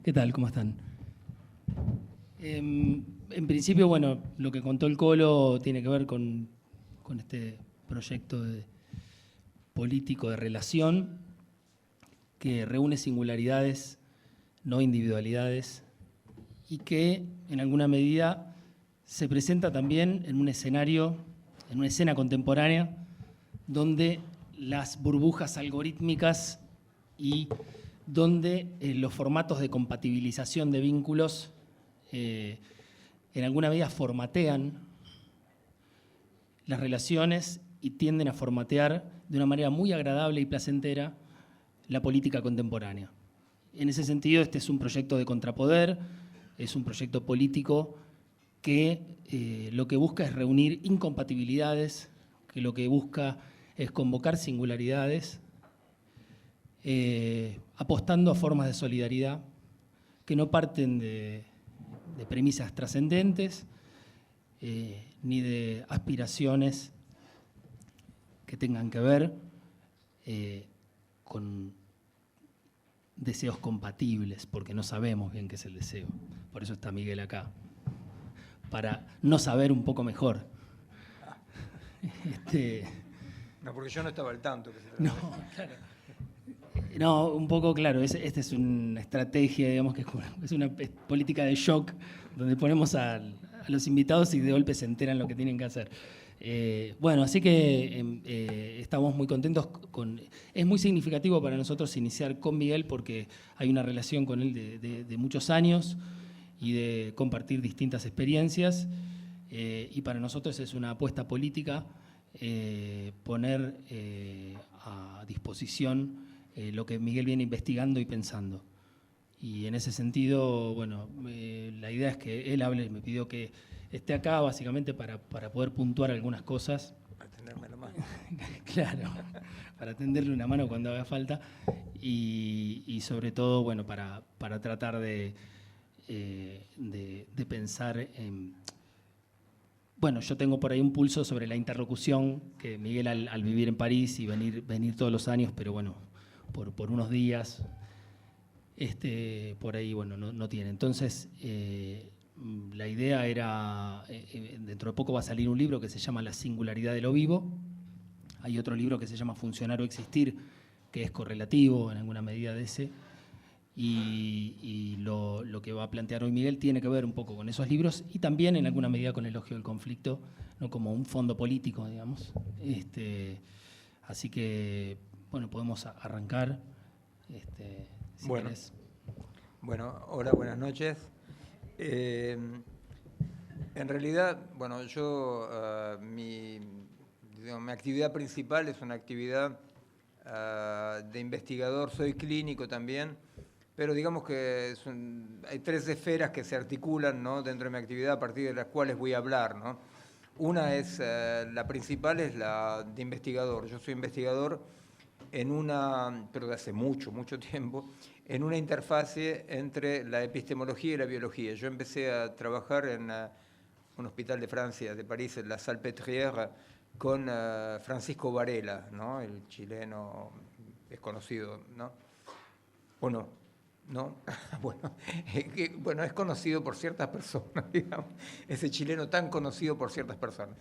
¿Qué tal? ¿Cómo están? En principio, bueno, lo que contó el Colo tiene que ver con este proyecto político de relación que reúne singularidades, no individualidades, y que en alguna medida se presenta también en un escenario, en una escena contemporánea, donde las burbujas algorítmicas y donde los formatos de compatibilización de vínculos en alguna medida formatean las relaciones y tienden a formatear de una manera muy agradable y placentera la política contemporánea. En ese sentido, este es un proyecto de contrapoder, es un proyecto político que lo que busca es reunir incompatibilidades, que lo que busca es convocar singularidades, apostando a formas de solidaridad que no parten de premisas trascendentes, ni de aspiraciones que tengan que ver con deseos compatibles, porque no sabemos bien qué es el deseo. Por eso está Miguel acá, para no saber un poco mejor. No, porque yo no estaba al tanto. No, claro. No, un poco, claro, esta es una estrategia, digamos, que es una política de shock, donde ponemos a los invitados y de golpe se enteran lo que tienen que hacer. Bueno, así que estamos muy contentos. Es muy significativo para nosotros iniciar con Miguel porque hay una relación con él de muchos años y de compartir distintas experiencias. Y para nosotros es una apuesta política poner a disposición lo que Miguel viene investigando y pensando. Y en ese sentido, bueno, la idea es que él hable, me pidió que esté acá básicamente para poder puntuar algunas cosas. Para tenderme la mano. Claro, para tenderle una mano cuando haga falta y sobre todo, bueno, para tratar de pensar en... Bueno, yo tengo por ahí un pulso sobre la interlocución que Miguel al vivir en París y venir todos los años, pero bueno, por unos días, por ahí bueno, no tiene. Entonces, la idea era, dentro de poco va a salir un libro que se llama La singularidad de lo vivo. Hay otro libro que se llama Funcionar o existir, que es correlativo en alguna medida de ese. Y lo que va a plantear hoy Miguel tiene que ver un poco con esos libros y también en alguna medida con Elogio del conflicto, no como un fondo político, digamos. Así que, bueno, podemos arrancar. Si bueno, querés. Bueno, hola, buenas noches. En realidad, bueno, yo, mi actividad principal es una actividad de investigador, soy clínico también, pero digamos que hay tres esferas que se articulan, ¿no?, dentro de mi actividad a partir de las cuales voy a hablar, ¿no? Una es, la principal es la de investigador. Yo soy investigador pero de hace mucho tiempo, en una interfase entre la epistemología y la biología. Yo empecé a trabajar en un hospital de Francia, de París, en la Salpêtrière, con Francisco Varela, ¿no?, el chileno, es conocido, ¿no? ¿O no? ¿No? Bueno, es conocido por ciertas personas, digamos, ese chileno tan conocido por ciertas personas.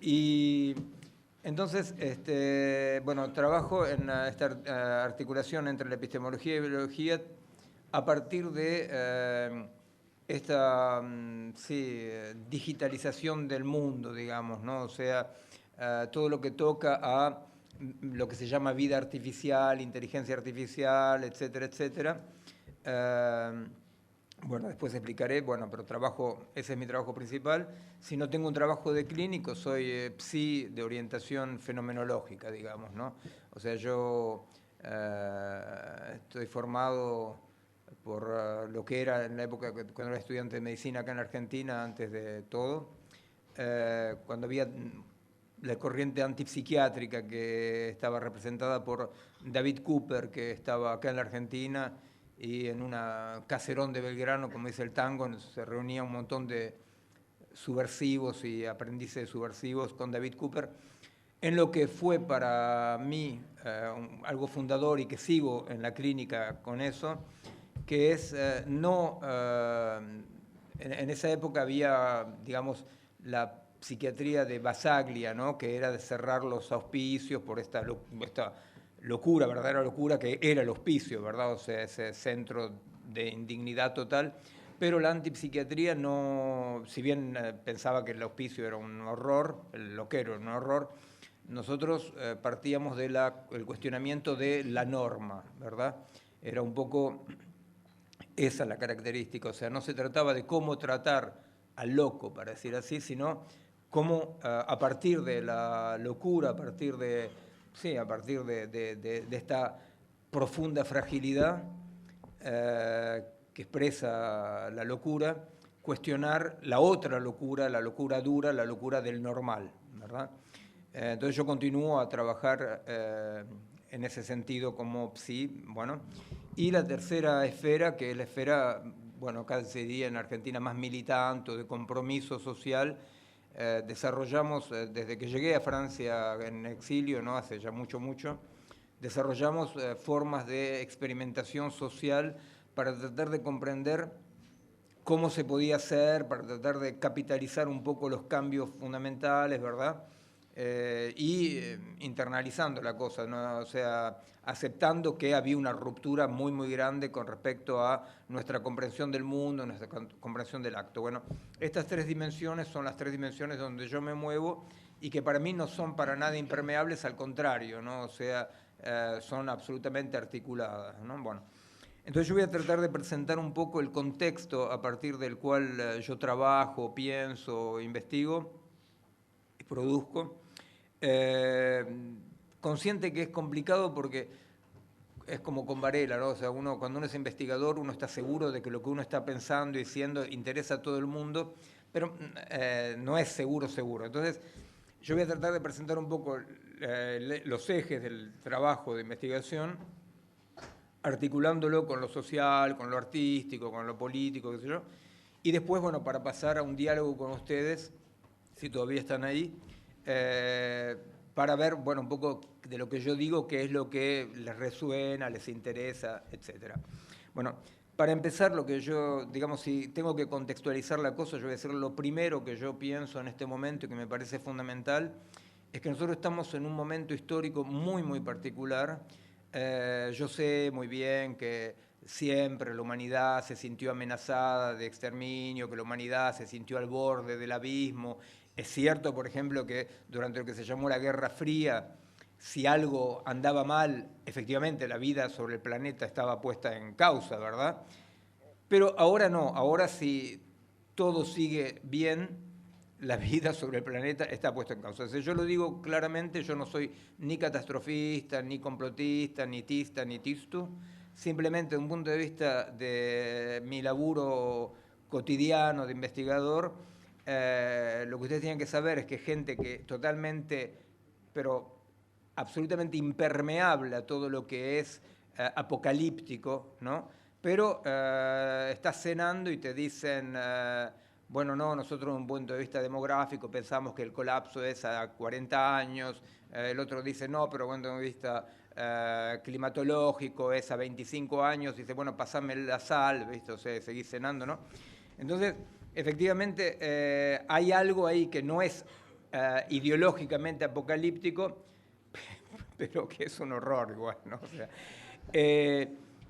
Y entonces, bueno, trabajo en esta articulación entre la epistemología y la biología a partir de esta digitalización del mundo, digamos, ¿no? O sea, todo lo que toca a lo que se llama vida artificial, inteligencia artificial, etcétera, etcétera. Bueno, después explicaré, bueno, pero ese es mi trabajo principal. Si no tengo un trabajo de clínico, soy psi de orientación fenomenológica, digamos, ¿no? O sea, yo estoy formado por lo que era en la época cuando era estudiante de medicina acá en la Argentina, antes de todo, cuando había la corriente antipsiquiátrica que estaba representada por David Cooper, que estaba acá en la Argentina, y en una caserón de Belgrano, como dice el tango, se reunía un montón de subversivos y aprendices subversivos con David Cooper, en lo que fue para mí algo fundador y que sigo en la clínica con eso, que es no... en esa época había, digamos, la psiquiatría de Basaglia, ¿no? Que era de cerrar los auspicios por esta locura, verdadera locura, que era el hospicio, ¿verdad? O sea, ese centro de indignidad total. Pero la antipsiquiatría no, si bien pensaba que el hospicio era un horror, el loquero era un horror, nosotros partíamos del cuestionamiento de la norma, ¿verdad? Era un poco esa la característica, o sea, no se trataba de cómo tratar al loco, para decir así, sino cómo a partir de la locura, a partir de, sí, a partir de esta profunda fragilidad que expresa la locura, cuestionar la otra locura, la locura dura, la locura del normal, ¿verdad? Entonces yo continúo a trabajar en ese sentido como psi, bueno. Y la tercera esfera, que es la esfera, bueno, acá se diría en Argentina más militante, de compromiso social, desarrollamos, desde que llegué a Francia en exilio, ¿no? Hace ya mucho, desarrollamos formas de experimentación social para tratar de comprender cómo se podía hacer, para tratar de capitalizar un poco los cambios fundamentales, ¿verdad? Internalizando la cosa, ¿no? O sea, aceptando que había una ruptura muy grande con respecto a nuestra comprensión del mundo, nuestra comprensión del acto. Bueno, estas tres dimensiones son las tres dimensiones donde yo me muevo y que para mí no son para nada impermeables, al contrario, ¿no? O sea, son absolutamente articuladas, ¿no? Bueno, entonces yo voy a tratar de presentar un poco el contexto a partir del cual yo trabajo, pienso, investigo y produzco. Consciente que es complicado porque es como con Varela, ¿no? O sea, cuando uno es investigador, uno está seguro de que lo que uno está pensando y diciendo interesa a todo el mundo, pero no es seguro. Entonces, yo voy a tratar de presentar un poco los ejes del trabajo de investigación, articulándolo con lo social, con lo artístico, con lo político, qué sé yo, y después, bueno, para pasar a un diálogo con ustedes, si todavía están ahí, para ver, bueno, un poco de lo que yo digo, qué es lo que les resuena, les interesa, etc. Bueno, para empezar, lo que yo, digamos, si tengo que contextualizar la cosa, yo voy a decir lo primero que yo pienso en este momento y que me parece fundamental, es que nosotros estamos en un momento histórico muy particular. Yo sé muy bien que siempre la humanidad se sintió amenazada de exterminio, que la humanidad se sintió al borde del abismo. Es cierto, por ejemplo, que durante lo que se llamó la Guerra Fría, si algo andaba mal, efectivamente la vida sobre el planeta estaba puesta en causa, ¿verdad? Pero ahora no, ahora si todo sigue bien, la vida sobre el planeta está puesta en causa. O sea, yo lo digo claramente, yo no soy ni catastrofista, ni complotista, ni tista, ni tistu. Simplemente, desde un punto de vista de mi laburo cotidiano de investigador, lo que ustedes tienen que saber es que gente que totalmente, pero absolutamente impermeable a todo lo que es apocalíptico, ¿no? Pero estás cenando y te dicen, bueno, no, nosotros desde un punto de vista demográfico pensamos que el colapso es a 40 años, el otro dice, no, pero desde un punto de vista climatológico es a 25 años, dice, bueno, pasame la sal, ¿viste? O sea, seguís cenando, ¿no? Entonces, efectivamente, hay algo ahí que no es ideológicamente apocalíptico, pero que es un horror igual, ¿no? O sea,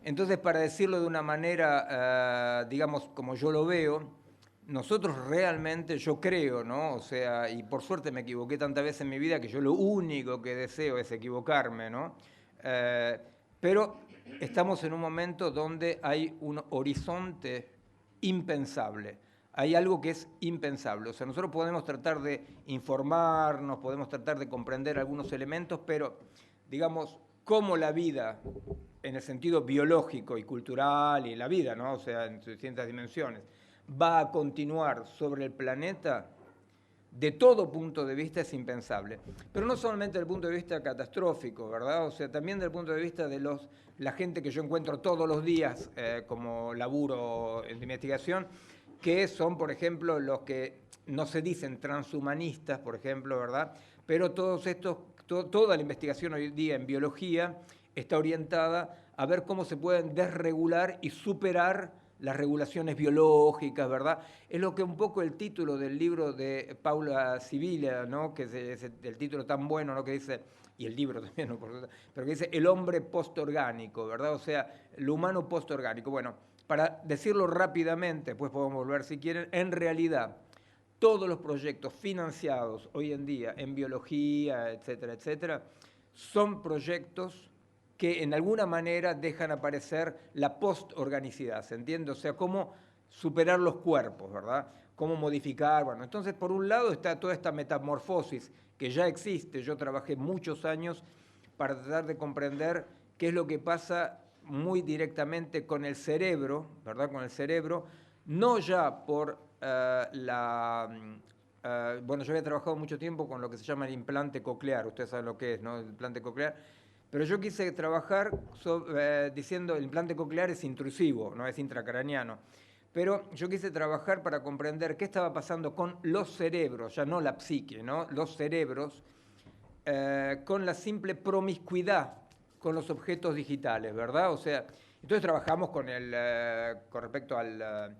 entonces, para decirlo de una manera, digamos, como yo lo veo, nosotros realmente, yo creo, ¿no? O sea, y por suerte me equivoqué tantas veces en mi vida que yo lo único que deseo es equivocarme, ¿no? Pero estamos en un momento donde hay un horizonte impensable. Hay algo que es impensable. O sea, nosotros podemos tratar de informarnos, podemos tratar de comprender algunos elementos, pero, digamos, cómo la vida, en el sentido biológico y cultural, y la vida, ¿no? O sea, en sus distintas dimensiones, va a continuar sobre el planeta, de todo punto de vista es impensable. Pero no solamente desde el punto de vista catastrófico, ¿verdad? O sea, también desde el punto de vista de la gente que yo encuentro todos los días como laburo de investigación, que son, por ejemplo, los que no se dicen transhumanistas, por ejemplo, ¿verdad? Pero todos estos, toda la investigación hoy día en biología está orientada a ver cómo se pueden desregular y superar las regulaciones biológicas, ¿verdad? Es lo que un poco el título del libro de Paula Sibila, ¿no? Que es el título tan bueno, ¿no? Que dice, y el libro también, ¿no? Pero que dice el hombre postorgánico, ¿verdad? O sea, lo humano postorgánico. Bueno, para decirlo rápidamente, pues podemos volver si quieren, en realidad todos los proyectos financiados hoy en día en biología, etcétera, etcétera, son proyectos que en alguna manera dejan aparecer la postorganicidad, ¿se entiende? O sea, cómo superar los cuerpos, ¿verdad? Cómo modificar, bueno, entonces por un lado está toda esta metamorfosis que ya existe, yo trabajé muchos años para tratar de comprender qué es lo que pasa muy directamente con el cerebro, ¿verdad? Con el cerebro, no ya por bueno, yo había trabajado mucho tiempo con lo que se llama el implante coclear, ustedes saben lo que es, ¿no? El implante coclear. Pero yo quise trabajar diciendo el implante coclear es intrusivo, no es intracraniano. Pero yo quise trabajar para comprender qué estaba pasando con los cerebros, ya no la psique, ¿no? Los cerebros, con la simple promiscuidad con los objetos digitales, ¿verdad? O sea, entonces trabajamos con respecto al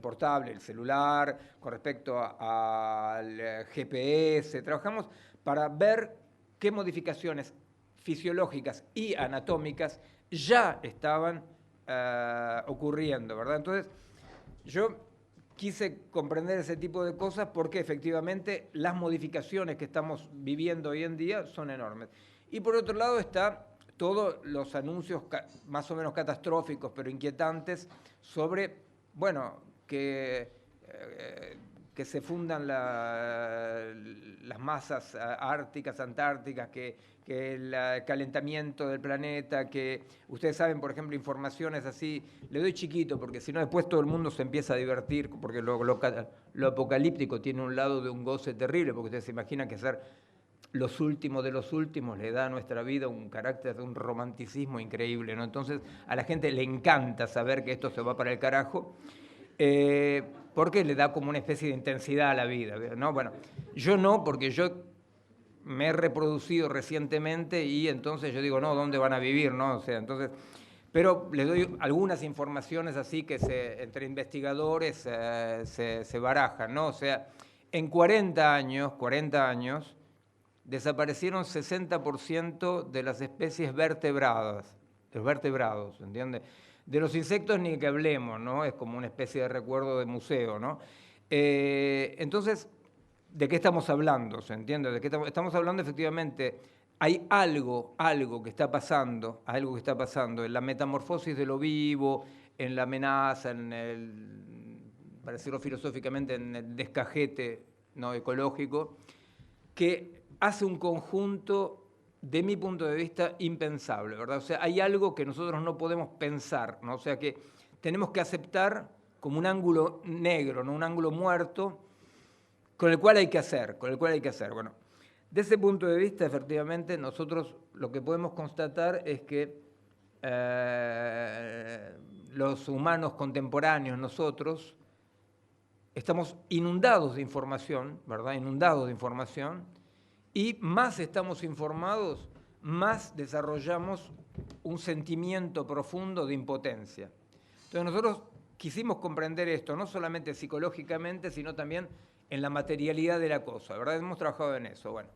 portable, el celular, con respecto al GPS, trabajamos para ver qué modificaciones fisiológicas y anatómicas ya estaban ocurriendo, ¿verdad? Entonces, yo quise comprender ese tipo de cosas porque efectivamente las modificaciones que estamos viviendo hoy en día son enormes. Y por otro lado está todos los anuncios más o menos catastróficos, pero inquietantes, sobre, bueno, que se fundan las masas árticas, antárticas, que el calentamiento del planeta, que ustedes saben, por ejemplo, informaciones así, le doy chiquito, porque si no después todo el mundo se empieza a divertir, porque lo apocalíptico tiene un lado de un goce terrible, porque ustedes se imaginan que ser los últimos de los últimos le da a nuestra vida un carácter de un romanticismo increíble, ¿no? Entonces a la gente le encanta saber que esto se va para el carajo, porque le da como una especie de intensidad a la vida, ¿no? Bueno, yo no, porque yo me he reproducido recientemente y entonces yo digo, no, ¿dónde van a vivir? ¿No? O sea, entonces, pero les doy algunas informaciones así que entre investigadores se barajan, ¿no? O sea, en 40 años, desaparecieron 60% de las especies vertebradas, de los vertebrados, ¿entiendes? De los insectos ni que hablemos, ¿no? Es como una especie de recuerdo de museo, ¿no? Entonces, ¿de qué estamos hablando? ¿Se entiende? ¿De qué estamos hablando? Efectivamente, hay algo que está pasando, en la metamorfosis de lo vivo, en la amenaza, para decirlo filosóficamente, en el descajete, ¿no? Ecológico, que hace un conjunto, de mi punto de vista, impensable, ¿verdad? O sea, hay algo que nosotros no podemos pensar, ¿no? O sea, que tenemos que aceptar como un ángulo negro, ¿no? Un ángulo muerto, con el cual hay que hacer. Bueno, de ese punto de vista, efectivamente, nosotros lo que podemos constatar es que los humanos contemporáneos, nosotros, estamos inundados de información, ¿verdad? Inundados de información, y más estamos informados, más desarrollamos un sentimiento profundo de impotencia. Entonces nosotros quisimos comprender esto, no solamente psicológicamente, sino también en la materialidad de la cosa, ¿verdad? Hemos trabajado en eso. Bueno,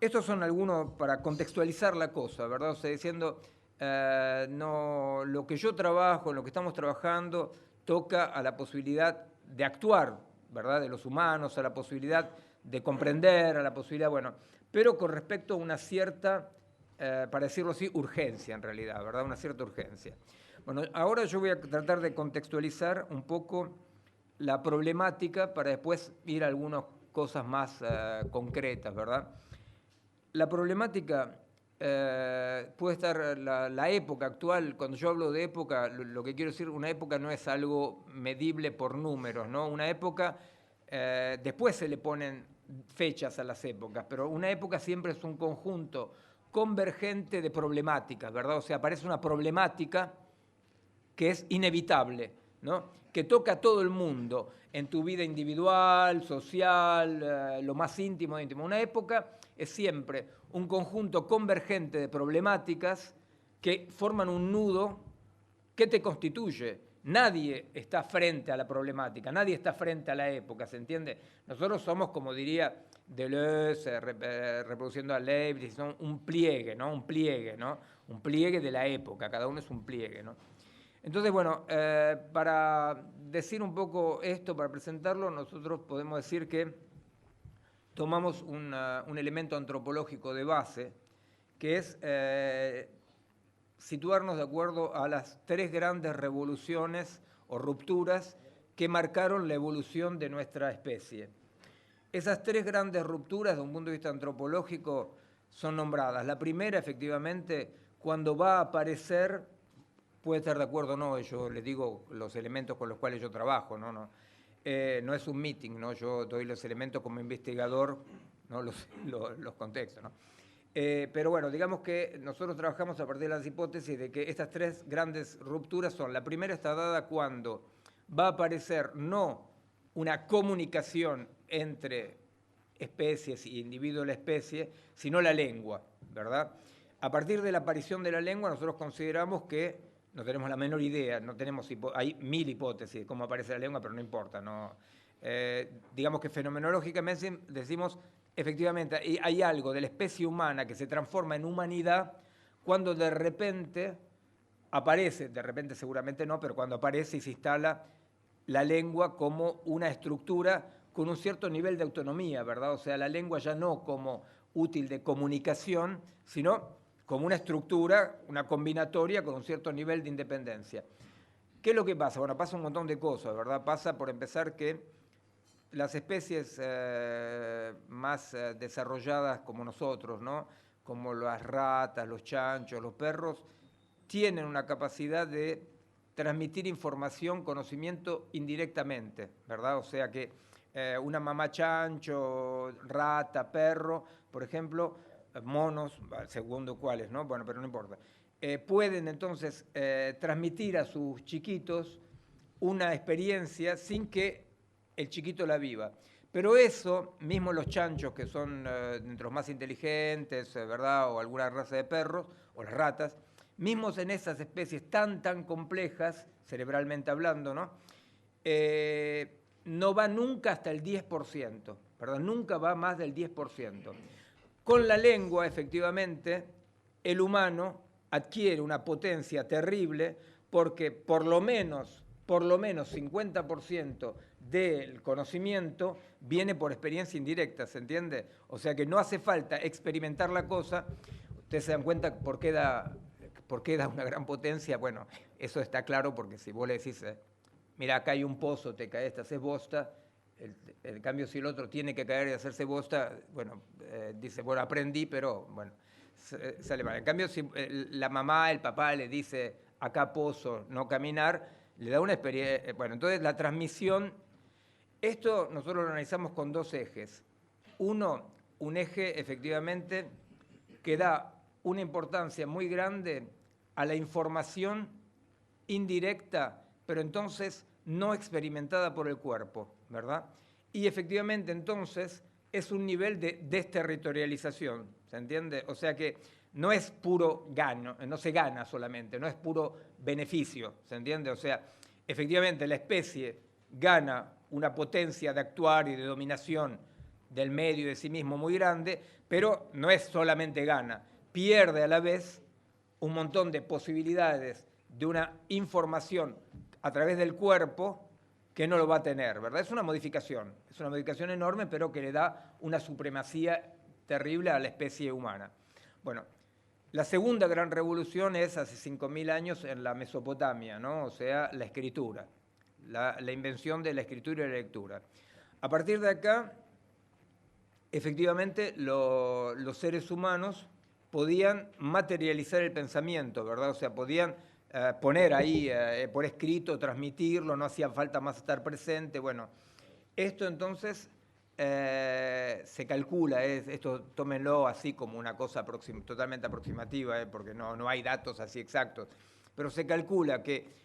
estos son algunos para contextualizar la cosa, ¿verdad? O sea, diciendo, no, lo que yo trabajo, en lo que estamos trabajando, toca a la posibilidad de actuar, ¿verdad? De los humanos, a la posibilidad de comprender, a la posibilidad, bueno, pero con respecto a una cierta, para decirlo así, urgencia en realidad, ¿verdad? Una cierta urgencia. Bueno, ahora yo voy a tratar de contextualizar un poco la problemática para después ir a algunas cosas más concretas, ¿verdad? La problemática puede estar, la época actual, cuando yo hablo de época, lo que quiero decir, una época no es algo medible por números, ¿no? Una época, después se le ponen fechas a las épocas, pero una época siempre es un conjunto convergente de problemáticas, ¿verdad? O sea, aparece una problemática que es inevitable, ¿no? Que toca a todo el mundo, en tu vida individual, social, lo más íntimo de íntimo. Una época es siempre un conjunto convergente de problemáticas que forman un nudo que te constituye. Nadie está frente a la problemática, nadie está frente a la época, ¿se entiende? Nosotros somos, como diría Deleuze, reproduciendo a Leibniz, ¿no? Un pliegue, ¿no? Un pliegue, ¿no? Un pliegue de la época, cada uno es un pliegue, ¿no? Entonces, bueno, para decir un poco esto, para presentarlo, nosotros podemos decir que tomamos un elemento antropológico de base, que es situarnos de acuerdo a las tres grandes revoluciones o rupturas que marcaron la evolución de nuestra especie. Esas tres grandes rupturas, desde un punto de vista antropológico, son nombradas. La primera, efectivamente, cuando va a aparecer, puede estar de acuerdo o no, yo les digo los elementos con los cuales yo trabajo, no es un meeting, ¿no? Yo doy los elementos como investigador, no los contextos, ¿no? Pero bueno, digamos que nosotros trabajamos a partir de las hipótesis de que estas tres grandes rupturas son: la primera está dada cuando va a aparecer no una comunicación entre especies y individuo de la especie, sino la lengua, ¿verdad? A partir de la aparición de la lengua, nosotros consideramos que no tenemos la menor idea, no tenemos hay 1000 hipótesis de cómo aparece la lengua, pero no importa, no. Digamos que fenomenológicamente decimos, efectivamente, hay algo de la especie humana que se transforma en humanidad cuando de repente aparece, de repente seguramente no, pero cuando aparece y se instala la lengua como una estructura con un cierto nivel de autonomía, ¿verdad? O sea, la lengua ya no como útil de comunicación, sino como una estructura, una combinatoria con un cierto nivel de independencia. ¿Qué es lo que pasa? Bueno, pasa un montón de cosas, ¿verdad? Pasa, por empezar, que las especies más desarrolladas como nosotros, ¿no? Como las ratas, los chanchos, los perros, tienen una capacidad de transmitir información, conocimiento indirectamente, ¿verdad? O sea que una mamá chancho, rata, perro, por ejemplo, monos, segundo cuáles, ¿no? Bueno, pero no importa. Pueden entonces transmitir a sus chiquitos una experiencia sin que el chiquito la viva. Pero eso, mismo los chanchos, que son entre los más inteligentes, ¿verdad? O alguna raza de perros, o las ratas, mismos en esas especies tan complejas, cerebralmente hablando, ¿no? No va nunca hasta el 10%, ¿verdad? Nunca va más del 10%. Con la lengua, efectivamente, el humano adquiere una potencia terrible porque por lo menos 50% del conocimiento viene por experiencia indirecta, ¿se entiende? O sea que no hace falta experimentar la cosa. Ustedes se dan cuenta por qué da una gran potencia. Bueno, eso está claro porque si vos le decís, mira, acá hay un pozo, te caes, te haces bosta. En cambio, si el otro tiene que caer y hacerse bosta, bueno, dice, bueno, aprendí, pero bueno, sale mal. En cambio, si la mamá, el papá le dice, acá pozo, no caminar, le da una experiencia. Bueno, entonces la transmisión, esto nosotros lo analizamos con dos ejes. Uno, un eje efectivamente que da una importancia muy grande a la información indirecta, pero entonces no experimentada por el cuerpo, ¿verdad? Y efectivamente entonces es un nivel de desterritorialización, ¿se entiende? O sea que no es puro gano, no se gana solamente, no es puro beneficio, ¿se entiende? O sea, efectivamente la especie gana una potencia de actuar y de dominación del medio y de sí mismo muy grande, pero no es solamente gana, pierde a la vez un montón de posibilidades de una información a través del cuerpo que no lo va a tener, ¿verdad? Es una modificación enorme, pero que le da una supremacía terrible a la especie humana. Bueno, la segunda gran revolución es hace 5.000 años en la Mesopotamia, ¿no? O sea, la escritura, la invención de la escritura y la lectura. A partir de acá, efectivamente, los seres humanos podían materializar el pensamiento, ¿verdad? O sea, podían poner ahí por escrito, transmitirlo, no hacía falta más estar presente. Bueno, esto entonces se calcula, esto tómenlo así como una cosa totalmente aproximativa, porque no hay datos así exactos, pero se calcula que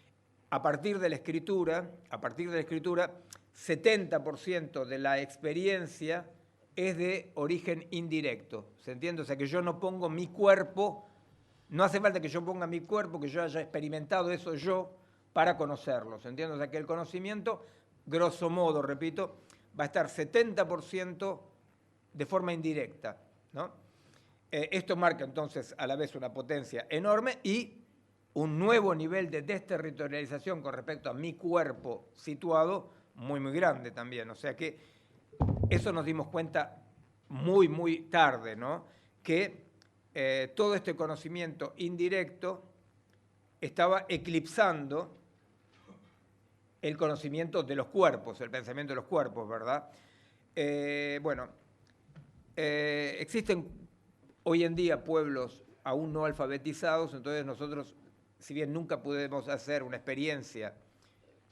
a partir de la escritura, 70% de la experiencia es de origen indirecto, ¿se entiende? O sea que yo no pongo mi cuerpo No hace falta que yo ponga mi cuerpo, que yo haya experimentado eso yo para conocerlo, ¿se entiende? O sea que el conocimiento, grosso modo, repito, va a estar 70% de forma indirecta, ¿no? Esto marca entonces a la vez una potencia enorme y un nuevo nivel de desterritorialización con respecto a mi cuerpo situado muy, muy grande también. O sea que eso nos dimos cuenta muy, muy tarde, ¿no? Que todo este conocimiento indirecto estaba eclipsando el conocimiento de los cuerpos, el pensamiento de los cuerpos, ¿verdad? Existen hoy en día pueblos aún no alfabetizados, entonces nosotros, si bien nunca pudimos hacer una experiencia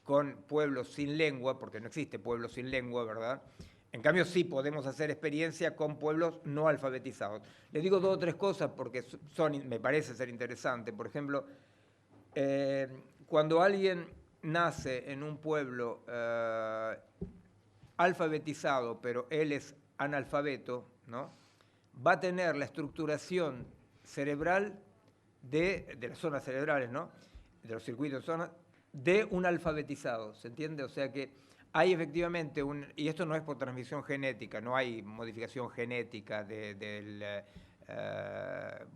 con pueblos sin lengua, porque no existe pueblo sin lengua, ¿verdad? En cambio, sí podemos hacer experiencia con pueblos no alfabetizados. Les digo dos o tres cosas porque me parece ser interesante. Por ejemplo, cuando alguien nace en un pueblo alfabetizado, pero él es analfabeto, ¿no? Va a tener la estructuración cerebral de las zonas cerebrales, ¿no? De los circuitos de zonas, de un alfabetizado, ¿se entiende? O sea que hay efectivamente y esto no es por transmisión genética, no hay modificación genética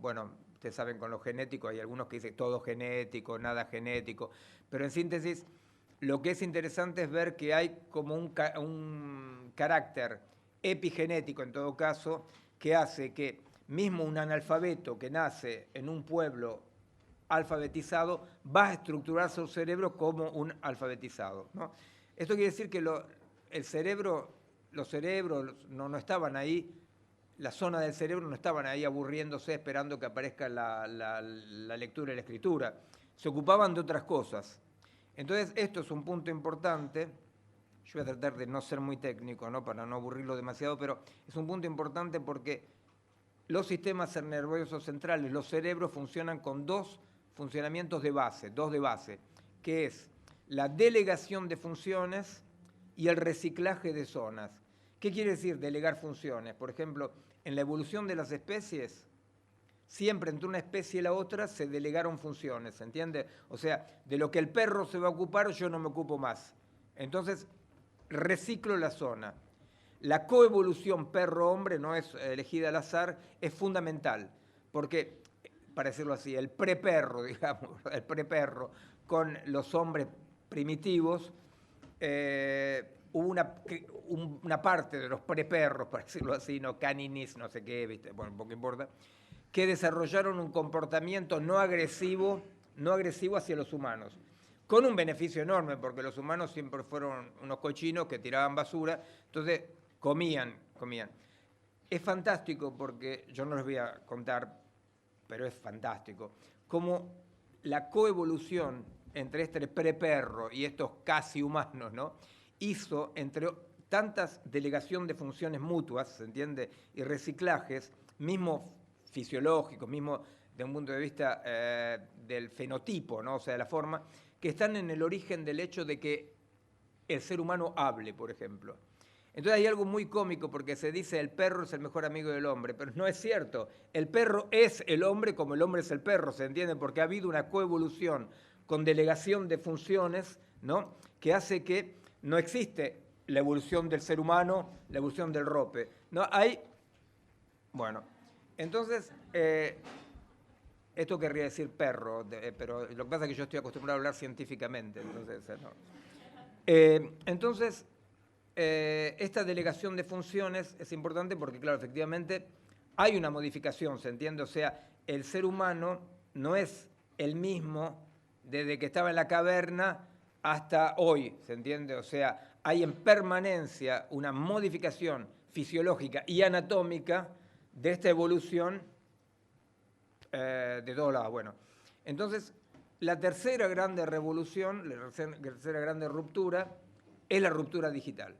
bueno, ustedes saben con lo genético, hay algunos que dicen todo genético, nada genético, pero en síntesis, lo que es interesante es ver que hay como un carácter epigenético, en todo caso, que hace que mismo un analfabeto que nace en un pueblo alfabetizado va a estructurar su cerebro como un alfabetizado, ¿no? Esto quiere decir que los cerebros no estaban ahí, la zona del cerebro no estaban ahí aburriéndose esperando que aparezca la lectura y la escritura. Se ocupaban de otras cosas. Entonces, esto es un punto importante. Yo voy a tratar de no ser muy técnico, ¿no? Para no aburrirlo demasiado, pero es un punto importante porque los sistemas nerviosos centrales, los cerebros, funcionan con dos funcionamientos de base, que es la delegación de funciones y el reciclaje de zonas. ¿Qué quiere decir delegar funciones? Por ejemplo, en la evolución de las especies, siempre entre una especie y la otra se delegaron funciones, ¿se entiende? O sea, de lo que el perro se va a ocupar, yo no me ocupo más. Entonces, reciclo la zona. La coevolución perro-hombre no es elegida al azar, es fundamental, porque, para decirlo así, el preperro, digamos, el preperro con los hombres primitivos, hubo una parte de los preperros, para decirlo así, no caninis, no sé qué, ¿viste? Bueno, poco importa, que desarrollaron un comportamiento no agresivo hacia los humanos, con un beneficio enorme, porque los humanos siempre fueron unos cochinos que tiraban basura, entonces comían. Es fantástico porque, yo no les voy a contar, pero es fantástico, cómo la coevolución entre este preperro y estos casi humanos, ¿no? Hizo, entre tantas delegación de funciones mutuas, ¿se entiende? Y reciclajes, mismo fisiológicos, mismo de un punto de vista del fenotipo, ¿no? O sea, de la forma, que están en el origen del hecho de que el ser humano hable, por ejemplo. Entonces hay algo muy cómico porque se dice el perro es el mejor amigo del hombre, pero no es cierto. El perro es el hombre como el hombre es el perro, ¿se entiende? Porque ha habido una coevolución con delegación de funciones, ¿no? Que hace que no existe la evolución del ser humano, la evolución del rope. No hay. Bueno, entonces, esto querría decir perro, pero lo que pasa es que yo estoy acostumbrado a hablar científicamente, entonces no. Entonces, esta delegación de funciones es importante porque, claro, efectivamente hay una modificación, ¿se entiende? O sea, el ser humano no es el mismo desde que estaba en la caverna hasta hoy, ¿se entiende? O sea, hay en permanencia una modificación fisiológica y anatómica de esta evolución de todos lados. Bueno, entonces, la tercera grande revolución, la tercera grande ruptura, es la ruptura digital.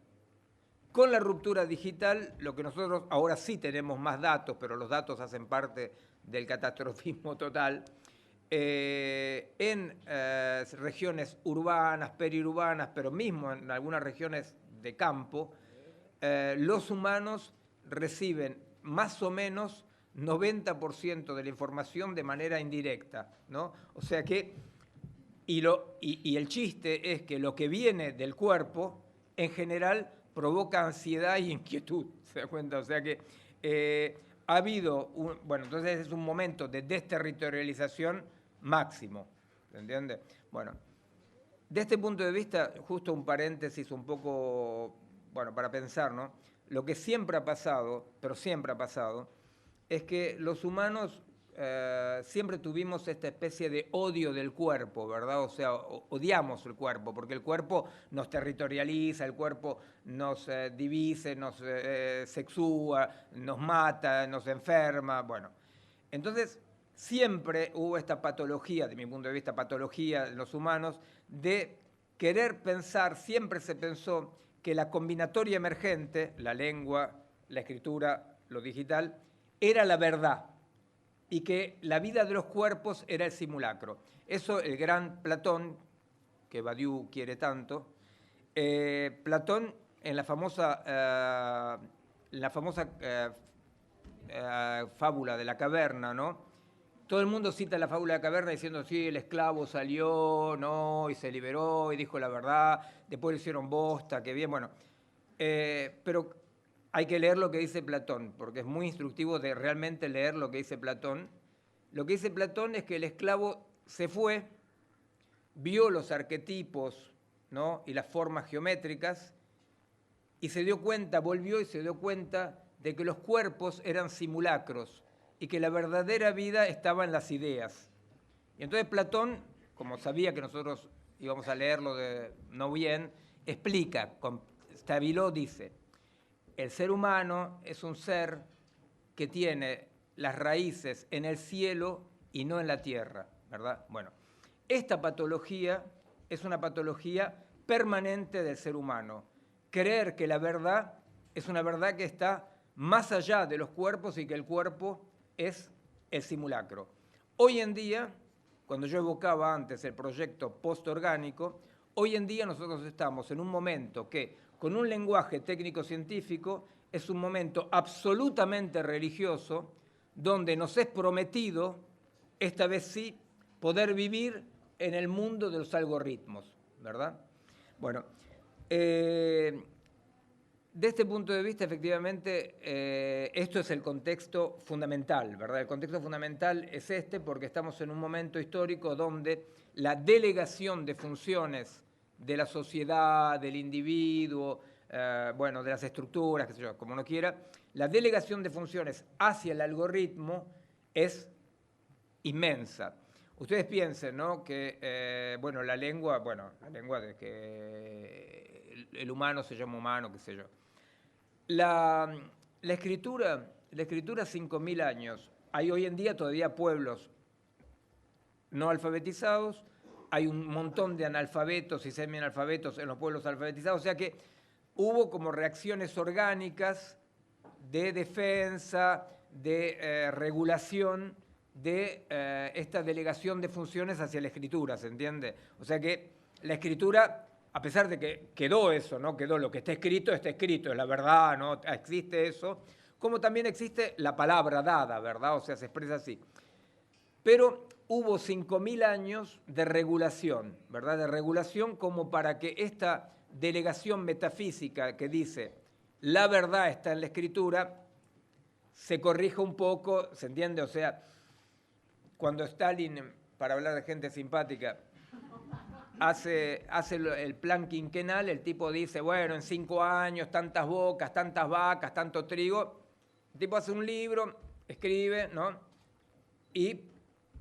Con la ruptura digital, lo que nosotros ahora sí tenemos más datos, pero los datos hacen parte del catastrofismo total, en regiones urbanas, periurbanas, pero mismo en algunas regiones de campo, los humanos reciben más o menos 90% de la información de manera indirecta, ¿no? O sea que, y el chiste es que lo que viene del cuerpo, en general, provoca ansiedad y inquietud, ¿se da cuenta? O sea que ha habido, bueno, entonces es un momento de desterritorialización máximo, ¿se entiende? Bueno, de este punto de vista, justo un paréntesis un poco, bueno, para pensar, ¿no? Lo que siempre ha pasado, pero siempre ha pasado, es que los humanos siempre tuvimos esta especie de odio del cuerpo, ¿verdad? O sea, odiamos el cuerpo, porque el cuerpo nos territorializa, el cuerpo nos divide, nos sexúa, nos mata, nos enferma, bueno. Entonces, siempre hubo esta patología, de mi punto de vista, patología en los humanos, de querer pensar, siempre se pensó que la combinatoria emergente, la lengua, la escritura, lo digital, era la verdad y que la vida de los cuerpos era el simulacro. Eso el gran Platón, que Badiou quiere tanto, Platón en la famosa fábula de la caverna, ¿no? Todo el mundo cita la fábula de la caverna diciendo, sí, el esclavo salió, ¿no? Y se liberó y dijo la verdad, después le hicieron bosta, qué bien, bueno. Pero hay que leer lo que dice Platón, porque es muy instructivo de realmente leer lo que dice Platón. Lo que dice Platón es que el esclavo se fue, vio los arquetipos, ¿no? Y las formas geométricas, y se dio cuenta, volvió y se dio cuenta de que los cuerpos eran simulacros y que la verdadera vida estaba en las ideas. Y entonces Platón, como sabía que nosotros íbamos a leerlo no bien, explica, Stabiló dice, el ser humano es un ser que tiene las raíces en el cielo y no en la tierra, ¿verdad? Bueno, esta patología es una patología permanente del ser humano. Creer que la verdad es una verdad que está más allá de los cuerpos y que el cuerpo es el simulacro. Hoy en día, cuando yo evocaba antes el proyecto postorgánico, hoy en día nosotros estamos en un momento que, con un lenguaje técnico-científico, es un momento absolutamente religioso, donde nos es prometido, esta vez sí, poder vivir en el mundo de los algoritmos, ¿verdad? Bueno, de este punto de vista, efectivamente, esto es el contexto fundamental, ¿verdad? El contexto fundamental es este porque estamos en un momento histórico donde la delegación de funciones de la sociedad, del individuo, bueno, de las estructuras, qué sé yo, como uno quiera, la delegación de funciones hacia el algoritmo es inmensa. Ustedes piensen, ¿no? Que, bueno, la lengua de que el humano se llama humano, qué sé yo. La escritura 5.000 años. Hay hoy en día todavía pueblos no alfabetizados, hay un montón de analfabetos y semianalfabetos en los pueblos alfabetizados, o sea que hubo como reacciones orgánicas de defensa, de regulación de esta delegación de funciones hacia la escritura, ¿se entiende? O sea que la escritura, a pesar de que quedó eso, ¿no? Quedó lo que está escrito, es la verdad, ¿no? Existe eso, como también existe la palabra dada, ¿verdad? O sea, se expresa así. Pero hubo 5.000 años de regulación, ¿verdad? De regulación como para que esta delegación metafísica que dice la verdad está en la escritura se corrija un poco, ¿se entiende? O sea, cuando Stalin, para hablar de gente simpática, hace el plan quinquenal, el tipo dice, bueno, en 5 años, tantas bocas, tantas vacas, tanto trigo. El tipo hace un libro, escribe, ¿no? Y,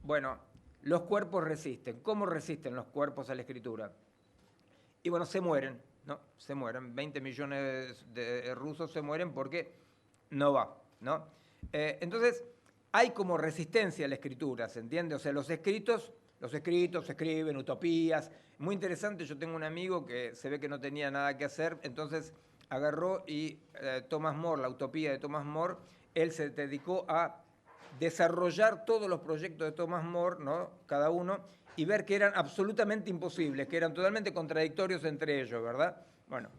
bueno, los cuerpos resisten. ¿Cómo resisten los cuerpos a la escritura? Y, bueno, se mueren, ¿no? Se mueren. 20 millones de rusos se mueren porque no va, ¿no? Entonces, hay como resistencia a la escritura, ¿se entiende? O sea, los escritos se escriben, utopías. Muy interesante, yo tengo un amigo que se ve que no tenía nada que hacer, entonces agarró y Thomas More, la utopía de Thomas More, él se dedicó a desarrollar todos los proyectos de Thomas More, ¿no? Cada uno, y ver que eran absolutamente imposibles, que eran totalmente contradictorios entre ellos, ¿verdad? Bueno,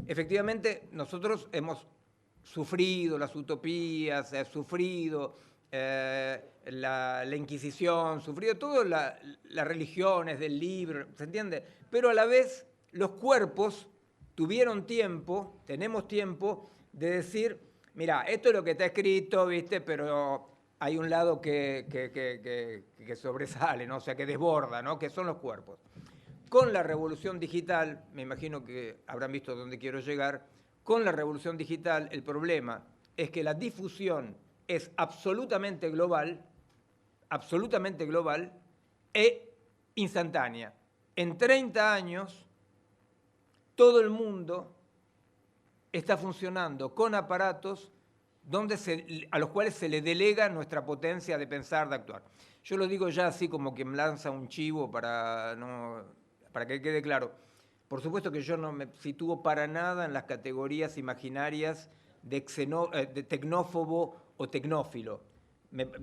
efectivamente nosotros hemos sufrido las utopías, sufrido la Inquisición, sufrido todas las religiones del libro, ¿se entiende? Pero a la vez los cuerpos tuvieron tiempo, tenemos tiempo de decir, mira, esto es lo que está escrito, ¿viste? Pero hay un lado que sobresale, ¿no? O sea, que desborda, ¿no? Que son los cuerpos. Con la revolución digital, me imagino que habrán visto dónde quiero llegar, con la revolución digital el problema es que la difusión es absolutamente global e instantánea. En 30 años, todo el mundo está funcionando con aparatos a los cuales se le delega nuestra potencia de pensar, de actuar. Yo lo digo ya así como que me lanza un chivo para que quede claro. Por supuesto que yo no me sitúo para nada en las categorías imaginarias de tecnófobo o tecnófilo.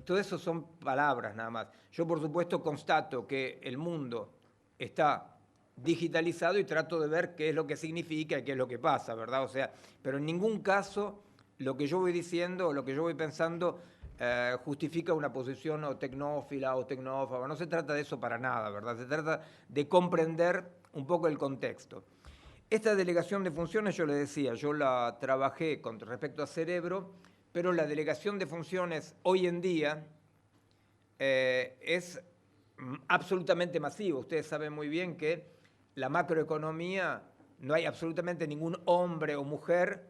Todo eso son palabras nada más. Yo, por supuesto, constato que el mundo está digitalizado y trato de ver qué es lo que significa y qué es lo que pasa, ¿verdad? O sea, pero en ningún caso lo que yo voy diciendo o lo que yo voy pensando justifica una posición o tecnófila o tecnófoba. No se trata de eso para nada, ¿verdad? Se trata de comprender un poco el contexto. Esta delegación de funciones, yo le decía, yo la trabajé con respecto a cerebro, pero la delegación de funciones hoy en día es absolutamente masiva. Ustedes saben muy bien que la macroeconomía, no hay absolutamente ningún hombre o mujer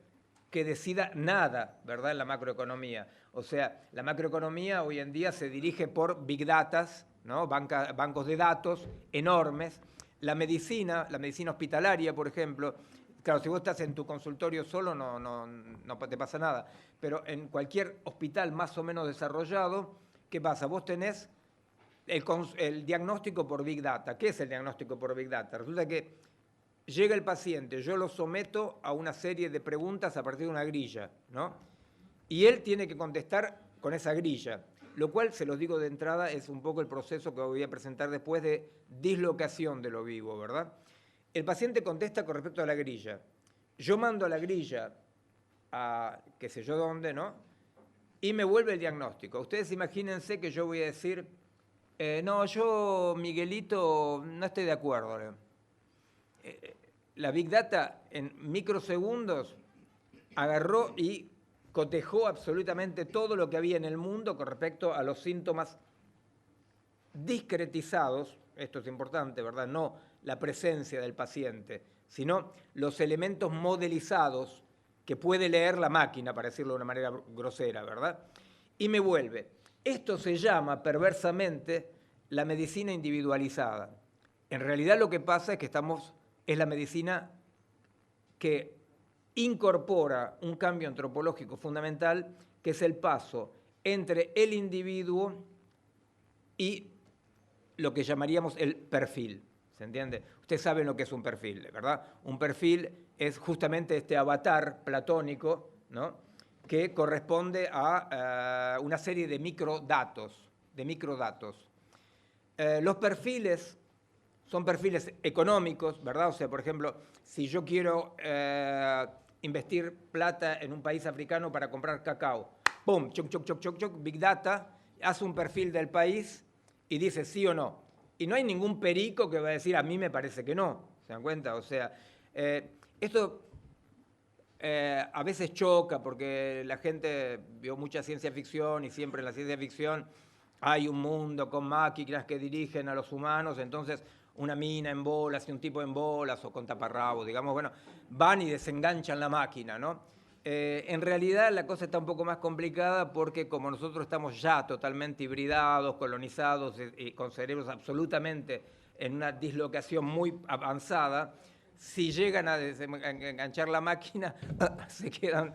que decida nada, ¿verdad?, en la macroeconomía. O sea, la macroeconomía hoy en día se dirige por big data, ¿no? Bancos de datos enormes. La medicina hospitalaria, por ejemplo, claro, si vos estás en tu consultorio solo no te pasa nada, pero en cualquier hospital más o menos desarrollado, ¿qué pasa? Vos tenés el diagnóstico por Big Data. ¿Qué es el diagnóstico por Big Data? Resulta que llega el paciente, yo lo someto a una serie de preguntas a partir de una grilla, ¿no? Y él tiene que contestar con esa grilla, lo cual, se los digo de entrada, es un poco el proceso que voy a presentar después de dislocación de lo vivo, ¿verdad? El paciente contesta con respecto a la grilla. Yo mando a la grilla a qué sé yo dónde, ¿no? Y me vuelve el diagnóstico. Ustedes imagínense que yo voy a decir, no, yo, Miguelito, no estoy de acuerdo. La Big Data en microsegundos agarró y cotejó absolutamente todo lo que había en el mundo con respecto a los síntomas discretizados, esto es importante, ¿verdad? No la presencia del paciente, sino los elementos modelizados que puede leer la máquina, para decirlo de una manera grosera, ¿verdad? Y me vuelve. Esto se llama, perversamente, la medicina individualizada. En realidad lo que pasa es que es la medicina que incorpora un cambio antropológico fundamental, que es el paso entre el individuo y lo que llamaríamos el perfil. ¿Se entiende? Ustedes saben lo que es un perfil, ¿verdad? Un perfil es justamente este avatar platónico, ¿no?, que corresponde a una serie de microdatos. Los perfiles son perfiles económicos, ¿verdad? O sea, por ejemplo, si yo quiero investir plata en un país africano para comprar cacao, ¡pum!, choc, Big Data, hace un perfil del país y dice sí o no. Y no hay ningún perico que va a decir, a mí me parece que no. ¿Se dan cuenta? O sea, esto a veces choca porque la gente vio mucha ciencia ficción y siempre en la ciencia ficción hay un mundo con máquinas que dirigen a los humanos, entonces una mina en bolas y un tipo en bolas o con taparrabos, digamos, bueno, van y desenganchan la máquina, ¿no? En realidad la cosa está un poco más complicada porque como nosotros estamos ya totalmente hibridados, colonizados y con cerebros absolutamente en una dislocación muy avanzada, si llegan a enganchar la máquina, se quedan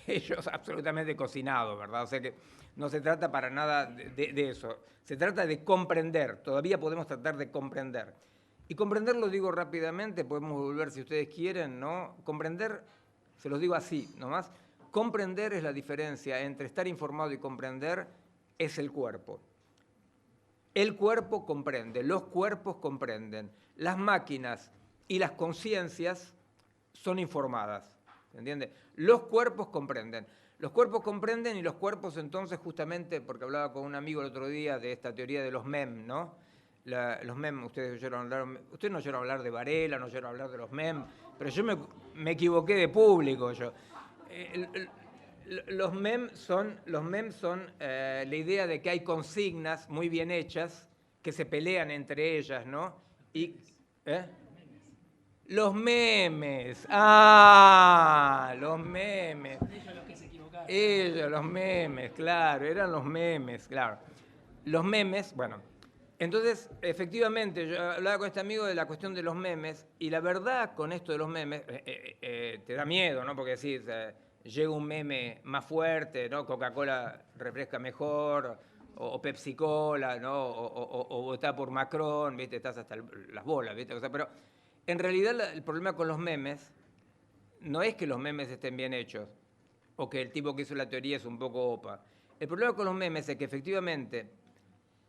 ellos absolutamente cocinados, ¿verdad? O sea que no se trata para nada de eso. Se trata de comprender, todavía podemos tratar de comprender. Y comprender, lo digo rápidamente, podemos volver si ustedes quieren, ¿no? Comprender, se los digo así nomás, comprender es la diferencia entre estar informado y comprender, es el cuerpo. El cuerpo comprende, los cuerpos comprenden, las máquinas y las conciencias son informadas. ¿se entiende? Los cuerpos comprenden. Los cuerpos comprenden y los cuerpos entonces justamente, porque hablaba con un amigo el otro día de esta teoría de los MEM, ¿no? Los MEM, ustedes no oyeron hablar de Varela, no oyeron hablar de los MEM, pero yo me equivoqué de público yo. Los MEM son la idea de que hay consignas muy bien hechas que se pelean entre ellas, ¿no? Los memes. Ah, los memes. Ellos los que se equivocaron. Ellos, los memes, claro, eran los memes, claro. Los memes, bueno. Entonces, efectivamente, yo hablaba con este amigo de la cuestión de los memes, y la verdad con esto de los memes, te da miedo, ¿no? Porque decís, llega un meme más fuerte, ¿no? Coca-Cola refresca mejor, o Pepsi-Cola, ¿no? O votá por Macron, ¿viste? Estás hasta las bolas, ¿viste? O sea, pero en realidad el problema con los memes no es que los memes estén bien hechos, o que el tipo que hizo la teoría es un poco opa. El problema con los memes es que efectivamente,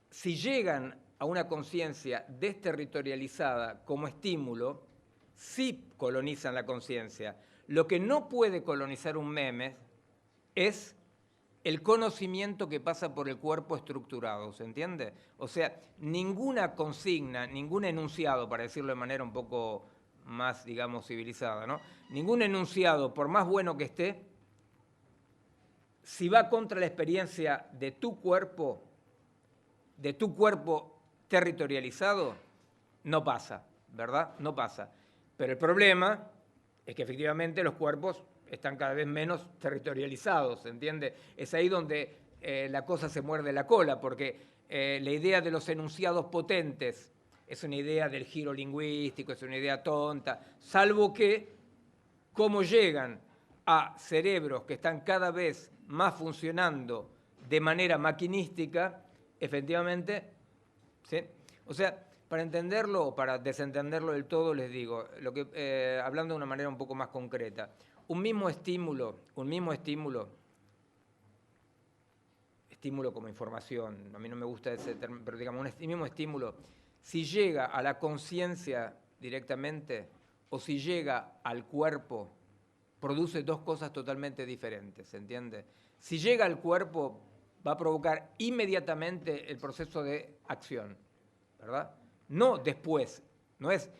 si llegan a una conciencia desterritorializada como estímulo, sí colonizan la conciencia. Lo que no puede colonizar un meme es el conocimiento que pasa por el cuerpo estructurado, ¿se entiende? O sea, ninguna consigna, ningún enunciado, para decirlo de manera un poco más, digamos, civilizada, ¿no? Ningún enunciado, por más bueno que esté, si va contra la experiencia de tu cuerpo territorializado, no pasa, ¿verdad? No pasa. Pero el problema es que efectivamente los cuerpos están cada vez menos territorializados, ¿se entiende? Es ahí donde la cosa se muerde la cola, porque la idea de los enunciados potentes es una idea del giro lingüístico, es una idea tonta, salvo que, como llegan a cerebros que están cada vez más funcionando de manera maquinística, efectivamente, ¿sí? O sea, para entenderlo o para desentenderlo del todo, les digo, hablando de una manera un poco más concreta, un mismo estímulo como información, a mí no me gusta ese término, pero digamos, un mismo estímulo, si llega a la conciencia directamente o si llega al cuerpo, produce dos cosas totalmente diferentes, ¿se entiende? Si llega al cuerpo, va a provocar inmediatamente el proceso de acción, ¿verdad? No después, no es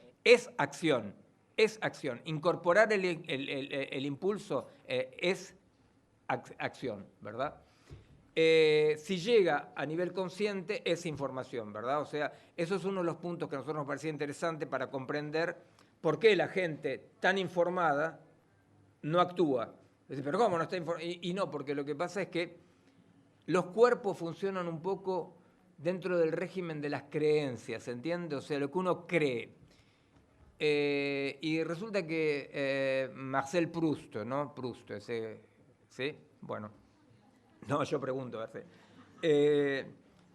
acción, es acción. Incorporar el impulso es acción, ¿verdad? Si llega a nivel consciente, es información, ¿verdad? O sea, eso es uno de los puntos que a nosotros nos parecía interesante para comprender por qué la gente tan informada no actúa. Pero ¿cómo no está informada? Y no, porque lo que pasa es que los cuerpos funcionan un poco dentro del régimen de las creencias, ¿se entiende? O sea, lo que uno cree. Y resulta que Marcel Proust, ¿no? Proust, ¿sí? Bueno, no, yo pregunto,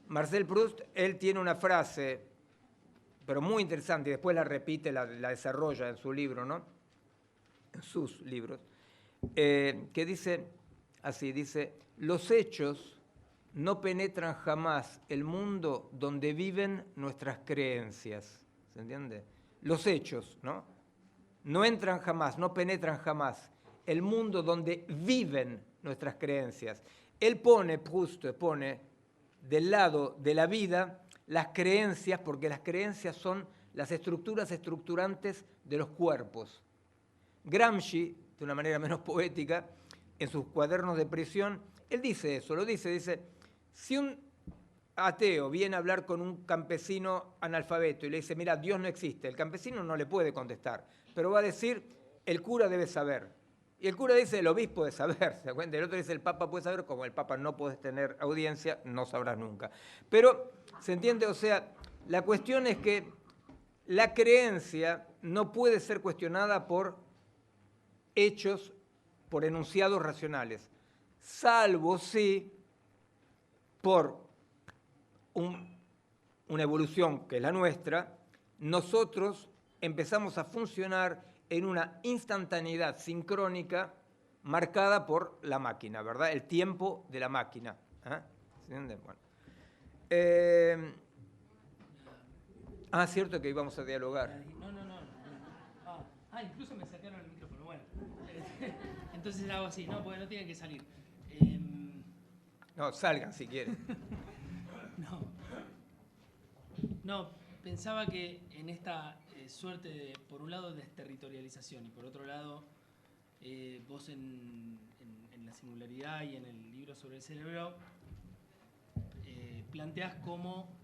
Marcel Proust, él tiene una frase, pero muy interesante, y después la repite, la desarrolla en su libro, ¿no? En sus libros, que dice así, dice, los hechos no penetran jamás el mundo donde viven nuestras creencias, ¿se entiende? Los hechos, ¿no? No entran jamás, no penetran jamás el mundo donde viven nuestras creencias. Él Proust pone del lado de la vida las creencias, porque las creencias son las estructuras estructurantes de los cuerpos. Gramsci, de una manera menos poética, en sus cuadernos de prisión, él dice eso, dice, si un ateo viene a hablar con un campesino analfabeto y le dice, mira, Dios no existe, el campesino no le puede contestar, pero va a decir, el cura debe saber. Y el cura dice, el obispo debe saber, ¿se da cuenta? El otro dice, el papa puede saber, como el papa no puede tener audiencia, no sabrás nunca. Pero, ¿se entiende? O sea, la cuestión es que la creencia no puede ser cuestionada por hechos, por enunciados racionales, salvo si por una evolución que es la nuestra, nosotros empezamos a funcionar en una instantaneidad sincrónica marcada por la máquina, ¿verdad? El tiempo de la máquina. ¿Se entiende? Bueno. Cierto que íbamos a dialogar. No. Incluso me sacaron el micrófono. Bueno, entonces hago así, no, porque no tienen que salir. No, salgan si quieren. No, pensaba que en esta suerte de, por un lado, desterritorialización y por otro lado, vos en La Singularidad y en el libro sobre el cerebro, planteás cómo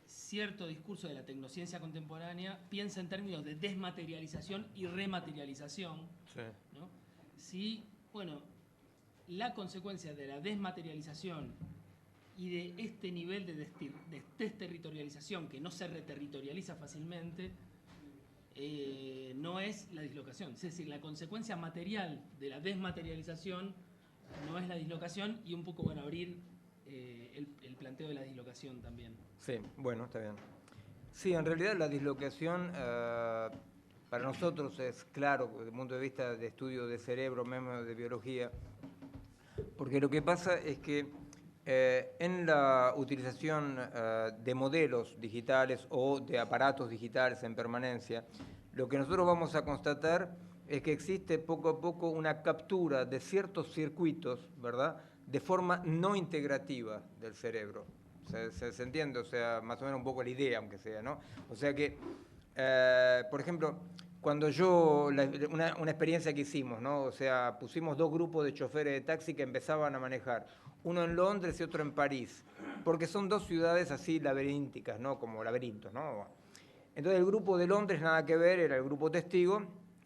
cierto discurso de la tecnociencia contemporánea piensa en términos de desmaterialización y rematerialización. Sí. ¿No? Si, bueno, la consecuencia de la desmaterialización y de este nivel de desterritorialización que no se reterritorializa fácilmente, no es la dislocación. Es decir, la consecuencia material de la desmaterialización no es la dislocación, y un poco, bueno, abrir el planteo de la dislocación también. Sí, bueno, está bien. Sí, en realidad la dislocación para nosotros es claro, desde el punto de vista de estudio de cerebro, mismo de biología, porque lo que pasa es que en la utilización de modelos digitales o de aparatos digitales en permanencia, lo que nosotros vamos a constatar es que existe poco a poco una captura de ciertos circuitos, ¿verdad?, de forma no integrativa del cerebro. ¿Se entiende? O sea, más o menos un poco la idea, aunque sea, ¿no? O sea que, por ejemplo, cuando una experiencia que hicimos, ¿no? O sea, pusimos dos grupos de choferes de taxi que empezaban a manejar, uno en Londres y otro en París, porque son dos ciudades así laberínticas, ¿no? Como laberintos, ¿no? Entonces el grupo de Londres, nada que ver, era el grupo testigo,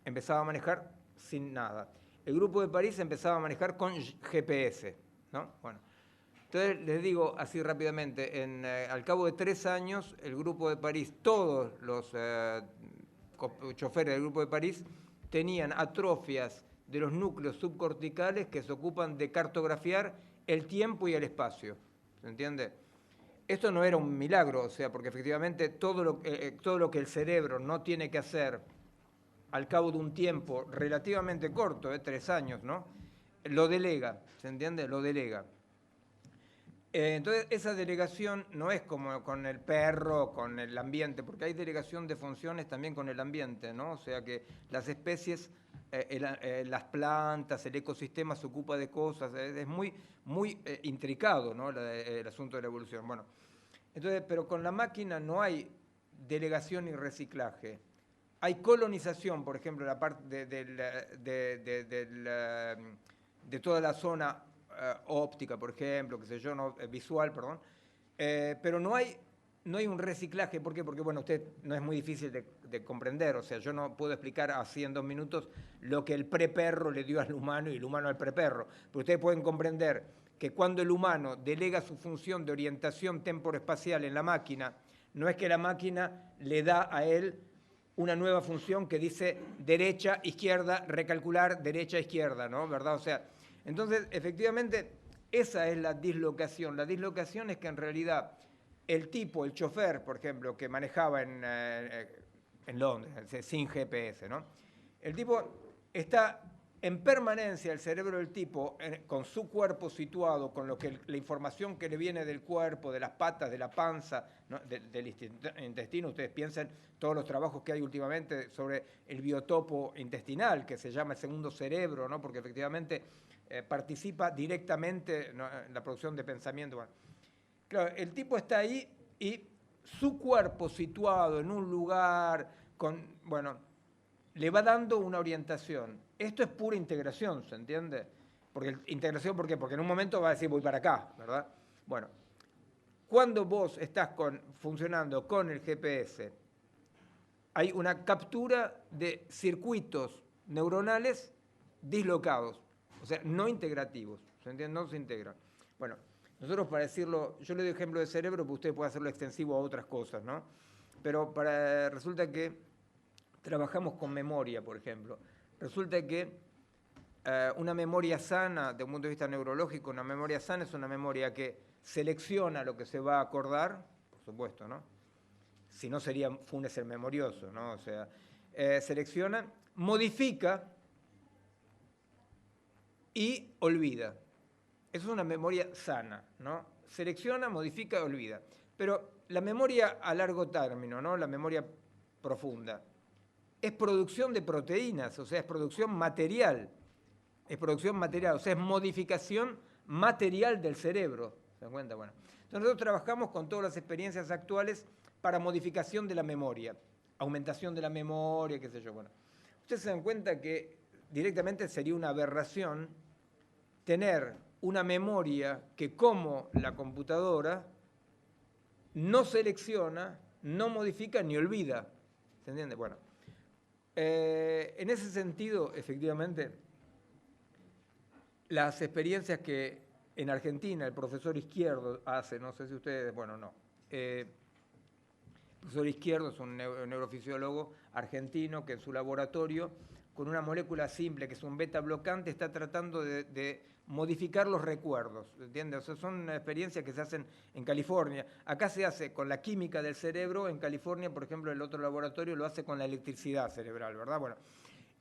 empezaba a manejar sin nada. El grupo de París empezaba a manejar con GPS, ¿no? Bueno, entonces les digo así rápidamente, al cabo de 3 años, el grupo de París, todos los choferes del grupo de París tenían atrofias de los núcleos subcorticales que se ocupan de cartografiar el tiempo y el espacio. ¿Se entiende? Esto no era un milagro, o sea, porque efectivamente todo lo que el cerebro no tiene que hacer al cabo de un tiempo relativamente corto, 3 años, ¿no?, lo delega, ¿se entiende? Lo delega. Entonces, esa delegación no es como con el perro, con el ambiente, porque hay delegación de funciones también con el ambiente, ¿no? O sea que las especies, las plantas, el ecosistema se ocupa de cosas, es muy, muy intricado, ¿no?, el asunto de la evolución. Bueno, entonces, pero con la máquina no hay delegación y reciclaje. Hay colonización, por ejemplo, la parte de toda la zona óptica, por ejemplo, qué sé yo, no, visual, perdón, pero no hay un reciclaje. ¿Por qué? Porque, bueno, usted no es muy difícil de comprender, o sea, yo no puedo explicar así en 2 minutos lo que el preperro le dio al humano y el humano al preperro, pero ustedes pueden comprender que cuando el humano delega su función de orientación temporoespacial en la máquina, no es que la máquina le da a él una nueva función que dice derecha, izquierda, recalcular, derecha, izquierda, ¿no? ¿Verdad? O sea, entonces, efectivamente, esa es la dislocación. La dislocación es que en realidad el tipo, el chofer, por ejemplo, que manejaba en Londres, sin GPS, ¿no?, el tipo está en permanencia, el cerebro del tipo, con su cuerpo situado, con la información que le viene del cuerpo, de las patas, de la panza, ¿no?, del intestino. Ustedes piensen todos los trabajos que hay últimamente sobre el biotopo intestinal, que se llama el segundo cerebro, ¿no?, porque efectivamente participa directamente, ¿no?, en la producción de pensamiento. Bueno, claro, el tipo está ahí y su cuerpo situado en un lugar, bueno, le va dando una orientación. Esto es pura integración, ¿se entiende? Integración, ¿por qué? Porque en un momento va a decir voy para acá, ¿verdad? Bueno, cuando vos estás funcionando con el GPS, hay una captura de circuitos neuronales dislocados, o sea, no integrativos, ¿se entiende? No se integran. Bueno, nosotros, para decirlo, yo le doy ejemplo de cerebro, porque usted puede hacerlo extensivo a otras cosas, ¿no? Pero resulta que trabajamos con memoria, por ejemplo. Resulta que una memoria sana, desde un punto de vista neurológico, una memoria sana es una memoria que selecciona lo que se va a acordar, por supuesto, ¿no? Si no sería Funes el memorioso, ¿no? O sea, selecciona, modifica y olvida. Eso es una memoria sana, ¿no? Selecciona, modifica y olvida. Pero la memoria a largo término, ¿no?, la memoria profunda, es producción de proteínas, o sea, es producción material. Es producción material, o sea, es modificación material del cerebro. ¿Se dan cuenta? Bueno, entonces nosotros trabajamos con todas las experiencias actuales para modificación de la memoria, aumentación de la memoria, qué sé yo. Bueno, ustedes se dan cuenta que directamente sería una aberración tener una memoria que, como la computadora, no selecciona, no modifica ni olvida. ¿Se entiende? Bueno, en ese sentido, efectivamente, las experiencias que en Argentina el profesor Izquierdo hace, no sé si ustedes, bueno, no. El profesor Izquierdo es un neurofisiólogo argentino que en su laboratorio, con una molécula simple que es un beta bloqueante, está tratando de modificar los recuerdos, ¿entiendes? O sea, son experiencias que se hacen en California. Acá se hace con la química del cerebro, en California, por ejemplo, el otro laboratorio lo hace con la electricidad cerebral, ¿verdad? Bueno,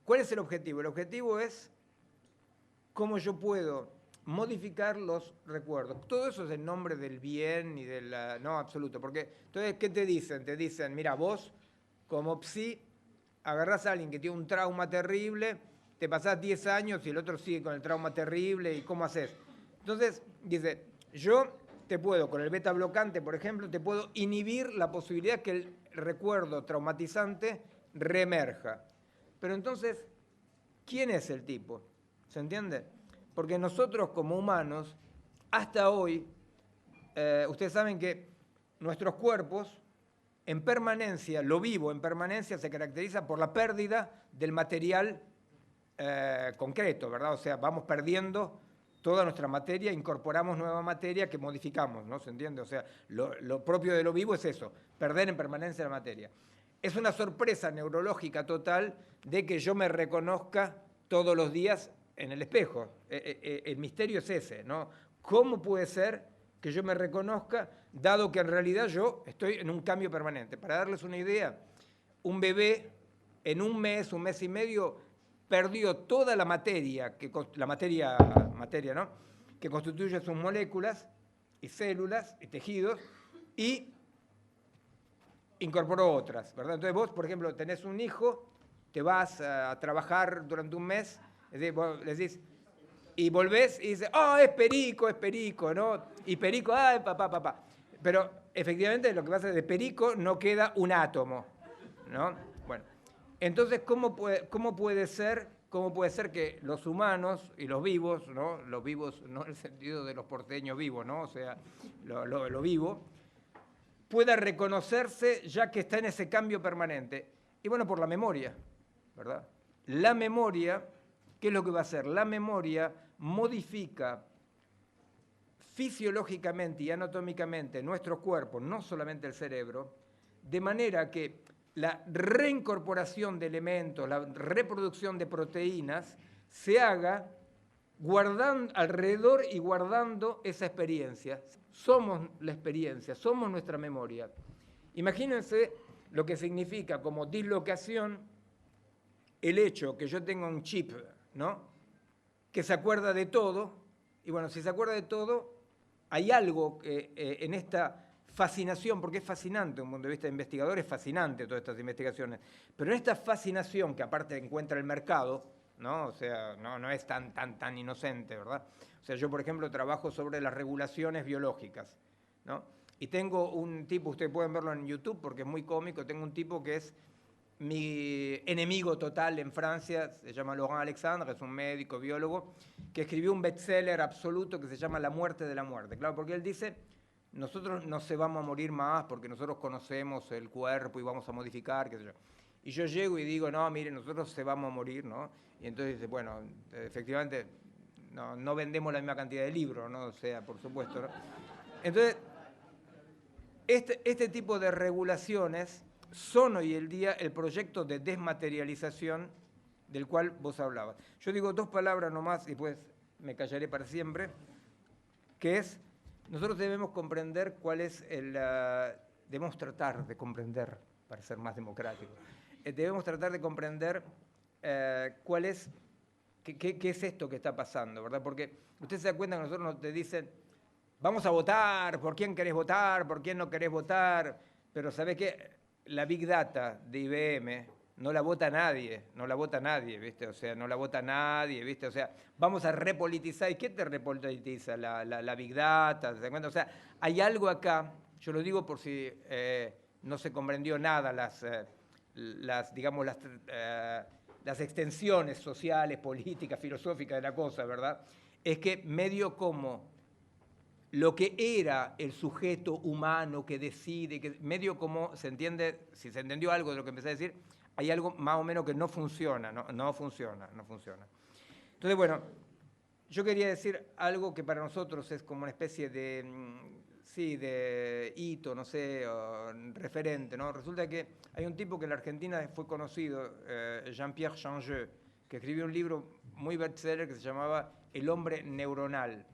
¿cuál es el objetivo? El objetivo es cómo yo puedo modificar los recuerdos. Todo eso es en nombre del bien y de la... No, absoluto. Porque, entonces, ¿qué te dicen? Te dicen, mira, vos, como psi, agarrás a alguien que tiene un trauma terrible, te pasás 10 años y el otro sigue con el trauma terrible, ¿y cómo haces? Entonces, dice, yo te puedo, con el beta bloqueante, por ejemplo, te puedo inhibir la posibilidad que el recuerdo traumatizante reemerja. Pero entonces, ¿quién es el tipo? ¿Se entiende? Porque nosotros como humanos, hasta hoy, ustedes saben que nuestros cuerpos, en permanencia, lo vivo en permanencia, se caracteriza por la pérdida del material concreto, ¿verdad? O sea, vamos perdiendo toda nuestra materia, incorporamos nueva materia que modificamos, ¿no? ¿Se entiende? O sea, lo propio de lo vivo es eso, perder en permanencia la materia. Es una sorpresa neurológica total de que yo me reconozca todos los días en el espejo. El misterio es ese, ¿no? ¿Cómo puede ser que yo me reconozca, dado que en realidad yo estoy en un cambio permanente? Para darles una idea, un bebé en un mes y medio, perdió toda la materia, ¿no? Que constituye sus moléculas y células y tejidos, y incorporó otras, ¿verdad? Entonces vos, por ejemplo, tenés un hijo, te vas a trabajar durante un mes, es decir, vos le decís, y volvés y dices, oh, es perico, ¿no? Y perico, ay, papá. Pero efectivamente lo que pasa es que de perico no queda un átomo, ¿no? Bueno, entonces, ¿cómo puede ser que los humanos y los vivos, ¿no? Los vivos no en el sentido de los porteños vivos, ¿no? O sea, lo vivo, pueda reconocerse ya que está en ese cambio permanente? Y bueno, por la memoria, ¿verdad? La memoria, ¿qué es lo que va a hacer? La memoria modifica fisiológicamente y anatómicamente nuestro cuerpo, no solamente el cerebro, de manera que la reincorporación de elementos, la reproducción de proteínas, se haga guardando alrededor y guardando esa experiencia. Somos la experiencia, somos nuestra memoria. Imagínense lo que significa como dislocación el hecho que yo tenga un chip, ¿no?, que se acuerda de todo, y bueno, si se acuerda de todo, hay algo en esta fascinación, porque es fascinante, desde un punto de vista de investigador, es fascinante todas estas investigaciones, pero en esta fascinación que aparte encuentra el mercado, ¿no? O sea, no es tan inocente, ¿verdad? O sea, yo, por ejemplo, trabajo sobre las regulaciones biológicas, ¿no? Y tengo un tipo, ustedes pueden verlo en YouTube porque es muy cómico, tengo un tipo que es mi enemigo total en Francia, se llama Laurent Alexandre, es un médico, biólogo, que escribió un bestseller absoluto que se llama La muerte de la muerte. Claro, porque él dice, nosotros no se vamos a morir más porque nosotros conocemos el cuerpo y vamos a modificar, qué sé yo. Y yo llego y digo, no, mire, nosotros se vamos a morir, ¿no? Y entonces dice, bueno, efectivamente, no vendemos la misma cantidad de libros, ¿no? O sea, por supuesto, ¿no? Entonces, este tipo de regulaciones son hoy el día el proyecto de desmaterialización del cual vos hablabas. Yo digo dos palabras nomás y después me callaré para siempre, que es, nosotros debemos comprender cuál es debemos tratar de comprender, para ser más democrático, debemos tratar de comprender cuál es, qué es esto que está pasando, ¿verdad? Porque ustedes se dan cuenta que nosotros nos te dicen, vamos a votar, ¿por quién querés votar? ¿Por quién no querés votar? Pero ¿sabés qué? La Big Data de IBM no la vota nadie, ¿viste? O sea, no la vota nadie, ¿viste? O sea, vamos a repolitizar. ¿Y qué te repolitiza? La Big Data, ¿te das cuenta? O sea, hay algo acá, yo lo digo por si no se comprendió nada, digamos, las extensiones sociales, políticas, filosóficas de la cosa, ¿verdad? Es que medio como lo que era el sujeto humano que decide, que medio como se entiende, si se entendió algo de lo que empecé a decir, hay algo más o menos que no funciona, no funciona. Entonces, bueno, yo quería decir algo que para nosotros es como una especie de, sí, de hito, no sé, referente, ¿no? Resulta que hay un tipo que en la Argentina fue conocido, Jean-Pierre Changeux, que escribió un libro muy bestseller que se llamaba El hombre neuronal.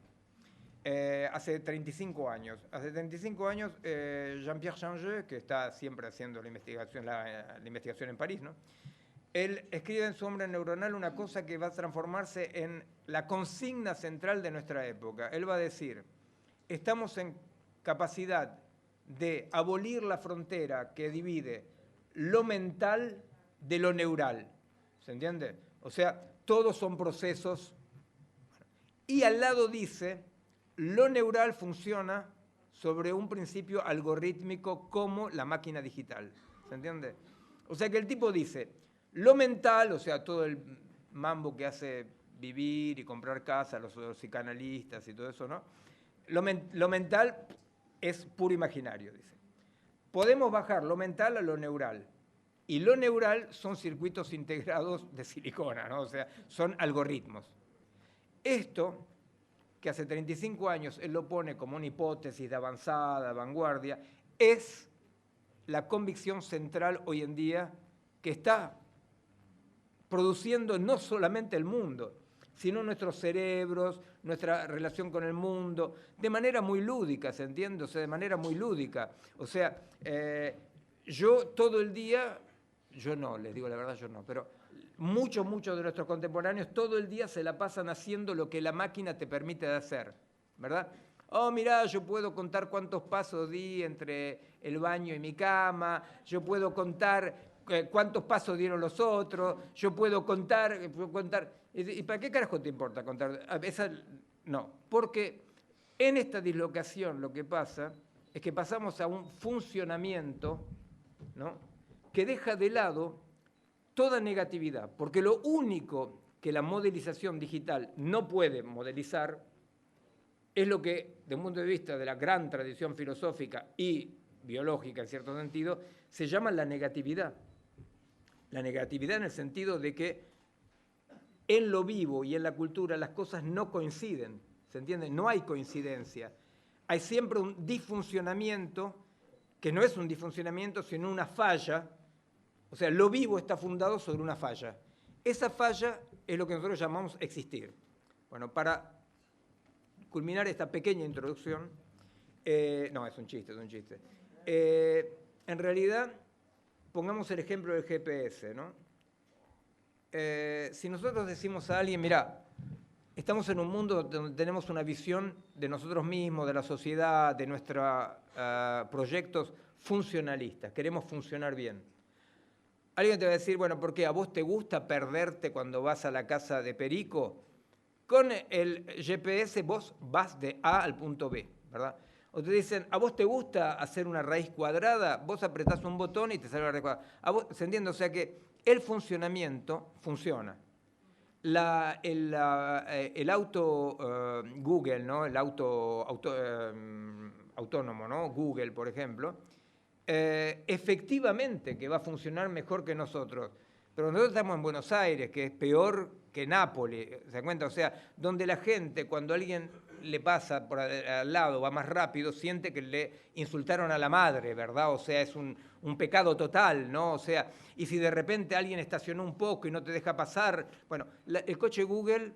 Hace 35 años. Hace 35 años, Jean-Pierre Changeux, que está siempre haciendo la investigación en París, ¿no? Él escribe en su Hombre Neuronal una cosa que va a transformarse en la consigna central de nuestra época. Él va a decir, estamos en capacidad de abolir la frontera que divide lo mental de lo neural. ¿Se entiende? O sea, todos son procesos. Y al lado dice, lo neural funciona sobre un principio algorítmico como la máquina digital. ¿Se entiende? O sea que el tipo dice, lo mental, o sea, todo el mambo que hace vivir y comprar casa, los psicanalistas y todo eso, ¿no? Lo mental es puro imaginario, dice. Podemos bajar lo mental a lo neural. Y lo neural son circuitos integrados de silicona, ¿no? O sea, son algoritmos. Esto, que hace 35 años él lo pone como una hipótesis de avanzada, vanguardia, es la convicción central hoy en día que está produciendo no solamente el mundo, sino nuestros cerebros, nuestra relación con el mundo, de manera muy lúdica, ¿se entiende? O sea, de manera muy lúdica. O sea, yo todo el día, yo no, les digo la verdad, yo no, pero muchos de nuestros contemporáneos todo el día se la pasan haciendo lo que la máquina te permite de hacer, ¿verdad? Oh, mirá, yo puedo contar cuántos pasos di entre el baño y mi cama, yo puedo contar cuántos pasos dieron los otros, yo puedo contar. ¿Y para qué carajo te importa contar? No, porque en esta dislocación lo que pasa es que pasamos a un funcionamiento, ¿no?, que deja de lado toda negatividad, porque lo único que la modelización digital no puede modelizar es lo que, desde un punto de vista de la gran tradición filosófica y biológica, en cierto sentido, se llama la negatividad. La negatividad en el sentido de que en lo vivo y en la cultura las cosas no coinciden, ¿se entiende? No hay coincidencia. Hay siempre un disfuncionamiento, que no es un disfuncionamiento, sino una falla. O sea, lo vivo está fundado sobre una falla. Esa falla es lo que nosotros llamamos existir. Bueno, para culminar esta pequeña introducción, no, es un chiste. En realidad, pongamos el ejemplo del GPS, ¿no? Si nosotros decimos a alguien, mira, estamos en un mundo donde tenemos una visión de nosotros mismos, de la sociedad, de nuestros proyectos funcionalistas, queremos funcionar bien. Alguien te va a decir, bueno, ¿por qué? ¿A vos te gusta perderte cuando vas a la casa de Perico? Con el GPS vos vas de A al punto B, ¿verdad? O te dicen, ¿a vos te gusta hacer una raíz cuadrada? Vos apretás un botón y te sale la raíz cuadrada. ¿Se entiende? O sea que el funcionamiento funciona. El auto Google, ¿no? El autónomo, ¿no? Google, por ejemplo, efectivamente que va a funcionar mejor que nosotros. Pero nosotros estamos en Buenos Aires, que es peor que Nápoles, ¿se da cuenta? O sea, donde la gente, cuando alguien le pasa por al lado, va más rápido, siente que le insultaron a la madre, ¿verdad? O sea, es un pecado total, ¿no? O sea, y si de repente alguien estacionó un poco y no te deja pasar, bueno, el coche Google,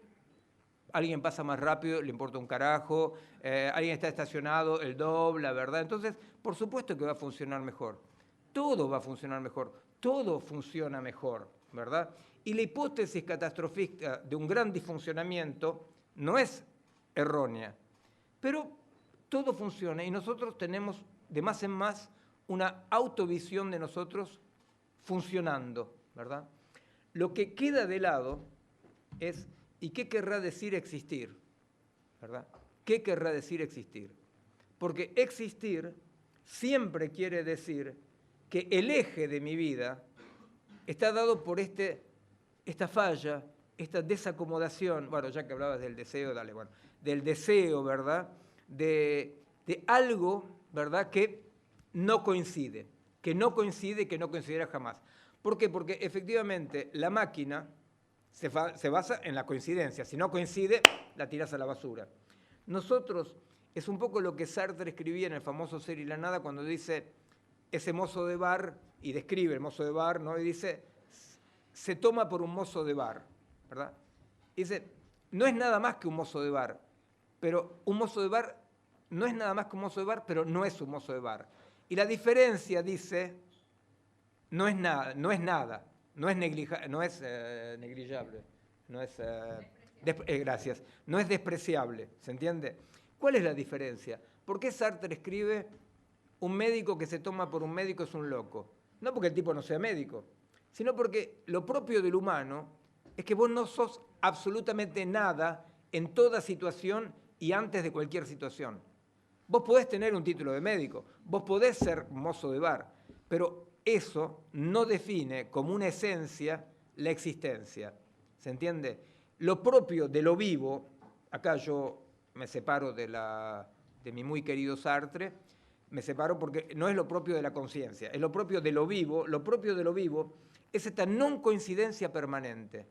alguien pasa más rápido, le importa un carajo, alguien está estacionado, el dobla, ¿verdad? Entonces, por supuesto que va a funcionar mejor. Todo va a funcionar mejor, todo funciona mejor, ¿verdad? Y la hipótesis catastrofista de un gran disfuncionamiento no es errónea, pero todo funciona y nosotros tenemos de más en más una autovisión de nosotros funcionando, ¿verdad? Lo que queda de lado es, ¿y qué querrá decir existir? ¿Verdad? ¿Qué querrá decir existir? Porque existir siempre quiere decir que el eje de mi vida está dado por esta falla, esta desacomodación, bueno, ya que hablabas del deseo, dale, bueno, del deseo, ¿verdad? De algo, ¿verdad? Que no coincide, que no coincidirá jamás. ¿Por qué? Porque efectivamente la máquina se basa en la coincidencia. Si no coincide, la tiras a la basura. Nosotros, es un poco lo que Sartre escribía en el famoso Ser y la Nada cuando dice ese mozo de bar, y describe el mozo de bar, ¿no? Y dice, se toma por un mozo de bar, ¿verdad? Y dice, no es nada más que un mozo de bar, pero un mozo de bar no es nada más que un mozo de bar, pero no es un mozo de bar. Y la diferencia, dice, no es nada, no es negligible, gracias, no es despreciable, ¿se entiende? ¿Cuál es la diferencia? ¿Por qué Sartre escribe un médico que se toma por un médico es un loco? No porque el tipo no sea médico, sino porque lo propio del humano es que vos no sos absolutamente nada en toda situación y antes de cualquier situación. Vos podés tener un título de médico, vos podés ser mozo de bar, pero eso no define como una esencia la existencia. ¿Se entiende? Lo propio de lo vivo, acá yo me separo de mi muy querido Sartre, me separo porque no es lo propio de la conciencia, es lo propio de lo vivo. Lo propio de lo vivo es esta no coincidencia permanente.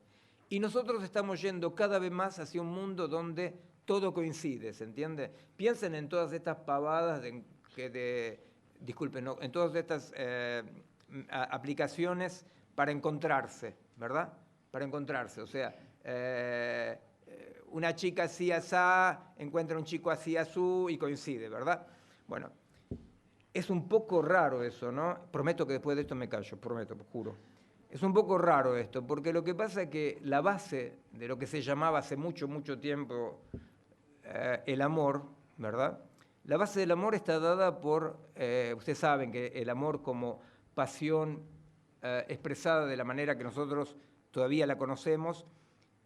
Y nosotros estamos yendo cada vez más hacia un mundo donde todo coincide, ¿se entiende? Piensen en todas estas pavadas disculpen, no, en todas estas aplicaciones para encontrarse, ¿verdad? Para encontrarse, o sea, una chica así asá encuentra un chico así asú y coincide, ¿verdad? Bueno, es un poco raro eso, ¿no? Prometo que después de esto me callo, prometo, juro. Es un poco raro esto, porque lo que pasa es que la base de lo que se llamaba hace mucho, mucho tiempo el amor, ¿verdad? La base del amor está dada por, ustedes saben que el amor como pasión expresada de la manera que nosotros todavía la conocemos,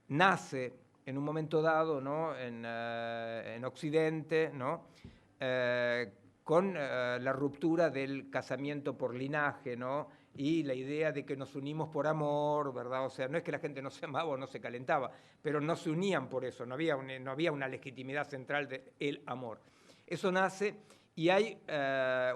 nace en un momento dado, ¿no? en Occidente, ¿no? Con la ruptura del casamiento por linaje, ¿no? Y la idea de que nos unimos por amor, ¿verdad? O sea, no es que la gente no se amaba o no se calentaba, pero no se unían por eso, no había una legitimidad central del amor. Eso nace y hay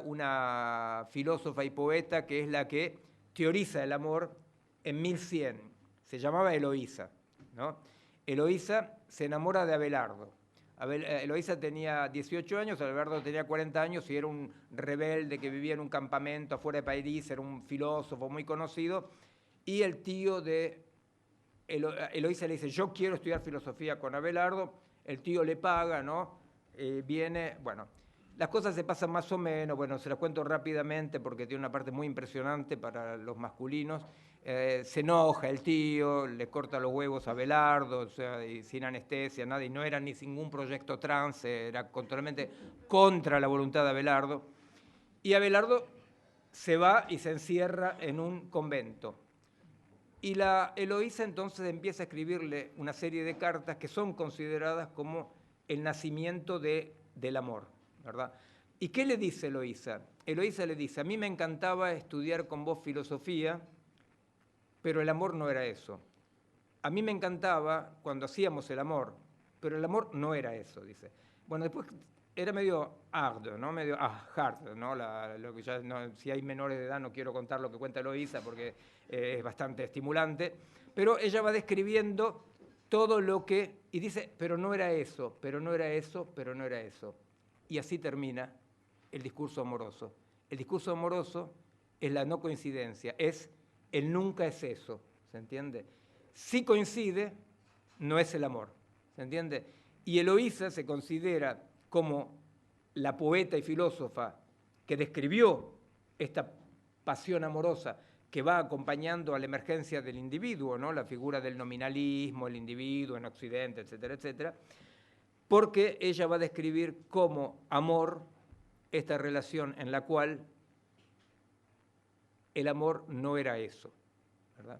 una filósofa y poeta que es la que teoriza el amor en 1100, se llamaba Eloísa, ¿no? Eloísa se enamora de Abelardo. Eloísa tenía 18 años, Abelardo tenía 40 años y era un rebelde que vivía en un campamento afuera de París, era un filósofo muy conocido, y el tío de Eloísa le dice, yo quiero estudiar filosofía con Abelardo, el tío le paga, ¿no? Viene, bueno, las cosas se pasan más o menos, bueno, se las cuento rápidamente porque tiene una parte muy impresionante para los masculinos. Se enoja el tío, le corta los huevos a Abelardo, o sea, y sin anestesia, nada, y no era ni ningún proyecto trans, era totalmente contra la voluntad de Abelardo. Y Abelardo se va y se encierra en un convento. Y la Eloísa entonces empieza a escribirle una serie de cartas que son consideradas como el nacimiento del amor, ¿verdad? ¿Y qué le dice Eloísa? Eloísa le dice, a mí me encantaba estudiar con vos filosofía, pero el amor no era eso. A mí me encantaba cuando hacíamos el amor, pero el amor no era eso, dice. Bueno, después era medio hard, ¿no? Medio hard, ¿no? Lo que ya, no, si hay menores de edad no quiero contar lo que cuenta Eloísa porque es bastante estimulante, pero ella va describiendo todo lo que, y dice, pero no era eso, pero no era eso, pero no era eso. Y así termina el discurso amoroso. El discurso amoroso es la no coincidencia, es el nunca es eso, ¿se entiende? Si coincide, no es el amor, ¿se entiende? Y Eloísa se considera como la poeta y filósofa que describió esta pasión amorosa que va acompañando a la emergencia del individuo, ¿no? La figura del nominalismo, el individuo en Occidente, etcétera, etcétera, porque ella va a describir como amor esta relación en la cual el amor no era eso. ¿verdad?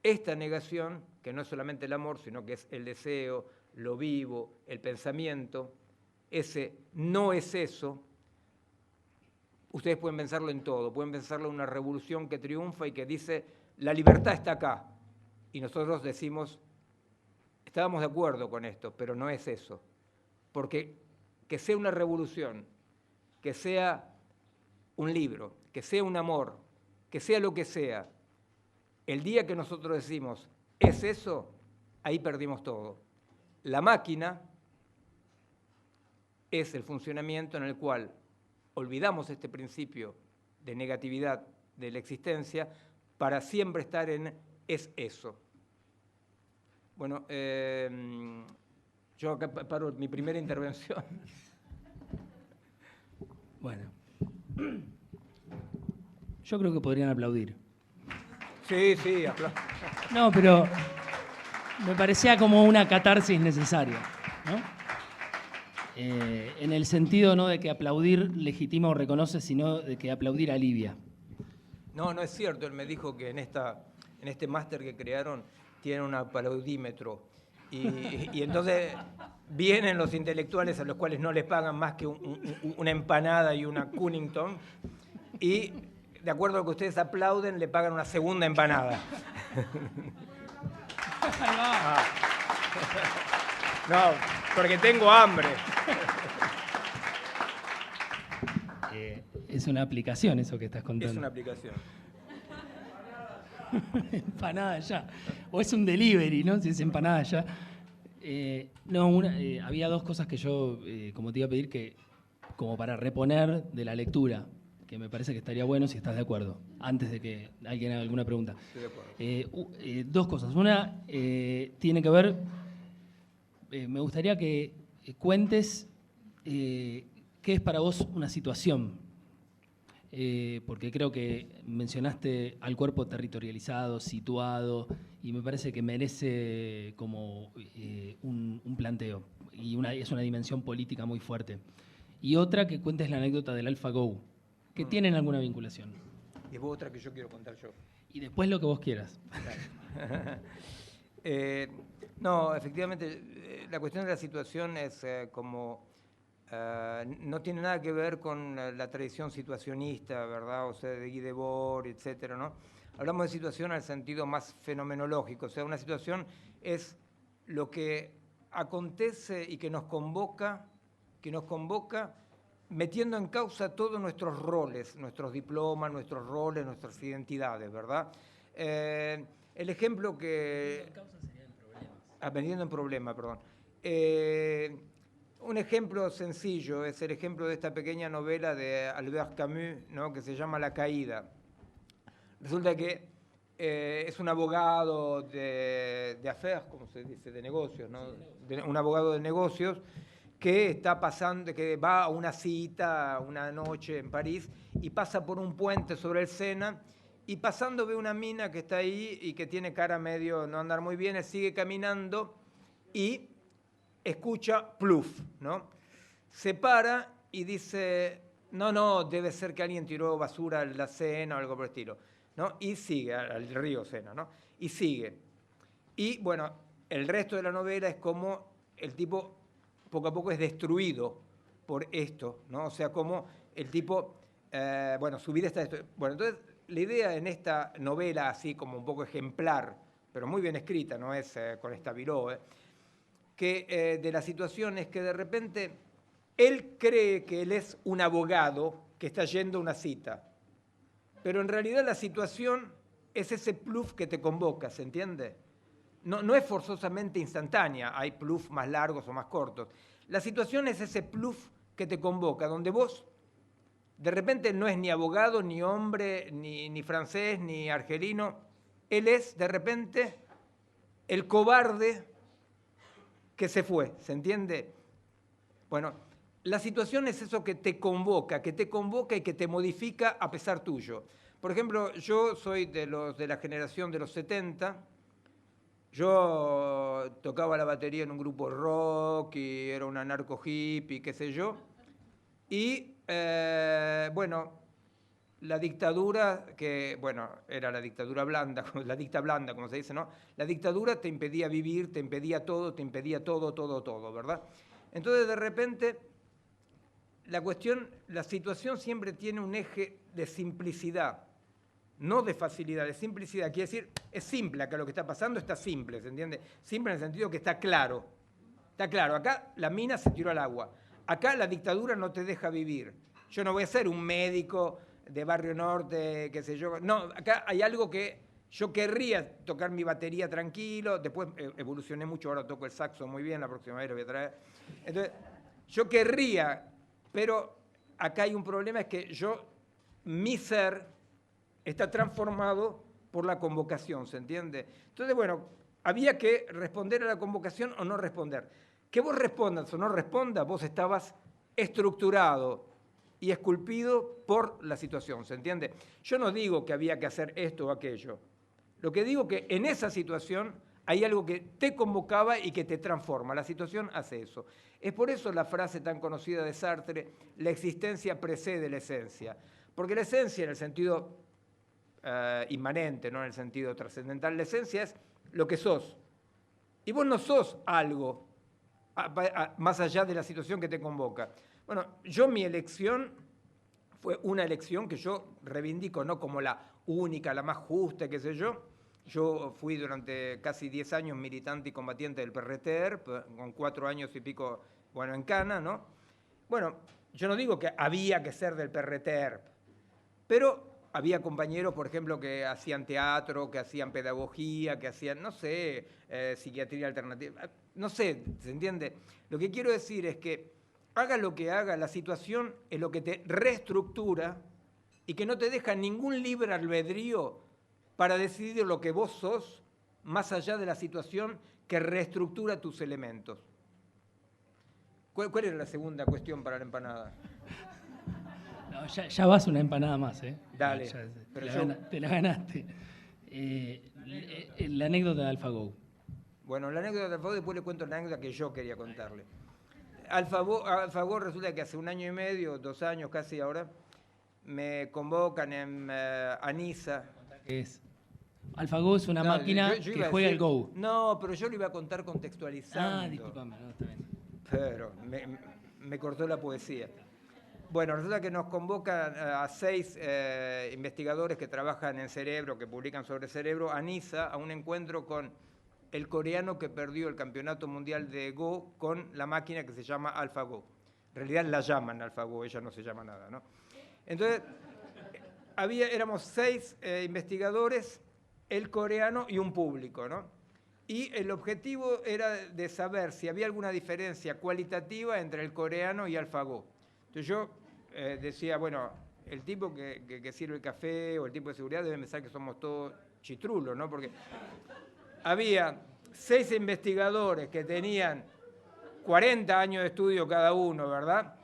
Esta negación, que no es solamente el amor, sino que es el deseo, lo vivo, el pensamiento, ese no es eso. Ustedes pueden pensarlo en todo, pueden pensarlo en una revolución que triunfa y que dice, la libertad está acá. Y nosotros decimos, estábamos de acuerdo con esto, pero no es eso. Porque que sea una revolución, que sea un libro, que sea un amor, que sea lo que sea, el día que nosotros decimos, es eso, ahí perdimos todo. La máquina es el funcionamiento en el cual olvidamos este principio de negatividad de la existencia para siempre estar en es eso. Bueno, yo acá paro mi primera intervención. Bueno, yo creo que podrían aplaudir. Sí, sí, aplaudo. No, pero me parecía como una catarsis necesaria, ¿no? En el sentido no de que aplaudir legitima o reconoce, sino de que aplaudir alivia. No, no es cierto. Él me dijo que en este máster que crearon tienen un aplaudímetro. Y entonces vienen los intelectuales a los cuales no les pagan más que una empanada y una Cunnington. Y de acuerdo a lo que ustedes aplauden, le pagan una segunda empanada. No, porque tengo hambre. Es una aplicación eso que estás contando. Es una aplicación. Empanada ya. O es un delivery, ¿no? Si es empanada ya. No, había dos cosas que yo, como te iba a pedir, que como para reponer de la lectura, que me parece que estaría bueno si estás de acuerdo, antes de que alguien haga alguna pregunta. Estoy de acuerdo. Dos cosas. Una tiene que ver, me gustaría que cuentes qué es para vos una situación. Porque creo que mencionaste al cuerpo territorializado, situado, y me parece que merece como un planteo, y es una dimensión política muy fuerte. Y otra, que cuentes la anécdota del AlphaGo, que tienen alguna vinculación. Y es otra que yo quiero contar yo. Y después lo que vos quieras. No, efectivamente, la cuestión de la situación es como... no tiene nada que ver con la tradición situacionista, ¿verdad? O sea, de Guy Debord, etcétera, ¿no? Hablamos de situación al sentido más fenomenológico. O sea, una situación es lo que acontece y que nos convoca metiendo en causa todos nuestros roles, nuestros diplomas, nuestros roles, nuestras identidades, ¿verdad? El ejemplo que... En causa serían problemas. Metiendo en problema, perdón. Un ejemplo sencillo es el ejemplo de esta pequeña novela de Albert Camus, ¿no? Que se llama La caída. Resulta que es un abogado de affaires, como se dice, de negocios, ¿no? Un abogado de negocios que está pasando, que va a una cita una noche en París y pasa por un puente sobre el Sena y pasando ve una mina que está ahí y que tiene cara medio no andar muy bien, él sigue caminando y escucha pluf, ¿no? Se para y dice, no, debe ser que alguien tiró basura a la Sena o algo por el estilo, ¿no? Y sigue, al río Sena, ¿no? Y sigue. Y bueno, el resto de la novela es como el tipo poco a poco es destruido por esto, ¿no? O sea, como el tipo, bueno, su vida está destruida. Bueno, entonces la idea en esta novela, así como un poco ejemplar, pero muy bien escrita, no es con estabilo, que de la situación es que de repente él cree que él es un abogado que está yendo a una cita, pero en realidad la situación es ese pluf que te convoca, ¿se entiende? No es forzosamente instantánea, hay pluf más largos o más cortos. La situación es ese pluf que te convoca, donde vos de repente no es ni abogado, ni hombre, ni francés, ni argelino, él es de repente el cobarde que se fue, ¿se entiende? Bueno, la situación es eso que te convoca y que te modifica a pesar tuyo. Por ejemplo, yo soy de la generación de los 70, yo tocaba la batería en un grupo rock y era un anarco hippie, qué sé yo, y bueno, la dictadura, que, bueno, era la dictadura blanda, la dicta blanda, como se dice, ¿no? La dictadura te impedía vivir, te impedía todo, todo, ¿verdad? Entonces, de repente, la situación siempre tiene un eje de simplicidad, no de facilidad, de simplicidad. Quiere decir, es simple acá lo que está pasando, está simple, ¿se entiende? Simple en el sentido que está claro. Está claro, acá la mina se tiró al agua. Acá la dictadura no te deja vivir. Yo no voy a ser un médico de Barrio Norte, qué sé yo. No, acá hay algo que yo querría tocar mi batería tranquilo. Después evolucioné mucho, ahora toco el saxo muy bien, la próxima vez lo voy a traer. Entonces, yo querría, pero acá hay un problema, es que mi ser está transformado por la convocación, ¿se entiende? Entonces, bueno, había que responder a la convocación o no responder. Que vos respondas o no respondas, vos estabas estructurado y esculpido por la situación, ¿se entiende? Yo no digo que había que hacer esto o aquello. Lo que digo que en esa situación hay algo que te convocaba y que te transforma. La situación hace eso. Es por eso la frase tan conocida de Sartre, la existencia precede la esencia. Porque la esencia, en el sentido inmanente, no en el sentido trascendental, la esencia es lo que sos. Y vos no sos algo más allá de la situación que te convoca. Bueno, mi elección fue una elección que yo reivindico no como la única, la más justa, qué sé yo. Yo fui durante casi 10 años militante y combatiente del PRTER, con 4 años y pico, bueno, en Cana, ¿no? Bueno, yo no digo que había que ser del PRTER, pero había compañeros, por ejemplo, que hacían teatro, que hacían pedagogía, que hacían, no sé, psiquiatría alternativa, no sé, ¿se entiende? Lo que quiero decir es que haga lo que haga, la situación es lo que te reestructura y que no te deja ningún libre albedrío para decidir lo que vos sos, más allá de la situación que reestructura tus elementos. ¿Cuál era la segunda cuestión para la empanada? No, ya vas una empanada más, ¿eh? Dale, Ya, pero te la ganaste. La anécdota de AlphaGo. Bueno, la anécdota de AlphaGo, después le cuento la anécdota que yo quería contarle. AlphaGo resulta que hace 1 año y medio, 2 años casi ahora, me convocan a Niza. ¿Qué es? AlphaGo es una máquina yo que juega decir, el Go. No, pero yo lo iba a contar contextualizando. Ah, discúlpame, no, está bien. Pero me cortó la poesía. Bueno, resulta que nos convocan a 6 investigadores que trabajan en cerebro, que publican sobre cerebro, a Niza, a un encuentro con el coreano que perdió el campeonato mundial de Go con la máquina que se llama AlphaGo. En realidad la llaman AlphaGo, ella no se llama nada, ¿no? Entonces, éramos 6 investigadores, el coreano y un público, ¿no? Y el objetivo era de saber si había alguna diferencia cualitativa entre el coreano y AlphaGo. Entonces yo decía, bueno, el tipo que sirve el café o el tipo de seguridad debe pensar que somos todos chitrulos, ¿no? Porque había 6 investigadores que tenían 40 años de estudio cada uno, ¿verdad?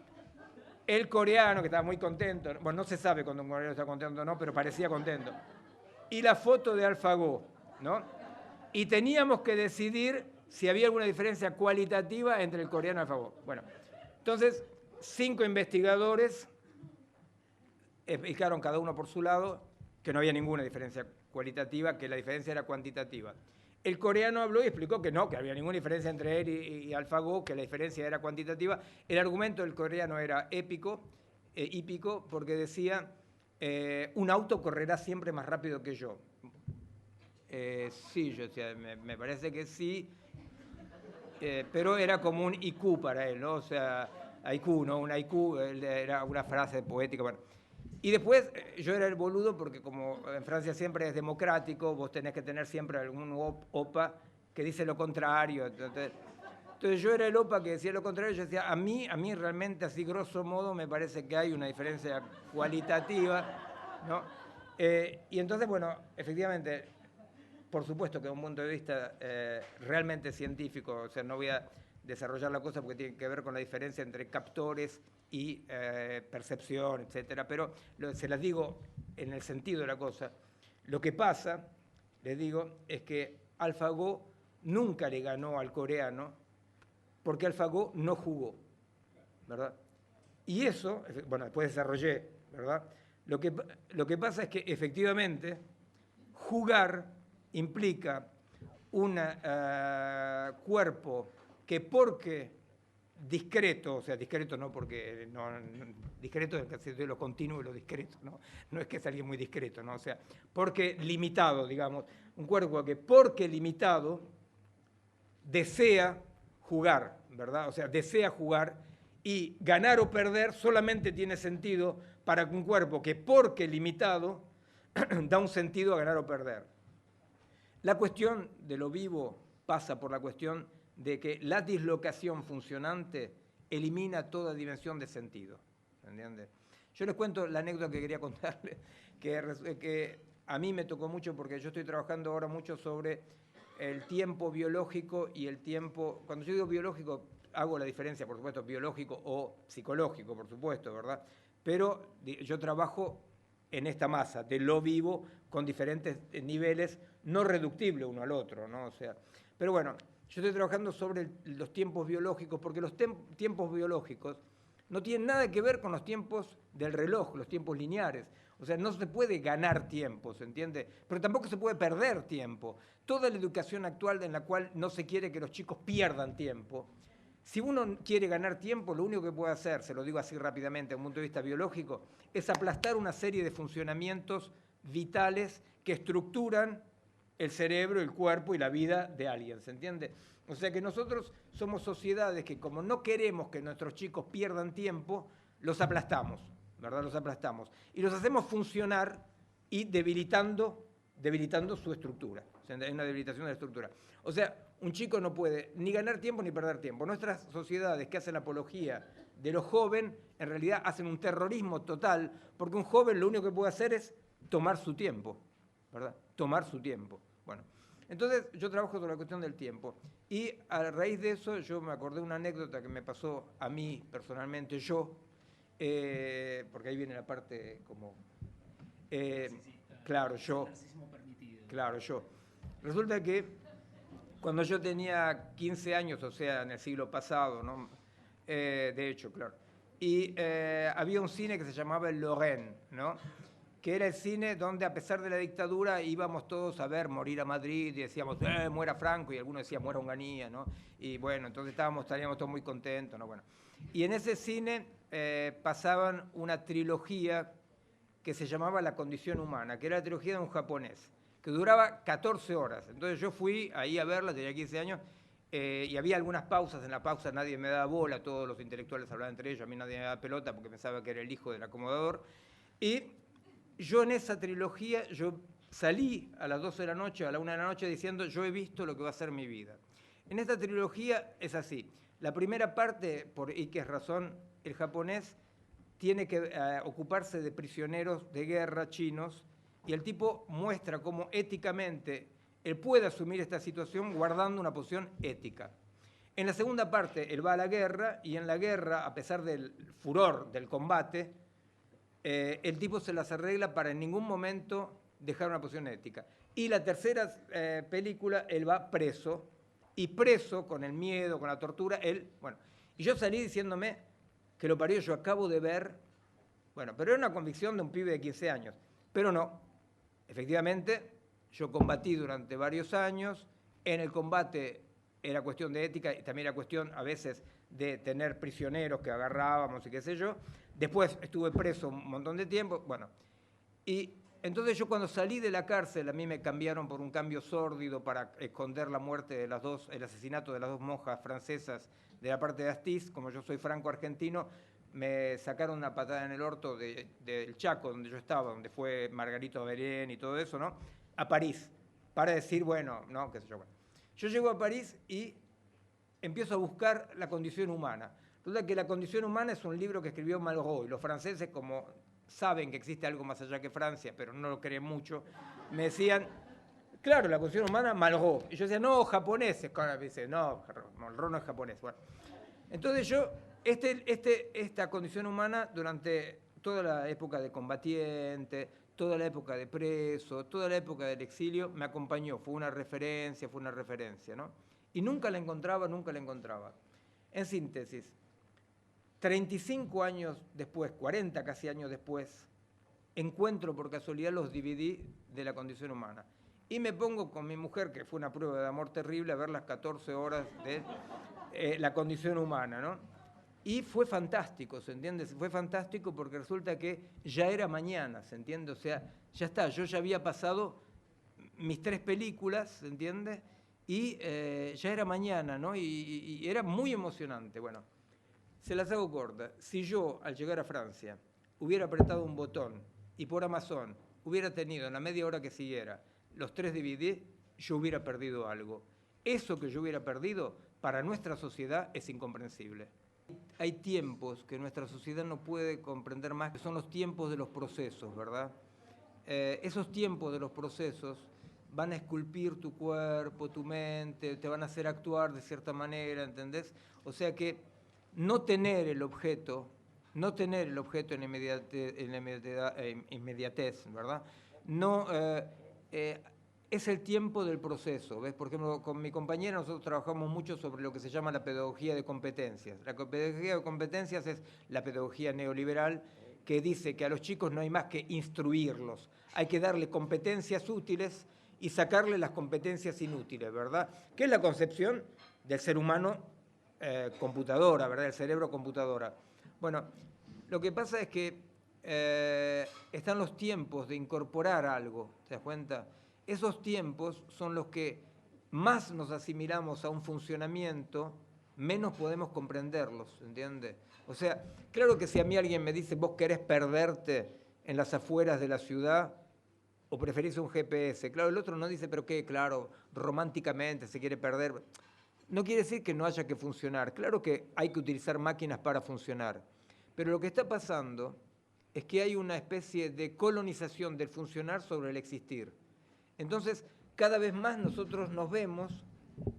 El coreano, que estaba muy contento, bueno, no se sabe cuando un coreano está contento o no, pero parecía contento. Y la foto de AlphaGo, ¿no? Y teníamos que decidir si había alguna diferencia cualitativa entre el coreano y AlphaGo. Bueno, entonces 5 investigadores explicaron cada uno por su lado que no había ninguna diferencia cualitativa, que la diferencia era cuantitativa. El coreano habló y explicó que no, que había ninguna diferencia entre él y AlphaGo, que la diferencia era cuantitativa. El argumento del coreano era hípico, porque decía, un auto correrá siempre más rápido que yo. Sí, yo decía, me parece que sí, pero era como un IQ para él, ¿no? O sea, IQ, ¿no? Un IQ, era una frase poética, bueno. Y después yo era el boludo porque como en Francia siempre es democrático, vos tenés que tener siempre algún OPA que dice lo contrario. Entonces yo era el OPA que decía lo contrario, yo decía, a mí realmente así grosso modo me parece que hay una diferencia cualitativa, ¿no? Y entonces, bueno, efectivamente, por supuesto que desde un punto de vista realmente científico, o sea, no voy a desarrollar la cosa porque tiene que ver con la diferencia entre captores y percepción, etcétera, pero se las digo en el sentido de la cosa. Lo que pasa, les digo, es que AlphaGo nunca le ganó al coreano porque AlphaGo no jugó, ¿verdad? Y eso, bueno, después desarrollé, ¿verdad? Lo que pasa es que efectivamente jugar implica un cuerpo que porque discreto, o sea, discreto no porque, discreto es casi de lo continuo y lo discreto, no es que es alguien muy discreto, ¿no? O sea, porque limitado, digamos, un cuerpo que porque limitado desea jugar, ¿verdad? O sea, desea jugar y ganar o perder solamente tiene sentido para un cuerpo que porque limitado da un sentido a ganar o perder. La cuestión de lo vivo pasa por la cuestión de que la dislocación funcionante elimina toda dimensión de sentido. ¿Entiende? Yo les cuento la anécdota que quería contarles, que a mí me tocó mucho porque yo estoy trabajando ahora mucho sobre el tiempo biológico y el tiempo... Cuando yo digo biológico, hago la diferencia, por supuesto, biológico o psicológico, por supuesto, ¿verdad? Pero yo trabajo en esta masa de lo vivo con diferentes niveles, no reductibles uno al otro, ¿no? O sea, pero bueno, yo estoy trabajando sobre los tiempos biológicos, porque los tiempos biológicos no tienen nada que ver con los tiempos del reloj, los tiempos lineares. O sea, no se puede ganar tiempo, ¿se entiende? Pero tampoco se puede perder tiempo. Toda la educación actual en la cual no se quiere que los chicos pierdan tiempo, si uno quiere ganar tiempo, lo único que puede hacer, se lo digo así rápidamente, desde un punto de vista biológico, es aplastar una serie de funcionamientos vitales que estructuran el cerebro, el cuerpo y la vida de alguien, ¿se entiende? O sea que nosotros somos sociedades que como no queremos que nuestros chicos pierdan tiempo, los aplastamos, ¿verdad? Los aplastamos. Y los hacemos funcionar y debilitando su estructura. O sea, hay una debilitación de la estructura. O sea, un chico no puede ni ganar tiempo ni perder tiempo. Nuestras sociedades que hacen apología de lo joven, en realidad hacen un terrorismo total, porque un joven lo único que puede hacer es tomar su tiempo, ¿verdad? Tomar su tiempo. Bueno, entonces yo trabajo sobre la cuestión del tiempo. Y a raíz de eso yo me acordé de una anécdota que me pasó a mí personalmente, porque ahí viene la parte como... claro, yo. Claro, yo. Resulta que cuando yo tenía 15 años, o sea, en el siglo pasado, ¿no? De hecho, claro, y había un cine que se llamaba el Lorraine, ¿no? Que era el cine donde a pesar de la dictadura íbamos todos a ver Morir a Madrid y decíamos, muera Franco, y algunos decían, muera Onganía, ¿no? Y bueno, entonces estaríamos todos muy contentos, ¿no? Bueno, y en ese cine pasaban una trilogía que se llamaba La condición humana, que era la trilogía de un japonés, que duraba 14 horas. Entonces yo fui ahí a verla, tenía 15 años, y había algunas pausas, en la pausa nadie me daba bola, todos los intelectuales hablaban entre ellos, a mí nadie me daba pelota porque pensaba que era el hijo del acomodador. Y yo en esa trilogía, yo salí a las 12 de la noche, a la 1 de la noche, diciendo, yo he visto lo que va a ser mi vida. En esta trilogía es así. La primera parte, por X razón, el japonés tiene que ocuparse de prisioneros de guerra chinos, y el tipo muestra cómo éticamente él puede asumir esta situación guardando una posición ética. En la segunda parte, él va a la guerra, y en la guerra, a pesar del furor del combate, el tipo se las arregla para en ningún momento dejar una posición ética. Y la tercera película, él va preso, y preso, con el miedo, con la tortura, él, bueno, y yo salí diciéndome que lo parió, yo acabo de ver, bueno, pero era una convicción de un pibe de 15 años, pero no, efectivamente, yo combatí durante varios años, en el combate era cuestión de ética y también era cuestión a veces de tener prisioneros que agarrábamos y qué sé yo. Después estuve preso un montón de tiempo, bueno, y entonces yo cuando salí de la cárcel, a mí me cambiaron por un cambio sórdido para esconder la muerte de las dos, el asesinato de las dos monjas francesas de la parte de Astiz. Como yo soy franco-argentino, me sacaron una patada en el orto del Chaco, donde yo estaba, donde fue Margarito Berén y todo eso, ¿no? A París, para decir, bueno, no, qué sé yo. Bueno. Yo llego a París y empiezo a buscar la condición humana. Resulta que La condición humana es un libro que escribió Malraux, y los franceses, como saben que existe algo más allá que Francia, pero no lo creen mucho, me decían, claro, la condición humana, Malraux. Y yo decía, no, japoneses. Me dice, no, Malraux no es japonés. Bueno, entonces yo, esta condición humana, durante toda la época de combatiente, toda la época de preso, toda la época del exilio, me acompañó, fue una referencia, ¿no? Y nunca la encontraba. En síntesis, 35 años después, 40 casi años después, encuentro por casualidad los DVD de La condición humana. Y me pongo con mi mujer, que fue una prueba de amor terrible, a ver las 14 horas de La condición humana, ¿no? Y fue fantástico, ¿se entiende? Fue fantástico porque resulta que ya era mañana, ¿se entiende? O sea, ya está, yo ya había pasado mis 3 películas, ¿se entiende? Y ya era mañana, ¿no? Y era muy emocionante. Bueno, se las hago corta. Si yo, al llegar a Francia, hubiera apretado un botón y por Amazon hubiera tenido en la media hora que siguiera los 3 DVD, yo hubiera perdido algo. Eso que yo hubiera perdido, para nuestra sociedad, es incomprensible. Hay tiempos que nuestra sociedad no puede comprender más, que son los tiempos de los procesos, ¿verdad? Esos tiempos de los procesos van a esculpir tu cuerpo, tu mente, te van a hacer actuar de cierta manera, ¿entendés? O sea que no tener el objeto en inmediatez, ¿verdad? No, es el tiempo del proceso, ¿ves? Por ejemplo, con mi compañera nosotros trabajamos mucho sobre lo que se llama la pedagogía de competencias. La pedagogía de competencias es la pedagogía neoliberal que dice que a los chicos no hay más que instruirlos, hay que darle competencias útiles y sacarle las competencias inútiles, ¿verdad? Que es la concepción del ser humano computadora, ¿verdad? El cerebro computadora. Bueno, lo que pasa es que están los tiempos de incorporar algo, ¿te das cuenta? Esos tiempos son los que más nos asimilamos a un funcionamiento, menos podemos comprenderlos, ¿entiendes? O sea, claro que si a mí alguien me dice, vos querés perderte en las afueras de la ciudad, o preferís un GPS, claro, el otro no dice, pero qué, claro, románticamente se quiere perder. No quiere decir que no haya que funcionar, claro que hay que utilizar máquinas para funcionar, pero lo que está pasando es que hay una especie de colonización del funcionar sobre el existir. Entonces, cada vez más nosotros nos vemos,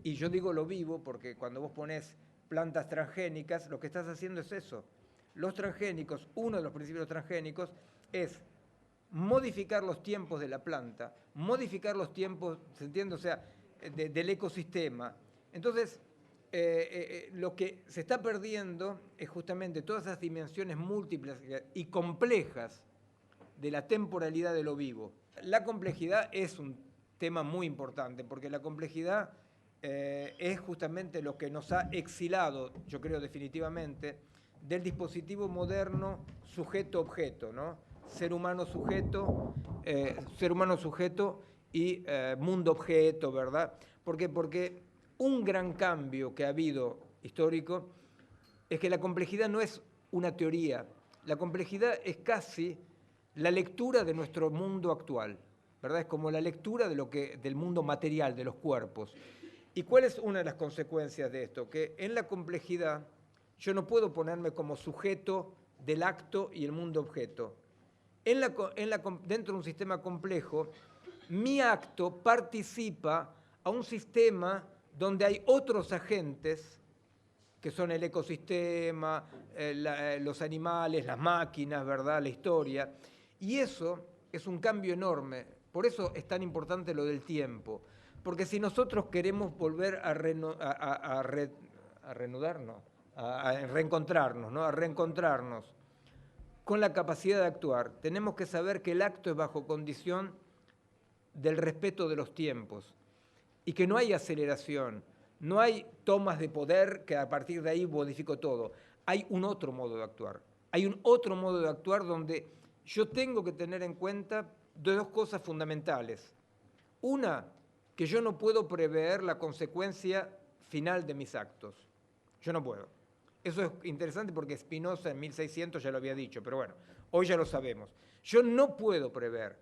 y yo digo lo vivo, porque cuando vos ponés plantas transgénicas, lo que estás haciendo es eso. Los transgénicos, uno de los principios transgénicos es modificar los tiempos de la planta, modificar los tiempos, ¿se entiende? O sea, del ecosistema. Entonces, lo que se está perdiendo es justamente todas esas dimensiones múltiples y complejas de la temporalidad de lo vivo. La complejidad es un tema muy importante, porque la complejidad es justamente lo que nos ha exilado, yo creo definitivamente, del dispositivo moderno sujeto-objeto, ¿no? Ser humano sujeto y mundo objeto, ¿verdad? ¿Por qué? Porque un gran cambio que ha habido histórico es que la complejidad no es una teoría, la complejidad es casi la lectura de nuestro mundo actual, ¿verdad? Es como la lectura del mundo material, de los cuerpos. ¿Y cuál es una de las consecuencias de esto? Que en la complejidad yo no puedo ponerme como sujeto del acto y el mundo objeto. Dentro de un sistema complejo, mi acto participa a un sistema donde hay otros agentes que son el ecosistema, los animales, las máquinas, ¿verdad? La historia. Y eso es un cambio enorme. Por eso es tan importante lo del tiempo. Porque si nosotros queremos volver a reencontrarnos, ¿no? A reencontrarnos con la capacidad de actuar, tenemos que saber que el acto es bajo condición del respeto de los tiempos y que no hay aceleración, no hay tomas de poder que a partir de ahí modifico todo. Hay un otro modo de actuar. Hay un otro modo de actuar donde yo tengo que tener en cuenta dos cosas fundamentales. Una, que yo no puedo prever la consecuencia final de mis actos. Yo no puedo. Eso es interesante porque Spinoza en 1600 ya lo había dicho, pero bueno, hoy ya lo sabemos. Yo no puedo prever.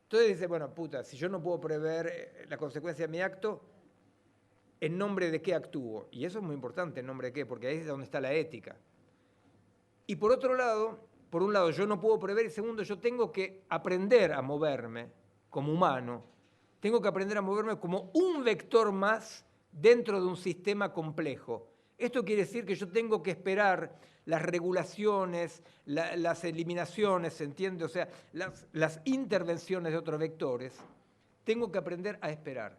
Entonces dice, bueno, puta, si yo no puedo prever la consecuencia de mi acto, ¿en nombre de qué actúo? Y eso es muy importante, ¿en nombre de qué? Porque ahí es donde está la ética. Y por otro lado, por un lado yo no puedo prever, y segundo, yo tengo que aprender a moverme como humano, tengo que aprender a moverme como un vector más dentro de un sistema complejo. Esto quiere decir que yo tengo que esperar las regulaciones, las eliminaciones, ¿se entiende? O sea, las intervenciones de otros vectores. Tengo que aprender a esperar.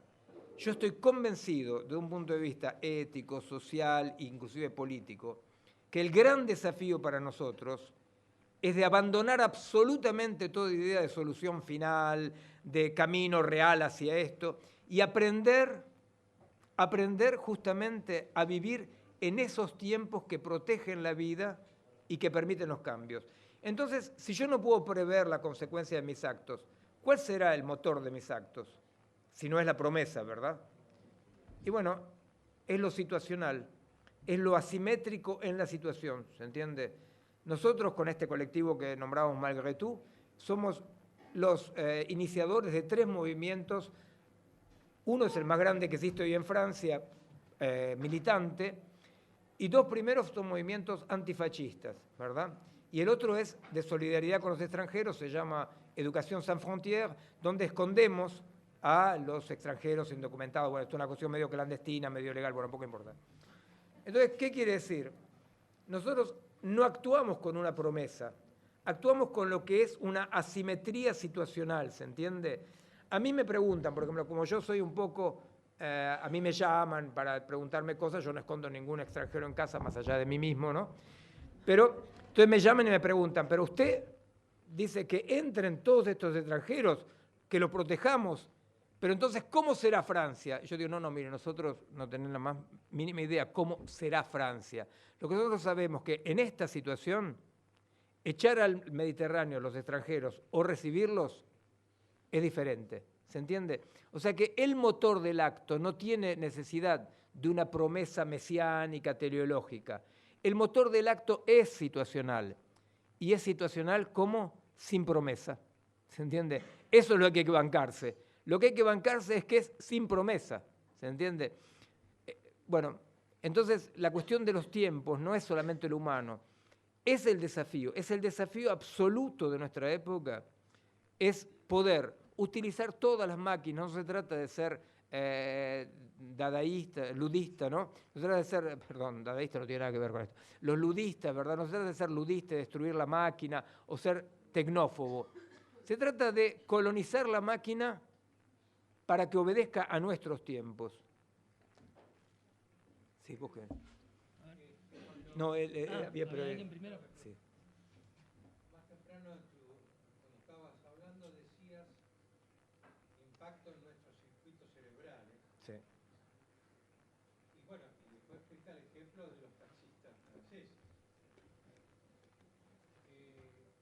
Yo estoy convencido, de un punto de vista ético, social, inclusive político, que el gran desafío para nosotros es de abandonar absolutamente toda idea de solución final, de camino real hacia esto, y aprender justamente a vivir en esos tiempos que protegen la vida y que permiten los cambios. Entonces, si yo no puedo prever la consecuencia de mis actos, ¿cuál será el motor de mis actos? Si no es la promesa, ¿verdad? Y bueno, es lo situacional, es lo asimétrico en la situación, ¿se entiende? Nosotros con este colectivo que nombramos Malgré Tout, somos los iniciadores de 3 movimientos. Uno es el más grande que existe hoy en Francia, militante, y 2 primeros son movimientos antifascistas, ¿verdad? Y el otro es de solidaridad con los extranjeros, se llama Educación Sans Frontières, donde escondemos a los extranjeros indocumentados. Bueno, esto es una cuestión medio clandestina, medio legal, bueno, poco importa. Entonces, ¿qué quiere decir? Nosotros no actuamos con una promesa, actuamos con lo que es una asimetría situacional, ¿se entiende? A mí me preguntan, por ejemplo, como yo soy un poco, a mí me llaman para preguntarme cosas, yo no escondo ningún extranjero en casa más allá de mí mismo, ¿no? Pero entonces me llaman y me preguntan, pero usted dice que entren todos estos extranjeros, que los protejamos, pero entonces, ¿cómo será Francia? Y yo digo, no, mire, nosotros no tenemos la más mínima idea cómo será Francia. Lo que nosotros sabemos que en esta situación, echar al Mediterráneo los extranjeros o recibirlos es diferente, ¿se entiende? O sea que el motor del acto no tiene necesidad de una promesa mesiánica, teleológica. El motor del acto es situacional, y es situacional como sin promesa, ¿se entiende? Eso es lo que hay que bancarse. Lo que hay que bancarse es que es sin promesa, ¿se entiende? Bueno, entonces la cuestión de los tiempos no es solamente lo humano, es el desafío absoluto de nuestra época, es poder utilizar todas las máquinas, no se trata de ser dadaísta, ludista, ¿no? No se trata de ser, perdón, dadaísta no tiene nada que ver con esto, los ludistas, ¿verdad? No se trata de ser ludista, de destruir la máquina o ser tecnófobo. Se trata de colonizar la máquina para que obedezca a nuestros tiempos. Sí, ¿vos qué? No, había, pero... Sí. Más temprano, cuando estabas hablando, decías impacto en nuestros circuitos cerebrales. Sí. Y bueno, y después fuiste al ejemplo de los taxistas franceses.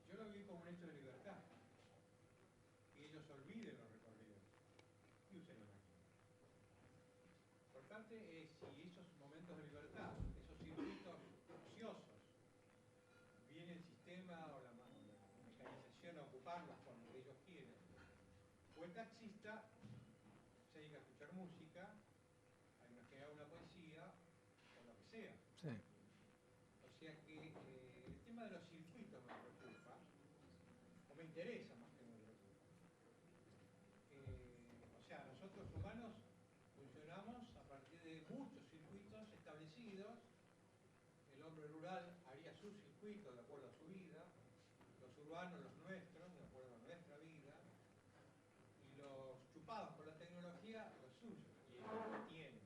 Yo lo vi como un hecho de libertad. Que ellos olviden los recorridos y usen la máquina. Lo importante es si esos momentos de libertad, esos circuitos ociosos, viene el sistema o la mecanización a ocuparlos cuando ellos quieren, o el taxista se dedica a escuchar música, a imaginar una poesía o lo que sea. Sí. O sea que el tema de los circuitos me preocupa, o me interesa más que me preocupa. O sea, nosotros humanos funcionamos a partir de muchos circuitos establecidos. El hombre rural haría su circuito de acuerdo a su vida, los urbanos los nuestros, de acuerdo a nuestra vida, y los chupados por la tecnología, los suyos, y ellos lo tienen.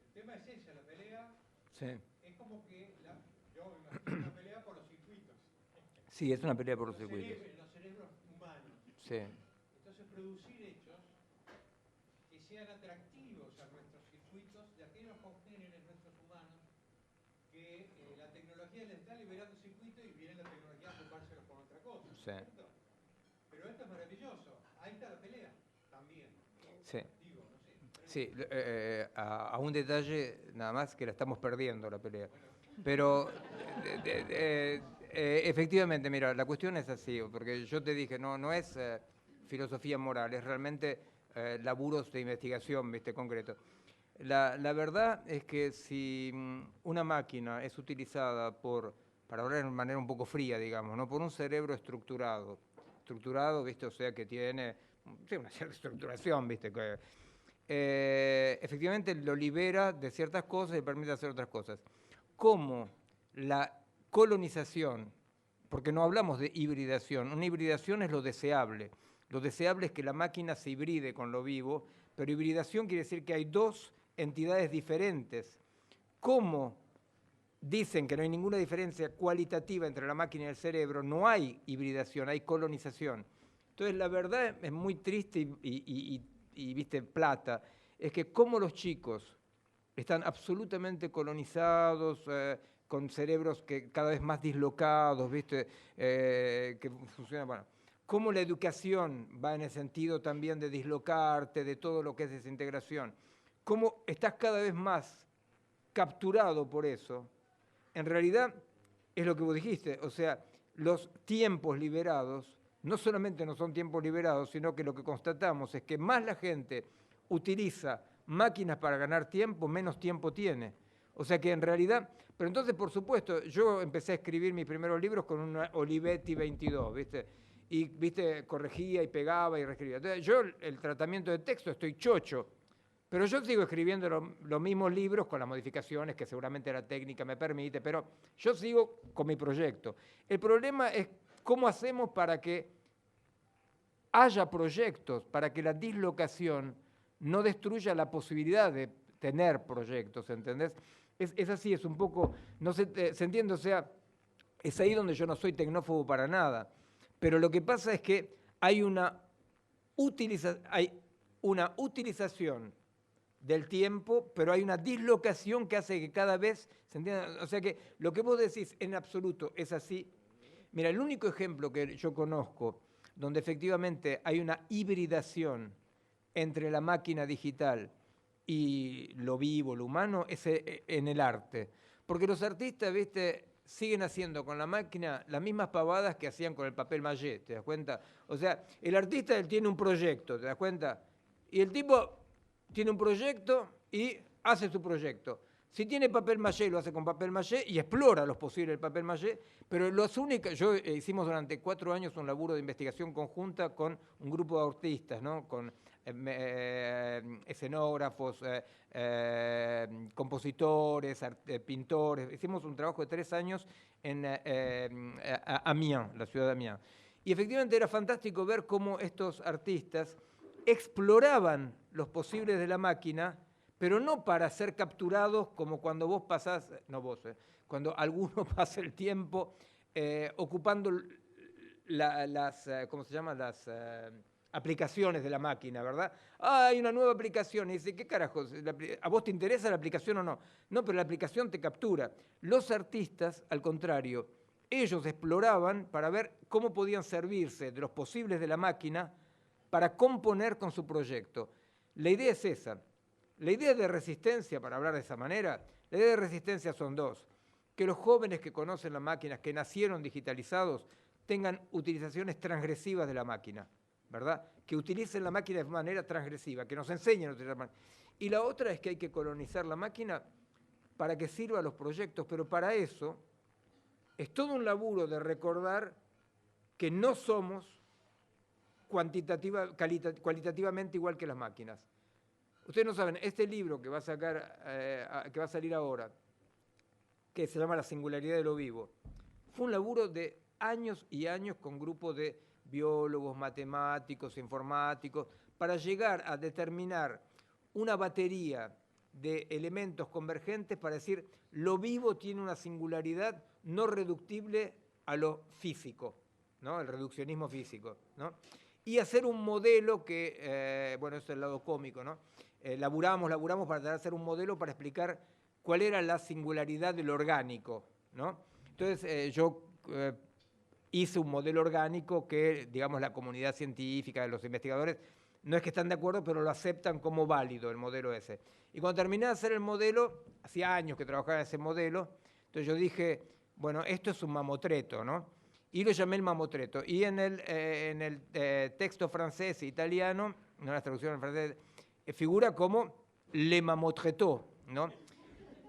El tema es ese, la pelea, Sí. es como que, yo me imagino una pelea por los circuitos. Sí, es una pelea por los circuitos. Los cerebros humanos. Sí. Entonces producir hechos que sean atractivos a nuestros circuitos, de aquellos congéneres nuestros humanos, que la tecnología les está liberando circuitos y viene la tecnología a ocupárselos con otra cosa. Sí. ¿Cierto? Pero esto es maravilloso. Ahí está la pelea también. Sí. Digo, no sé. Sí, a un detalle nada más que la estamos perdiendo la pelea. Pero efectivamente, mira, la cuestión es así, porque yo te dije, no es filosofía moral, es realmente laburos de investigación, ¿viste? Concreto. La verdad es que si una máquina es utilizada para hablar de manera un poco fría, digamos, ¿no? Por un cerebro estructurado, ¿viste? O sea, que tiene una cierta estructuración, ¿viste? Efectivamente lo libera de ciertas cosas y permite hacer otras cosas. Como la colonización, porque no hablamos de hibridación, una hibridación es lo deseable es que la máquina se hibride con lo vivo, pero hibridación quiere decir que hay dos entidades diferentes. ¿Cómo dicen que no hay ninguna diferencia cualitativa entre la máquina y el cerebro, no hay hibridación, hay colonización. Entonces, la verdad es muy triste y viste, plata, es que como los chicos están absolutamente colonizados, con cerebros que cada vez más dislocados, ¿viste? Que funcionan, bueno, cómo la educación va en el sentido también de dislocarte, de todo lo que es desintegración, cómo estás cada vez más capturado por eso. En realidad es lo que vos dijiste, o sea, los tiempos liberados no solamente no son tiempos liberados, sino que lo que constatamos es que más la gente utiliza máquinas para ganar tiempo, menos tiempo tiene. O sea que en realidad, pero entonces por supuesto, yo empecé a escribir mis primeros libros con una Olivetti 22, ¿viste? Y, ¿viste? Corregía y pegaba y reescribía. Entonces yo el tratamiento de texto estoy chocho, pero yo sigo escribiendo los mismos libros con las modificaciones que seguramente la técnica me permite, pero yo sigo con mi proyecto. El problema es cómo hacemos para que haya proyectos, para que la dislocación no destruya la posibilidad de tener proyectos, ¿entendés? Es así, es un poco, no sé, se entiende, o sea, es ahí donde yo no soy tecnófobo para nada, pero lo que pasa es que hay una utilización del tiempo, pero hay una dislocación que hace que cada vez se entienda. O sea que lo que vos decís en absoluto es así. Mira, el único ejemplo que yo conozco donde efectivamente hay una hibridación entre la máquina digital y lo vivo, lo humano, es en el arte. Porque los artistas, ¿viste?, siguen haciendo con la máquina las mismas pavadas que hacían con el papel maché, ¿te das cuenta? O sea, el artista él tiene un proyecto, ¿te das cuenta? Y el tipo tiene un proyecto y hace su proyecto. Si tiene papel maché, lo hace con papel maché y explora los posibles del papel maché, pero yo hicimos durante 4 años un laburo de investigación conjunta con un grupo de artistas, ¿no? Con escenógrafos, compositores, pintores. Hicimos un trabajo de 3 años en Amiens, la ciudad de Amiens. Y efectivamente era fantástico ver cómo estos artistas exploraban los posibles de la máquina, pero no para ser capturados como cuando vos pasás, no vos, cuando alguno pasa el tiempo ocupando las, ¿cómo se llama? Las aplicaciones de la máquina, ¿verdad? Ah, hay una nueva aplicación. Y dice, ¿qué carajos? ¿A vos te interesa la aplicación o no? No, pero la aplicación te captura. Los artistas, al contrario, ellos exploraban para ver cómo podían servirse de los posibles de la máquina para componer con su proyecto. La idea es esa. La idea de resistencia, para hablar de esa manera, la idea de resistencia son dos. Que los jóvenes que conocen las máquinas, que nacieron digitalizados, tengan utilizaciones transgresivas de la máquina, ¿verdad? Que utilicen la máquina de manera transgresiva, que nos enseñen a utilizar la máquina. Y la otra es que hay que colonizar la máquina para que sirva a los proyectos, pero para eso es todo un laburo de recordar que no somos cualitativamente igual que las máquinas. Ustedes no saben, este libro que va a salir ahora, que se llama La singularidad de lo vivo, fue un laburo de años y años con grupos de biólogos, matemáticos, informáticos, para llegar a determinar una batería de elementos convergentes para decir lo vivo tiene una singularidad no reductible a lo físico, ¿no? El reduccionismo físico, ¿no? Y hacer un modelo que, bueno, eso es el lado cómico, ¿no? Laburamos para tratar de hacer un modelo para explicar cuál era la singularidad del orgánico, ¿no? Entonces yo hice un modelo orgánico que, digamos, la comunidad científica, los investigadores, no es que están de acuerdo, pero lo aceptan como válido el modelo ese. Y cuando terminé de hacer el modelo, hacía años que trabajaba en ese modelo, entonces yo dije, bueno, esto es un mamotreto, ¿no? Y lo llamé el mamotreto. Y en el texto francés e italiano, no la traducción en francés, figura como le mamotretó, ¿no?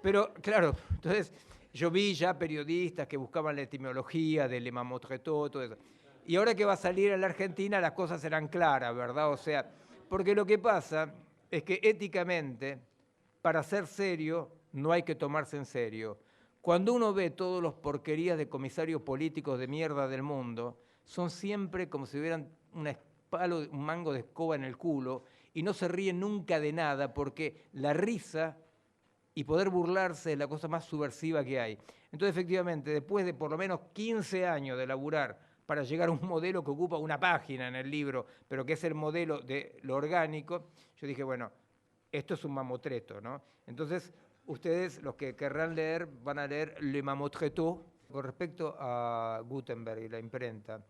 Pero, claro, entonces yo vi ya periodistas que buscaban la etimología de le mamotretó, todo eso. Y ahora que va a salir en la Argentina, las cosas serán claras, ¿verdad? O sea, porque lo que pasa es que éticamente, para ser serio, no hay que tomarse en serio. Cuando uno ve todas las porquerías de comisarios políticos de mierda del mundo, son siempre como si hubieran un mango de escoba en el culo y no se ríen nunca de nada porque la risa y poder burlarse es la cosa más subversiva que hay. Entonces, efectivamente, después de por lo menos 15 años de laburar para llegar a un modelo que ocupa una página en el libro, pero que es el modelo de lo orgánico, yo dije, bueno, esto es un mamotreto, ¿no? Entonces, ustedes, los que querrán leer, van a leer Le Mamotreto. Con respecto a Gutenberg y la imprenta,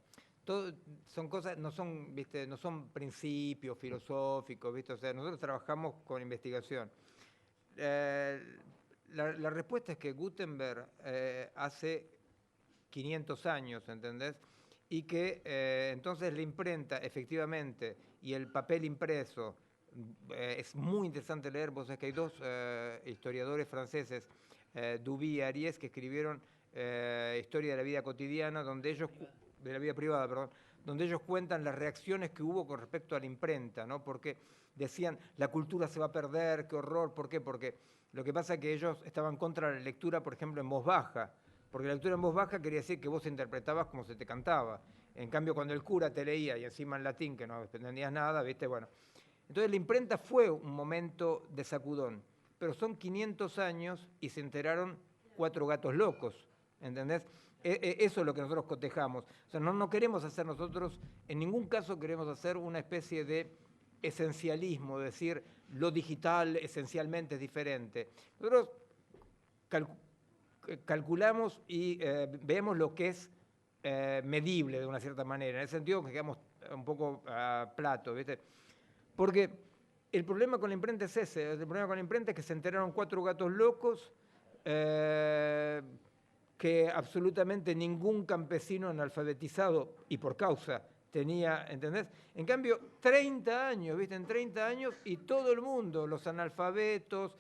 todo, son cosas, no son, ¿viste? No son principios filosóficos, ¿viste? O sea, nosotros trabajamos con investigación. La respuesta es que Gutenberg hace 500 años, ¿entendés? Y que entonces la imprenta, efectivamente, y el papel impreso, es muy interesante leer, vos sabés que hay dos historiadores franceses, Duby y Ariès, que escribieron Historia de la vida cotidiana, donde ellos, de la vida privada, perdón, donde ellos cuentan las reacciones que hubo con respecto a la imprenta, ¿no? Porque decían, la cultura se va a perder, qué horror, ¿por qué? Porque lo que pasa es que ellos estaban contra la lectura, por ejemplo, en voz baja, porque la lectura en voz baja quería decir que vos interpretabas como se te cantaba. En cambio, cuando el cura te leía y encima en latín, que no entendías nada, ¿viste? Bueno. Entonces la imprenta fue un momento de sacudón, pero son 500 años y se enteraron 4 gatos locos, ¿entendés? Eso es lo que nosotros cotejamos. O sea, no queremos hacer nosotros, en ningún caso queremos hacer una especie de esencialismo, decir lo digital esencialmente es diferente. Nosotros calculamos y vemos lo que es medible de una cierta manera. En ese sentido que quedamos un poco a plato, ¿viste? Porque el problema con la imprenta es ese. El problema con la imprenta es que se enteraron 4 gatos locos que absolutamente ningún campesino analfabetizado, y por causa, tenía, ¿entendés? En cambio, 30 años, ¿viste? En 30 años y todo el mundo, los analfabetos,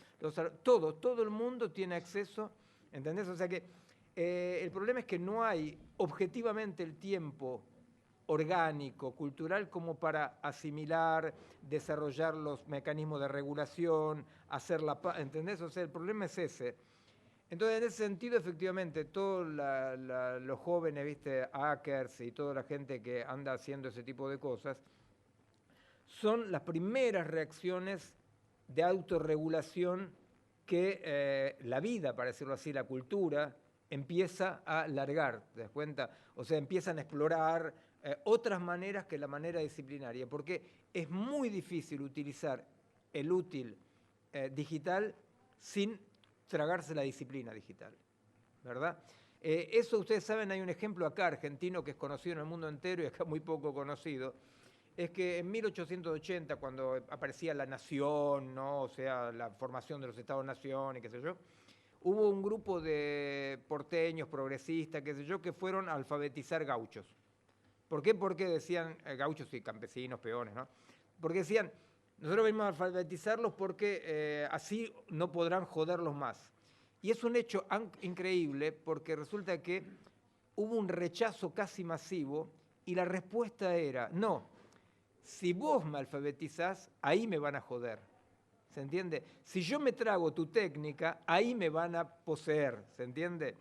todo el mundo tiene acceso, ¿entendés? O sea que el problema es que no hay objetivamente el tiempo orgánico, cultural, como para asimilar, desarrollar los mecanismos de regulación, hacer la paz, ¿entendés? O sea, el problema es ese. Entonces, en ese sentido, efectivamente, todos los jóvenes, ¿viste? Hackers y toda la gente que anda haciendo ese tipo de cosas, son las primeras reacciones de autorregulación que la vida, para decirlo así, la cultura, empieza a largar, ¿te das cuenta? O sea, empiezan a explorar otras maneras que la manera disciplinaria, porque es muy difícil utilizar el útil digital sin tragarse la disciplina digital, ¿verdad? Eso ustedes saben, hay un ejemplo acá argentino que es conocido en el mundo entero y acá muy poco conocido, es que en 1880, cuando aparecía la nación, ¿no? O sea, la formación de los estados-nación y qué sé yo, hubo un grupo de porteños, progresistas, qué sé yo, que fueron a alfabetizar gauchos. ¿Por qué? Porque decían, gauchos y campesinos, peones, ¿no? Porque decían, nosotros venimos a alfabetizarlos porque así no podrán joderlos más. Y es un hecho increíble porque resulta que hubo un rechazo casi masivo y la respuesta era, no, si vos me alfabetizás, ahí me van a joder. ¿Se entiende? Si yo me trago tu técnica, ahí me van a poseer. ¿Se entiende?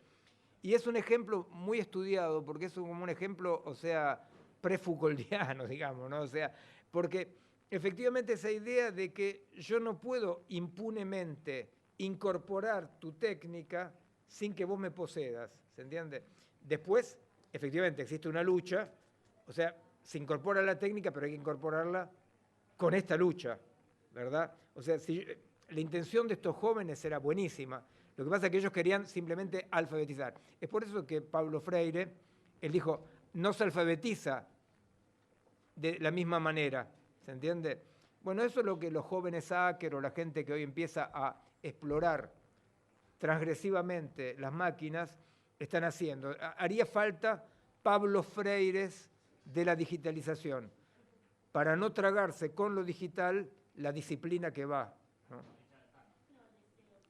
Y es un ejemplo muy estudiado porque es como un ejemplo, o sea, pre-Foucauldiano, digamos, ¿no? O sea, porque efectivamente esa idea de que yo no puedo impunemente incorporar tu técnica sin que vos me poseedas, ¿se entiende? Después, efectivamente, existe una lucha, o sea, se incorpora la técnica, pero hay que incorporarla con esta lucha, ¿verdad? O sea, la intención de estos jóvenes era buenísima. Lo que pasa es que ellos querían simplemente alfabetizar. Es por eso que Pablo Freire, él dijo, no se alfabetiza de la misma manera, ¿se entiende? Bueno, eso es lo que los jóvenes hackers o la gente que hoy empieza a explorar transgresivamente las máquinas están haciendo. Haría falta Pablo Freires de la digitalización para no tragarse con lo digital la disciplina que va, ¿no?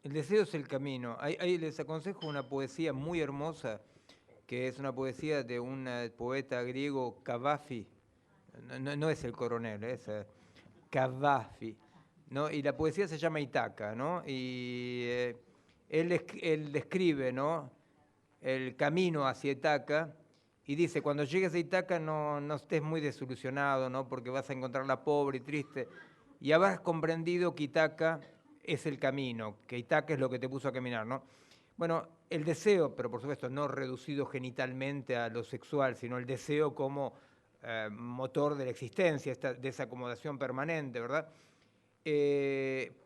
El deseo es el camino. Ahí les aconsejo una poesía muy hermosa, que es una poesía de un poeta griego, Cavafy. No es el coronel, es Cavafy, ¿no? Y la poesía se llama Ítaca, ¿no? Y él describe, ¿no?, el camino hacia Ítaca y dice, cuando llegues a Ítaca no estés muy desilusionado, ¿no?, porque vas a encontrarla pobre y triste. Y habrás comprendido que Ítaca es el camino, que Ítaca es lo que te puso a caminar, ¿no? Bueno, el deseo, pero por supuesto no reducido genitalmente a lo sexual, sino el deseo como motor de la existencia, de esa acomodación permanente, ¿verdad?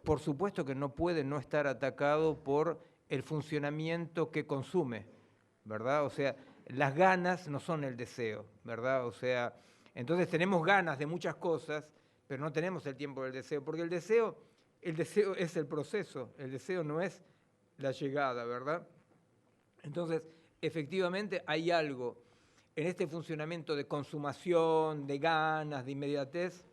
Por supuesto que no puede no estar atacado por el funcionamiento que consume, ¿verdad? O sea, las ganas no son el deseo, ¿verdad? O sea, entonces tenemos ganas de muchas cosas, pero no tenemos el tiempo del deseo, porque el deseo es el proceso, el deseo no es la llegada, ¿verdad? Entonces, efectivamente hay algo en este funcionamiento de consumación, de ganas, de inmediatez,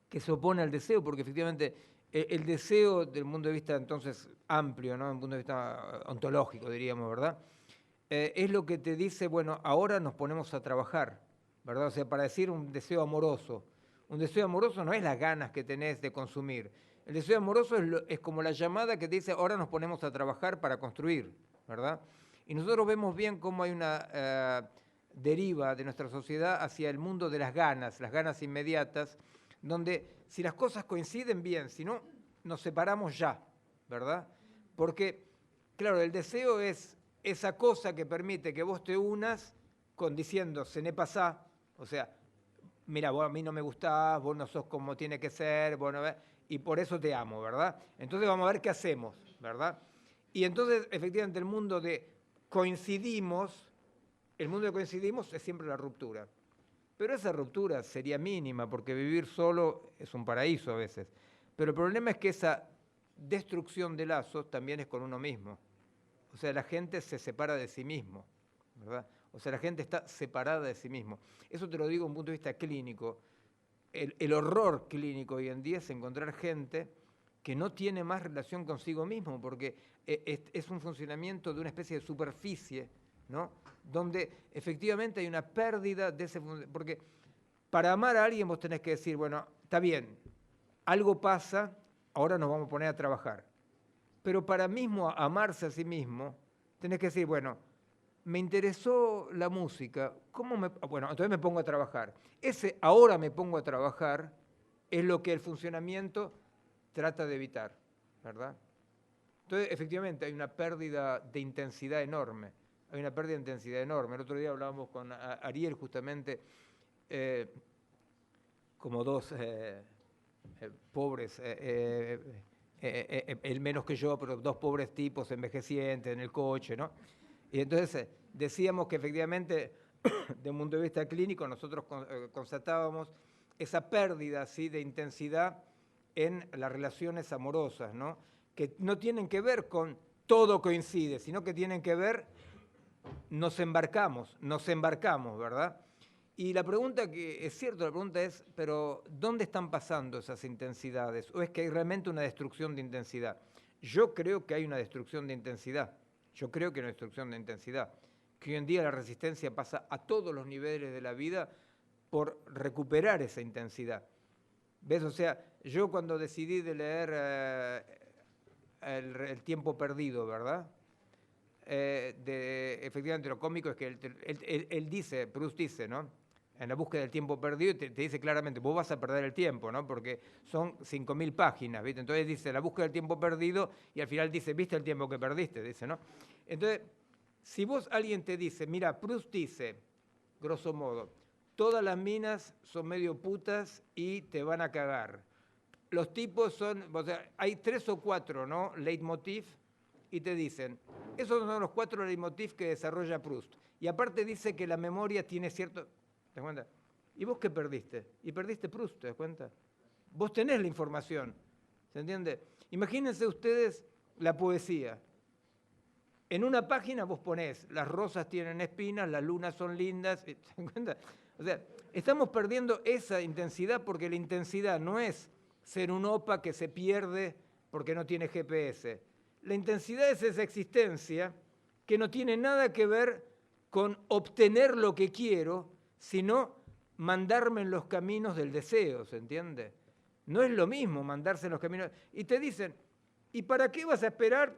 que se opone al deseo, porque efectivamente el deseo, del punto de vista entonces amplio, ¿no? Desde un punto de vista ontológico, diríamos, ¿verdad? Es lo que te dice, bueno, ahora nos ponemos a trabajar, ¿verdad? O sea, para decir un deseo amoroso. Un deseo amoroso no es las ganas que tenés de consumir. El deseo amoroso es como la llamada que te dice, ahora nos ponemos a trabajar para construir, ¿verdad? Y nosotros vemos bien cómo hay una deriva de nuestra sociedad hacia el mundo de las ganas inmediatas, donde si las cosas coinciden bien, si no, nos separamos ya, ¿verdad? Porque, claro, el deseo es esa cosa que permite que vos te unas diciendo, se ne pasá, o sea, mira, vos a mí no me gustás, vos no sos como tiene que ser, vos no, y por eso te amo, ¿verdad? Entonces vamos a ver qué hacemos, ¿verdad? Y entonces, efectivamente, el mundo de coincidimos es siempre la ruptura. Pero esa ruptura sería mínima, porque vivir solo es un paraíso a veces. Pero el problema es que esa destrucción de lazos también es con uno mismo. O sea, la gente se separa de sí mismo, ¿verdad? O sea, la gente está separada de sí mismo. Eso te lo digo desde un punto de vista clínico. El horror clínico hoy en día es encontrar gente que no tiene más relación consigo mismo, porque es un funcionamiento de una especie de superficie, ¿no? Donde efectivamente hay una pérdida de ese... Porque para amar a alguien vos tenés que decir, bueno, está bien, algo pasa, ahora nos vamos a poner a trabajar. Pero para mismo amarse a sí mismo, tenés que decir, bueno, me interesó la música, bueno, entonces me pongo a trabajar. Ese ahora me pongo a trabajar es lo que el funcionamiento trata de evitar, ¿verdad? Entonces, efectivamente, hay una pérdida de intensidad enorme. Hay una pérdida de intensidad enorme. El otro día hablábamos con Ariel justamente, como dos pobres, él menos que yo, pero dos pobres tipos envejecientes en el coche, ¿no? Y entonces decíamos que efectivamente, de un punto de vista clínico, nosotros constatábamos esa pérdida, ¿sí?, de intensidad en las relaciones amorosas, ¿no? Que no tienen que ver con todo coincide, sino que tienen que ver, nos embarcamos, ¿verdad? Y la pregunta que es cierto, la pregunta es, pero ¿dónde están pasando esas intensidades? ¿O es que hay realmente una destrucción de intensidad? Yo creo que hay una destrucción de intensidad. Yo creo que hay una destrucción de intensidad. Que hoy en día la resistencia pasa a todos los niveles de la vida por recuperar esa intensidad. ¿Ves? O sea, yo cuando decidí de leer el tiempo perdido, ¿verdad? Efectivamente, lo cómico es que él dice, Proust dice, ¿no? En la búsqueda del tiempo perdido, te dice claramente, vos vas a perder el tiempo, ¿no? Porque son 5.000 páginas, ¿viste? Entonces dice, la búsqueda del tiempo perdido, y al final dice, ¿viste el tiempo que perdiste? Dice, ¿no? Entonces, si alguien te dice, mira, Proust dice, grosso modo, todas las minas son medio putas y te van a cagar. Los tipos son, o sea, hay 3 o 4, ¿no?, leitmotiv, y te dicen, esos son los 4 leitmotiv que desarrolla Proust. Y aparte dice que la memoria tiene cierto... ¿Te das cuenta? ¿Y vos qué perdiste? Y perdiste Proust, ¿te das cuenta? Vos tenés la información, ¿se entiende? Imagínense ustedes la poesía. En una página vos ponés, las rosas tienen espinas, las lunas son lindas, ¿te das cuenta? O sea, estamos perdiendo esa intensidad porque la intensidad no es ser un opa que se pierde porque no tiene GPS. La intensidad es esa existencia que no tiene nada que ver con obtener lo que quiero, sino mandarme en los caminos del deseo, ¿se entiende? No es lo mismo mandarse en los caminos. Y te dicen, ¿y para qué vas a esperar?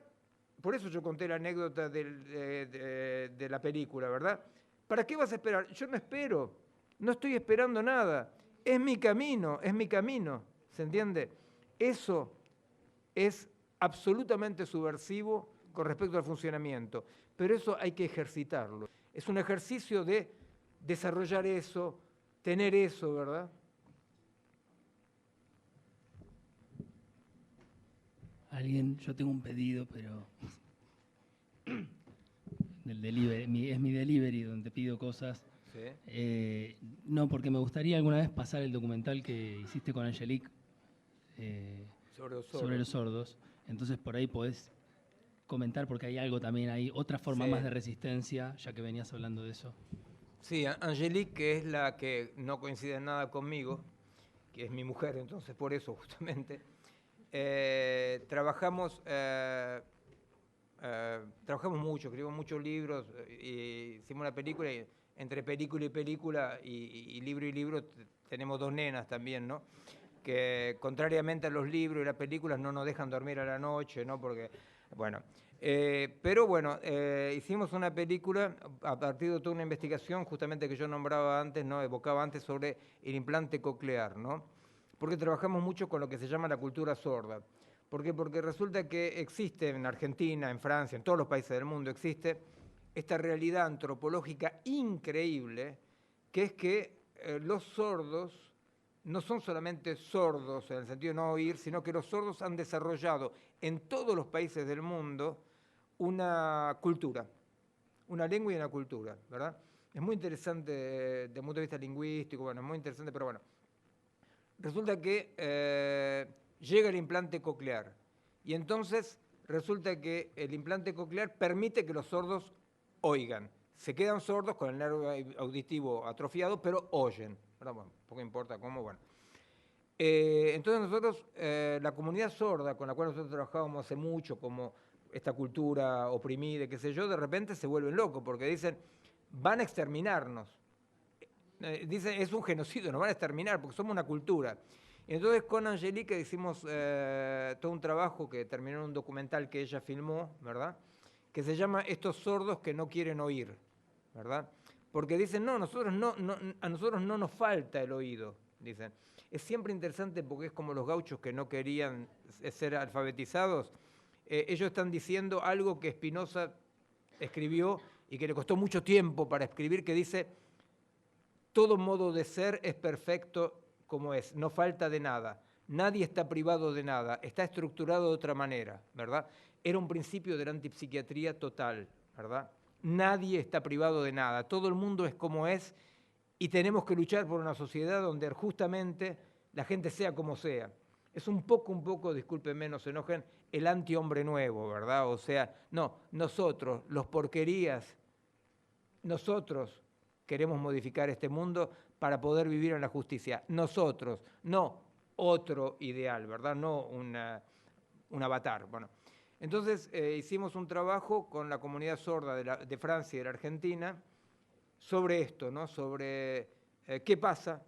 Por eso yo conté la anécdota de la película, ¿verdad? ¿Para qué vas a esperar? Yo no espero, no estoy esperando nada. Es mi camino, ¿se entiende? Eso es absolutamente subversivo con respecto al funcionamiento, pero eso hay que ejercitarlo. Es un ejercicio de desarrollar eso, tener eso, ¿verdad? Alguien, yo tengo un pedido, pero del delivery, es mi delivery donde pido cosas. Sí. No, porque me gustaría alguna vez pasar el documental que hiciste con Angelique Sobre los sobre los sordos. sordos. Entonces por ahí podés comentar, porque hay algo también, hay otra forma Sí. más de resistencia, ya que venías hablando de eso. Sí, Angelique, que es la que no coincide en nada conmigo, que es mi mujer, entonces por eso justamente, trabajamos mucho, escribimos muchos libros, y hicimos una película, y entre película y película, y libro y libro, tenemos 2 nenas también, ¿no? Que contrariamente a los libros y las películas no nos dejan dormir a la noche, ¿no? Porque, bueno, pero bueno, hicimos una película a partir de toda una investigación, justamente que yo nombraba antes, ¿no? Evocaba antes sobre el implante coclear, ¿no? Porque trabajamos mucho con lo que se llama la cultura sorda. ¿Por qué? Porque resulta que existe en Argentina, en Francia, en todos los países del mundo, existe esta realidad antropológica increíble, que es que los sordos no son solamente sordos en el sentido de no oír, sino que los sordos han desarrollado en todos los países del mundo una cultura, una lengua y una cultura, ¿verdad? Es muy interesante desde el punto de vista lingüístico, bueno, es muy interesante, pero bueno. Resulta que llega el implante coclear y entonces resulta que el implante coclear permite que los sordos oigan. Se quedan sordos con el nervio auditivo atrofiado, pero oyen. Bueno, poco importa cómo, bueno. Entonces nosotros, la comunidad sorda con la cual nosotros trabajábamos hace mucho, como esta cultura oprimida, qué sé yo, de repente se vuelven locos porque dicen, van a exterminarnos. Dicen, es un genocidio, nos van a exterminar porque somos una cultura. Y entonces con Angelique hicimos todo un trabajo que terminó en un documental que ella filmó, ¿verdad? Que se llama Estos sordos que no quieren oír, ¿verdad? Porque dicen, no, a nosotros no nos falta el oído, dicen. Es siempre interesante porque es como los gauchos que no querían ser alfabetizados. Ellos están diciendo algo que Spinoza escribió y que le costó mucho tiempo para escribir, que dice, todo modo de ser es perfecto como es, no falta de nada. Nadie está privado de nada, está estructurado de otra manera, ¿verdad? Era un principio de la antipsiquiatría total, ¿verdad? Nadie está privado de nada, todo el mundo es como es y tenemos que luchar por una sociedad donde justamente la gente sea como sea. Es un poco, discúlpenme, no se enojen, el antihombre nuevo, ¿verdad? O sea, no, nosotros, los porquerías, nosotros queremos modificar este mundo para poder vivir en la justicia. Nosotros, no otro ideal, ¿verdad? No un avatar. Bueno, entonces hicimos un trabajo con la comunidad sorda de Francia y de la Argentina sobre esto, ¿no? Sobre qué pasa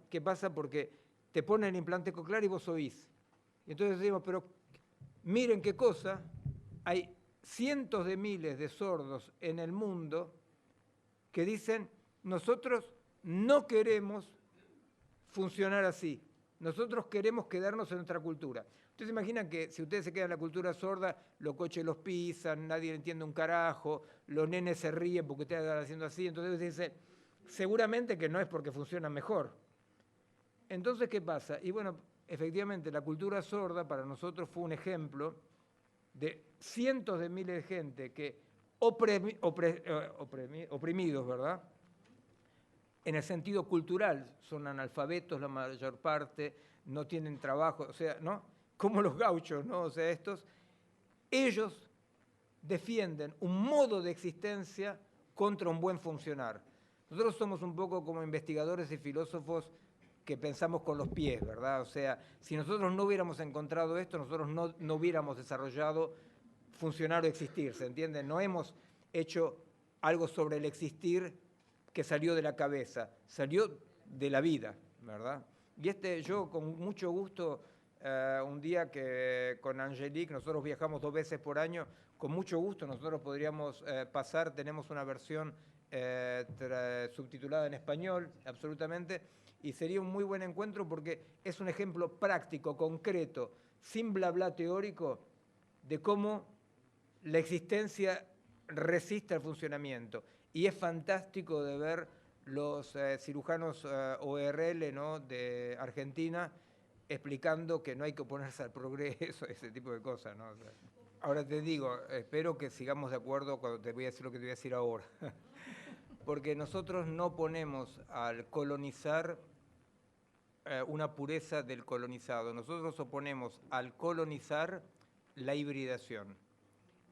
porque te ponen el implante coclear y vos oís. Entonces decimos, pero miren qué cosa, hay cientos de miles de sordos en el mundo que dicen, nosotros no queremos funcionar así, nosotros queremos quedarnos en nuestra cultura. Ustedes se imaginan que si ustedes se quedan en la cultura sorda, los coches los pisan, nadie entiende un carajo, los nenes se ríen porque ustedes están haciendo así, entonces dicen, seguramente que no es porque funcionan mejor. Entonces, ¿qué pasa? Y bueno, efectivamente, la cultura sorda para nosotros fue un ejemplo de cientos de miles de gente que oprimidos, ¿verdad? En el sentido cultural, son analfabetos la mayor parte, no tienen trabajo, o sea, ¿no? Como los gauchos, ¿no? O sea, ellos defienden un modo de existencia contra un buen funcionar. Nosotros somos un poco como investigadores y filósofos que pensamos con los pies, ¿verdad? O sea, si nosotros no hubiéramos encontrado esto, nosotros no hubiéramos desarrollado funcionar o existir, ¿se entiende? No hemos hecho algo sobre el existir que salió de la cabeza, salió de la vida, ¿verdad? Y yo con mucho gusto, un día que con Angelique, nosotros viajamos 2 veces por año, con mucho gusto nosotros podríamos pasar, tenemos una versión subtitulada en español, absolutamente, y sería un muy buen encuentro porque es un ejemplo práctico, concreto, sin bla bla teórico, de cómo la existencia resiste al funcionamiento. Y es fantástico de ver los cirujanos ORL, ¿no?, de Argentina explicando que no hay que oponerse al progreso, ese tipo de cosas, ¿no? O sea, ahora te digo, espero que sigamos de acuerdo cuando te voy a decir lo que te voy a decir ahora. Porque nosotros no ponemos al colonizar una pureza del colonizado. Nosotros oponemos al colonizar la hibridación.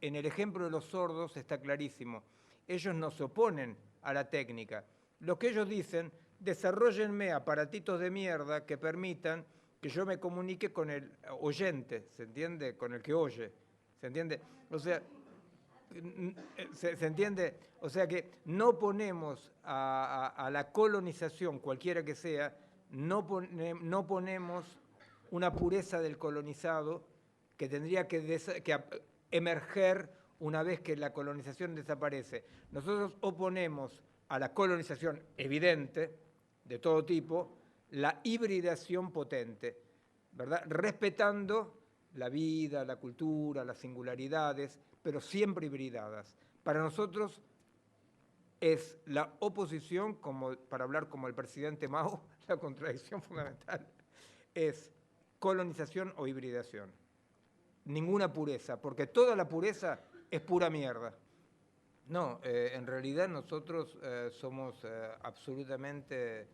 En el ejemplo de los sordos está clarísimo. Ellos no se oponen a la técnica. Lo que ellos dicen, desarróllenme aparatitos de mierda que permitan que yo me comunique con el oyente, ¿se entiende? Con el que oye, ¿se entiende? O sea, ¿se entiende? O sea que no ponemos a la colonización, cualquiera que sea, no ponemos una pureza del colonizado que tendría que emerger una vez que la colonización desaparece. Nosotros oponemos a la colonización evidente, de todo tipo, la hibridación potente, ¿verdad? Respetando la vida, la cultura, las singularidades, pero siempre hibridadas. Para nosotros es la oposición, como, para hablar como el presidente Mao, la contradicción fundamental, es colonización o hibridación. Ninguna pureza, porque toda la pureza es pura mierda. No, en realidad nosotros somos absolutamente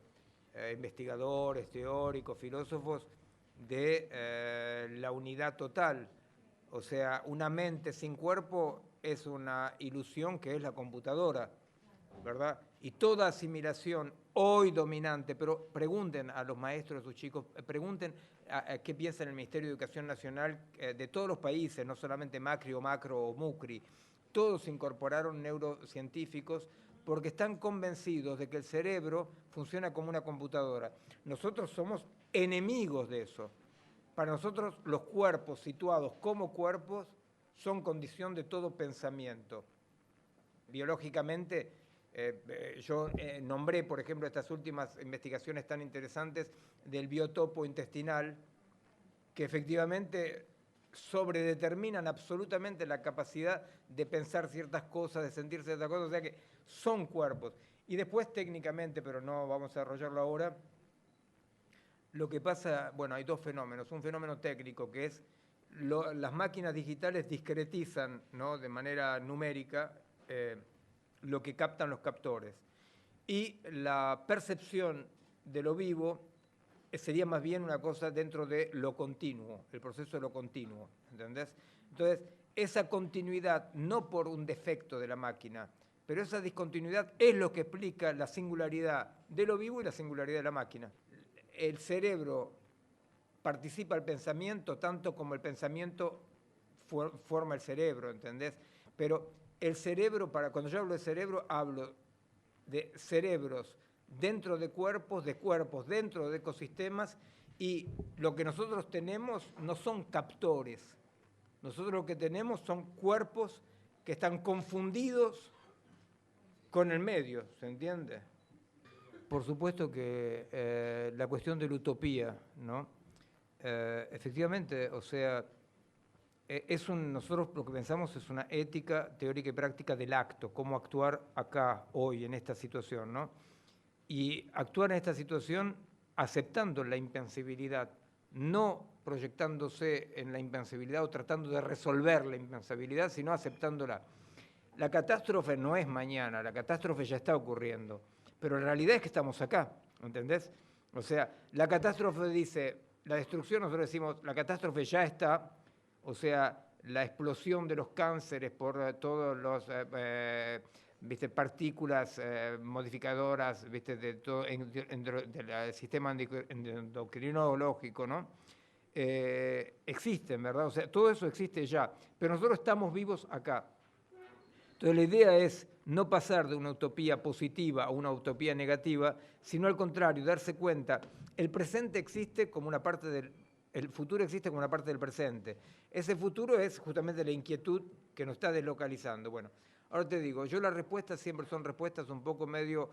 investigadores, teóricos, filósofos de la unidad total. O sea, una mente sin cuerpo es una ilusión que es la computadora, ¿verdad? Y toda asimilación hoy dominante, pero pregunten a los maestros, a sus chicos, pregunten a qué piensa el Ministerio de Educación Nacional de todos los países, no solamente Macri o Macro o Mucri. Todos incorporaron neurocientíficos porque están convencidos de que el cerebro funciona como una computadora. Nosotros somos enemigos de eso. Para nosotros los cuerpos situados como cuerpos son condición de todo pensamiento. Biológicamente, yo nombré, por ejemplo, estas últimas investigaciones tan interesantes del biotopo intestinal, que efectivamente sobredeterminan absolutamente la capacidad de pensar ciertas cosas, de sentir ciertas cosas, o sea que son cuerpos. Y después técnicamente, pero no vamos a desarrollarlo ahora, lo que pasa, bueno, hay dos fenómenos. Un fenómeno técnico que es las máquinas digitales discretizan, ¿no?, de manera numérica lo que captan los captores. Y la percepción de lo vivo sería más bien una cosa dentro de lo continuo, el proceso de lo continuo, ¿entendés? Entonces, esa continuidad, no por un defecto de la máquina, pero esa discontinuidad es lo que explica la singularidad de lo vivo y la singularidad de la máquina. El cerebro participa del pensamiento tanto como el pensamiento forma el cerebro, ¿entendés? Pero el cerebro, cuando yo hablo de cerebro, hablo de cerebros dentro de cuerpos dentro de ecosistemas, y lo que nosotros tenemos no son captores. Nosotros lo que tenemos son cuerpos que están confundidos con el medio, ¿se entiende? Por supuesto que la cuestión de la utopía, ¿no? Efectivamente, o sea, nosotros lo que pensamos es una ética teórica y práctica del acto, cómo actuar acá, hoy, en esta situación, ¿no? Y actuar en esta situación aceptando la impensibilidad, no proyectándose en la impensibilidad o tratando de resolver la impensibilidad, sino aceptándola. La catástrofe no es mañana, la catástrofe ya está ocurriendo, pero la realidad es que estamos acá, ¿entendés? O sea, la catástrofe dice, la destrucción, nosotros decimos, la catástrofe ya está, o sea, la explosión de los cánceres por todos los partículas modificadoras, de todo del sistema endocrinológico, ¿no? Existen, ¿verdad? O sea, todo eso existe ya, pero nosotros estamos vivos acá. Entonces la idea es no pasar de una utopía positiva a una utopía negativa, sino al contrario, darse cuenta, el presente existe como una parte el futuro existe como una parte del presente. Ese futuro es justamente la inquietud que nos está deslocalizando. Bueno, ahora te digo, yo las respuestas siempre son respuestas un poco medio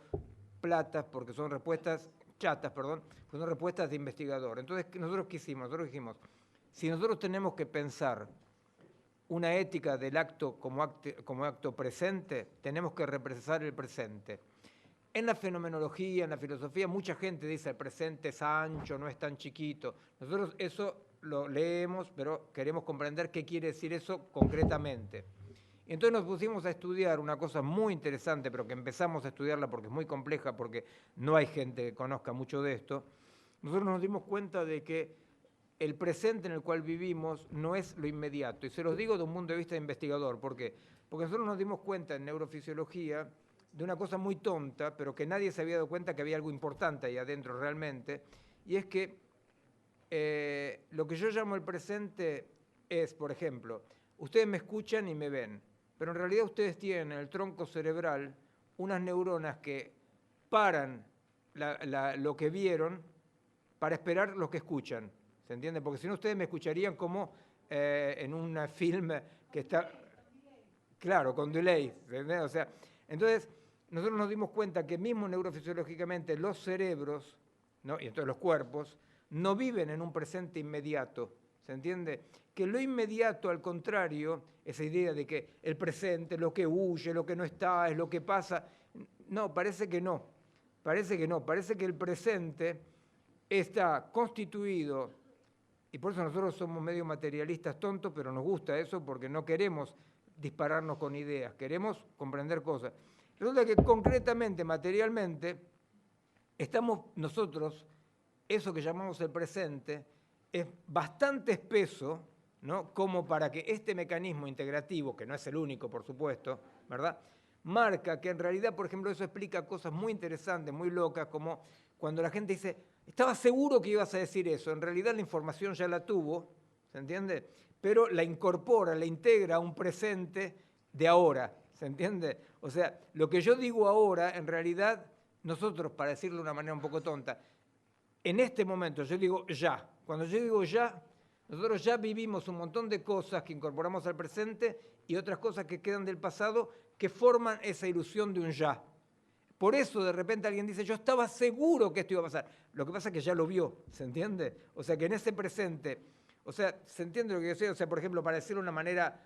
platas, porque son respuestas chatas, perdón, son respuestas de investigador. Entonces, nosotros dijimos, si nosotros tenemos que pensar una ética del acto como acto presente, tenemos que representar el presente. En la fenomenología, en la filosofía, mucha gente dice el presente es ancho, no es tan chiquito. Nosotros eso lo leemos, pero queremos comprender qué quiere decir eso concretamente. Entonces nos pusimos a estudiar una cosa muy interesante, pero que empezamos a estudiarla porque es muy compleja, porque no hay gente que conozca mucho de esto. Nosotros nos dimos cuenta de que el presente en el cual vivimos no es lo inmediato. Y se los digo de un punto de vista de investigador. ¿Por qué? Porque nosotros nos dimos cuenta en neurofisiología de una cosa muy tonta, pero que nadie se había dado cuenta que había algo importante ahí adentro realmente, y es que lo que yo llamo el presente es, por ejemplo, ustedes me escuchan y me ven, pero en realidad ustedes tienen en el tronco cerebral unas neuronas que paran lo que vieron para esperar lo que escuchan. ¿Se entiende? Porque si no, ustedes me escucharían como en un film que está... Claro, con delay. ¿Se o sea, entonces, nosotros nos dimos cuenta que mismo neurofisiológicamente los cerebros, ¿no? Y entonces los cuerpos, no viven en un presente inmediato. ¿Se entiende? Que lo inmediato, al contrario, esa idea de que el presente, lo que huye, lo que no está, es lo que pasa. No, parece que no. Parece que no. Parece que el presente está constituido, y por eso nosotros somos medio materialistas tontos, pero nos gusta eso porque no queremos dispararnos con ideas, queremos comprender cosas. Resulta que concretamente, materialmente, estamos nosotros, eso que llamamos el presente, es bastante espeso, ¿no? Como para que este mecanismo integrativo, que no es el único, por supuesto, ¿verdad?, marca que en realidad, por ejemplo, eso explica cosas muy interesantes, muy locas, como cuando la gente dice, estaba seguro que ibas a decir eso, en realidad la información ya la tuvo, ¿se entiende?, pero la incorpora, la integra a un presente de ahora, ¿se entiende? O sea, lo que yo digo ahora, en realidad, nosotros, para decirlo de una manera un poco tonta, en este momento yo digo ya. Cuando yo digo ya, nosotros ya vivimos un montón de cosas que incorporamos al presente y otras cosas que quedan del pasado que forman esa ilusión de un ya. Por eso de repente alguien dice, yo estaba seguro que esto iba a pasar. Lo que pasa es que ya lo vio, ¿se entiende? O sea, que en ese presente, o sea, ¿se entiende lo que yo sé? O sea, por ejemplo, para decirlo de una manera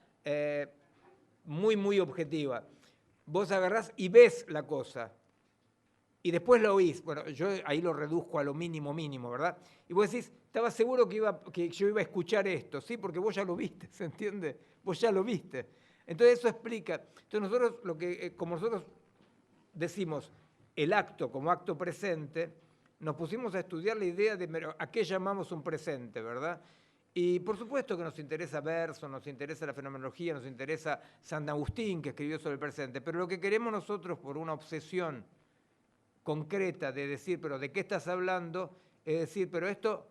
muy, muy objetiva, vos agarrás y ves la cosa, y después lo oís. Bueno, yo ahí lo reduzco a lo mínimo, ¿verdad? Y vos decís, estaba seguro que yo iba a escuchar esto, ¿sí? Porque vos ya lo viste, ¿se entiende? Vos ya lo viste. Entonces eso explica. Entonces nosotros, como nosotros decimos el acto como acto presente, nos pusimos a estudiar la idea de a qué llamamos un presente, ¿verdad? Y por supuesto que nos interesa Verso, nos interesa la fenomenología, nos interesa San Agustín, que escribió sobre el presente, pero lo que queremos nosotros por una obsesión concreta de decir, pero ¿de qué estás hablando? Es decir, pero esto...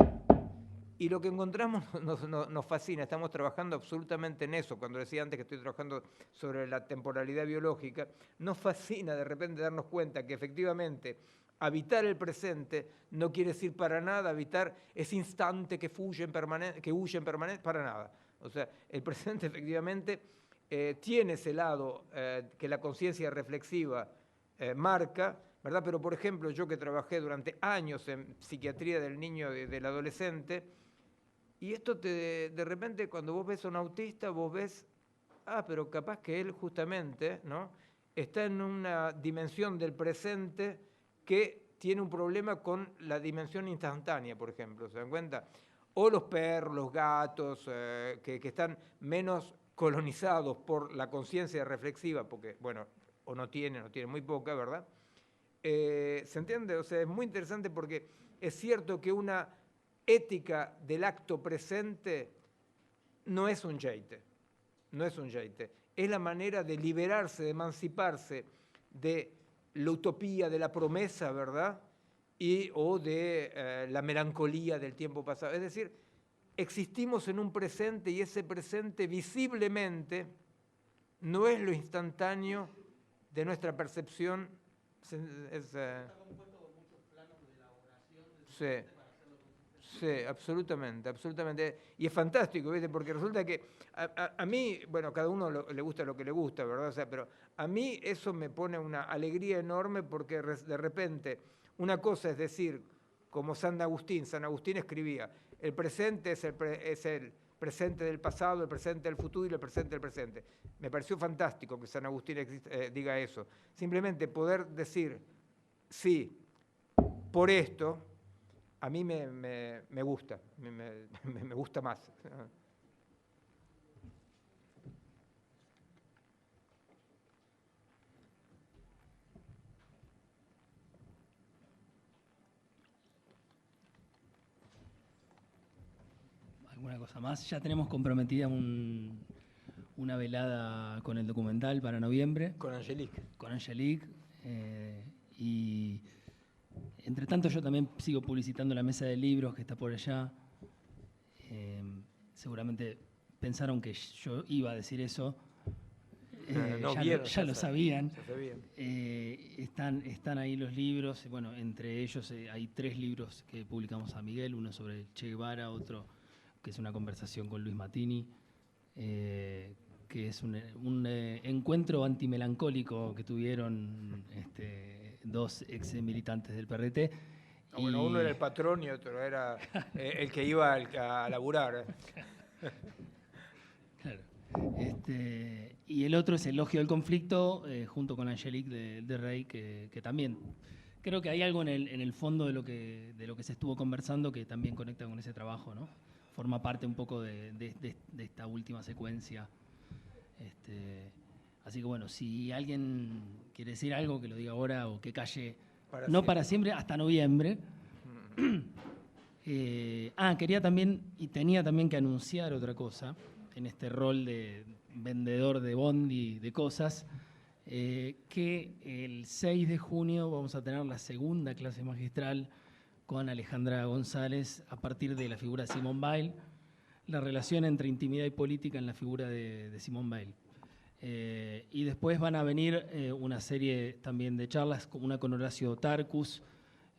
Y lo que encontramos nos fascina, estamos trabajando absolutamente en eso. Cuando decía antes que estoy trabajando sobre la temporalidad biológica, nos fascina de repente darnos cuenta que efectivamente habitar el presente no quiere decir para nada habitar ese instante que huye en permanente, para nada. O sea, el presente efectivamente tiene ese lado que la conciencia reflexiva marca, ¿verdad? Pero, por ejemplo, yo que trabajé durante años en psiquiatría del niño y del adolescente, y esto de repente cuando vos ves a un autista, vos ves, pero capaz que él justamente, ¿no?, está en una dimensión del presente que tiene un problema con la dimensión instantánea, por ejemplo, ¿se dan cuenta? O los perros, los gatos, que están menos colonizados por la conciencia reflexiva, porque, bueno, o no tienen muy poca, ¿verdad? ¿Se entiende? O sea, es muy interesante porque es cierto que una ética del acto presente no es un yeite, no es un yeite. Es la manera de liberarse, de emanciparse de la utopía, de la promesa, ¿verdad? O de la melancolía del tiempo pasado. Es decir, existimos en un presente y ese presente visiblemente no es lo instantáneo de nuestra percepción. Está compuesto por muchos planos de elaboración del presente para hacerlo consistente. Sí, absolutamente, absolutamente. Y es fantástico, ¿viste? Porque resulta que a mí, bueno, cada uno le gusta lo que le gusta, ¿verdad? O sea, pero a mí eso me pone una alegría enorme porque de repente una cosa es decir, como San Agustín escribía, el presente es presente del pasado, el presente del futuro y el presente del presente. Me pareció fantástico que San Agustín diga eso. Simplemente poder decir, sí, por esto, a mí me gusta, me gusta más. ¿Alguna cosa más? Ya tenemos comprometida una velada con el documental para noviembre. Con Angelique. Con Angelique. Y entre tanto yo también sigo publicitando la mesa de libros que está por allá. Seguramente pensaron que yo iba a decir eso. Ya lo sabían. Están ahí los libros. Bueno, entre ellos hay 3 libros que publicamos a Miguel. Uno sobre Che Guevara, otro que es una conversación con Luis Mattini, que es un encuentro antimelancólico que tuvieron 2 ex militantes del PRT. Bueno, uno era el patrón y otro era el que iba a laburar. Claro. Y el otro es Elogio del Conflicto, junto con Angelique de Rey, que también creo que hay algo en el fondo de lo que se estuvo conversando que también conecta con ese trabajo, ¿no? Forma parte un poco de esta última secuencia. Así que bueno, si alguien quiere decir algo, que lo diga ahora o que calle, para siempre, hasta noviembre. Quería también, y tenía también que anunciar otra cosa, en este rol de vendedor de bondi de cosas, que el 6 de junio vamos a tener la segunda clase magistral con Alejandra González a partir de la figura de Simone Weil, la relación entre intimidad y política en la figura de Simone Weil. Y después van a venir una serie también de charlas, una con Horacio Tarcus,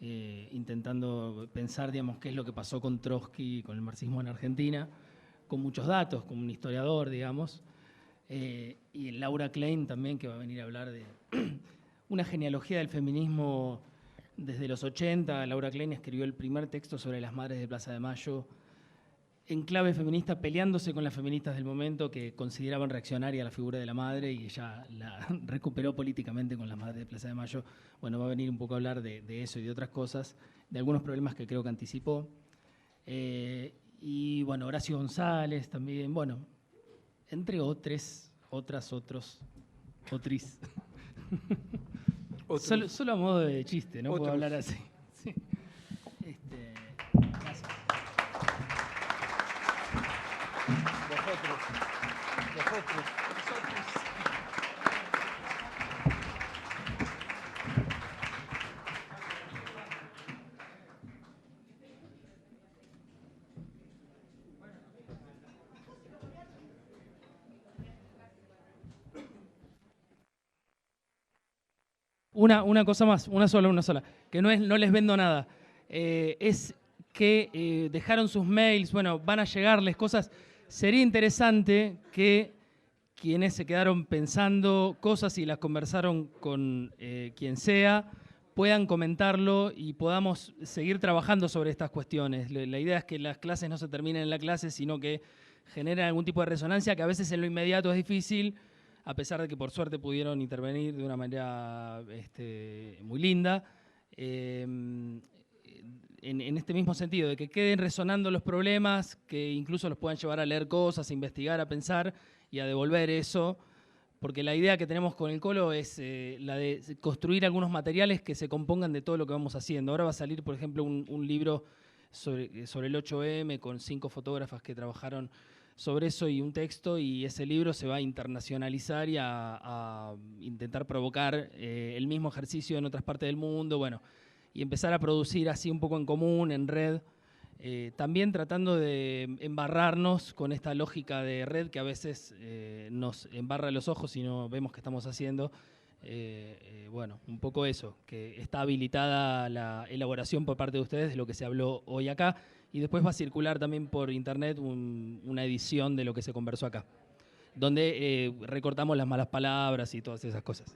intentando pensar, digamos, qué es lo que pasó con Trotsky, con el marxismo en Argentina, con muchos datos, como un historiador, digamos. Y Laura Klein también, que va a venir a hablar de una genealogía del feminismo desde los 80. Laura Klein escribió el primer texto sobre las madres de Plaza de Mayo, en clave feminista, peleándose con las feministas del momento que consideraban reaccionaria la figura de la madre, y ella la recuperó políticamente con las madres de Plaza de Mayo. Bueno, va a venir un poco a hablar de eso y de otras cosas, de algunos problemas que creo que anticipó. Y bueno, Horacio González también, bueno, entre otros. Solo a modo de chiste, no puedo hablar así. Sí. Gracias. Vosotros. Una cosa más, una sola, que no les vendo nada. Es que dejaron sus mails, bueno, van a llegarles cosas. Sería interesante que quienes se quedaron pensando cosas y las conversaron con quien sea, puedan comentarlo y podamos seguir trabajando sobre estas cuestiones. La idea es que las clases no se terminen en la clase, sino que generen algún tipo de resonancia, que a veces en lo inmediato es difícil, a pesar de que por suerte pudieron intervenir de una manera muy linda. En este mismo sentido, de que queden resonando los problemas, que incluso los puedan llevar a leer cosas, a investigar, a pensar y a devolver eso, porque la idea que tenemos con el Colo es la de construir algunos materiales que se compongan de todo lo que vamos haciendo. Ahora va a salir, por ejemplo, un libro sobre el 8M con 5 fotógrafas que trabajaron sobre eso y un texto, y ese libro se va a internacionalizar y a intentar provocar el mismo ejercicio en otras partes del mundo, bueno, y empezar a producir así un poco en común, en red, también tratando de embarrarnos con esta lógica de red que a veces nos embarra los ojos y no vemos qué estamos haciendo. Bueno, un poco eso, que está habilitada la elaboración por parte de ustedes de lo que se habló hoy acá, y después va a circular también por internet una edición de lo que se conversó acá, donde recortamos las malas palabras y todas esas cosas.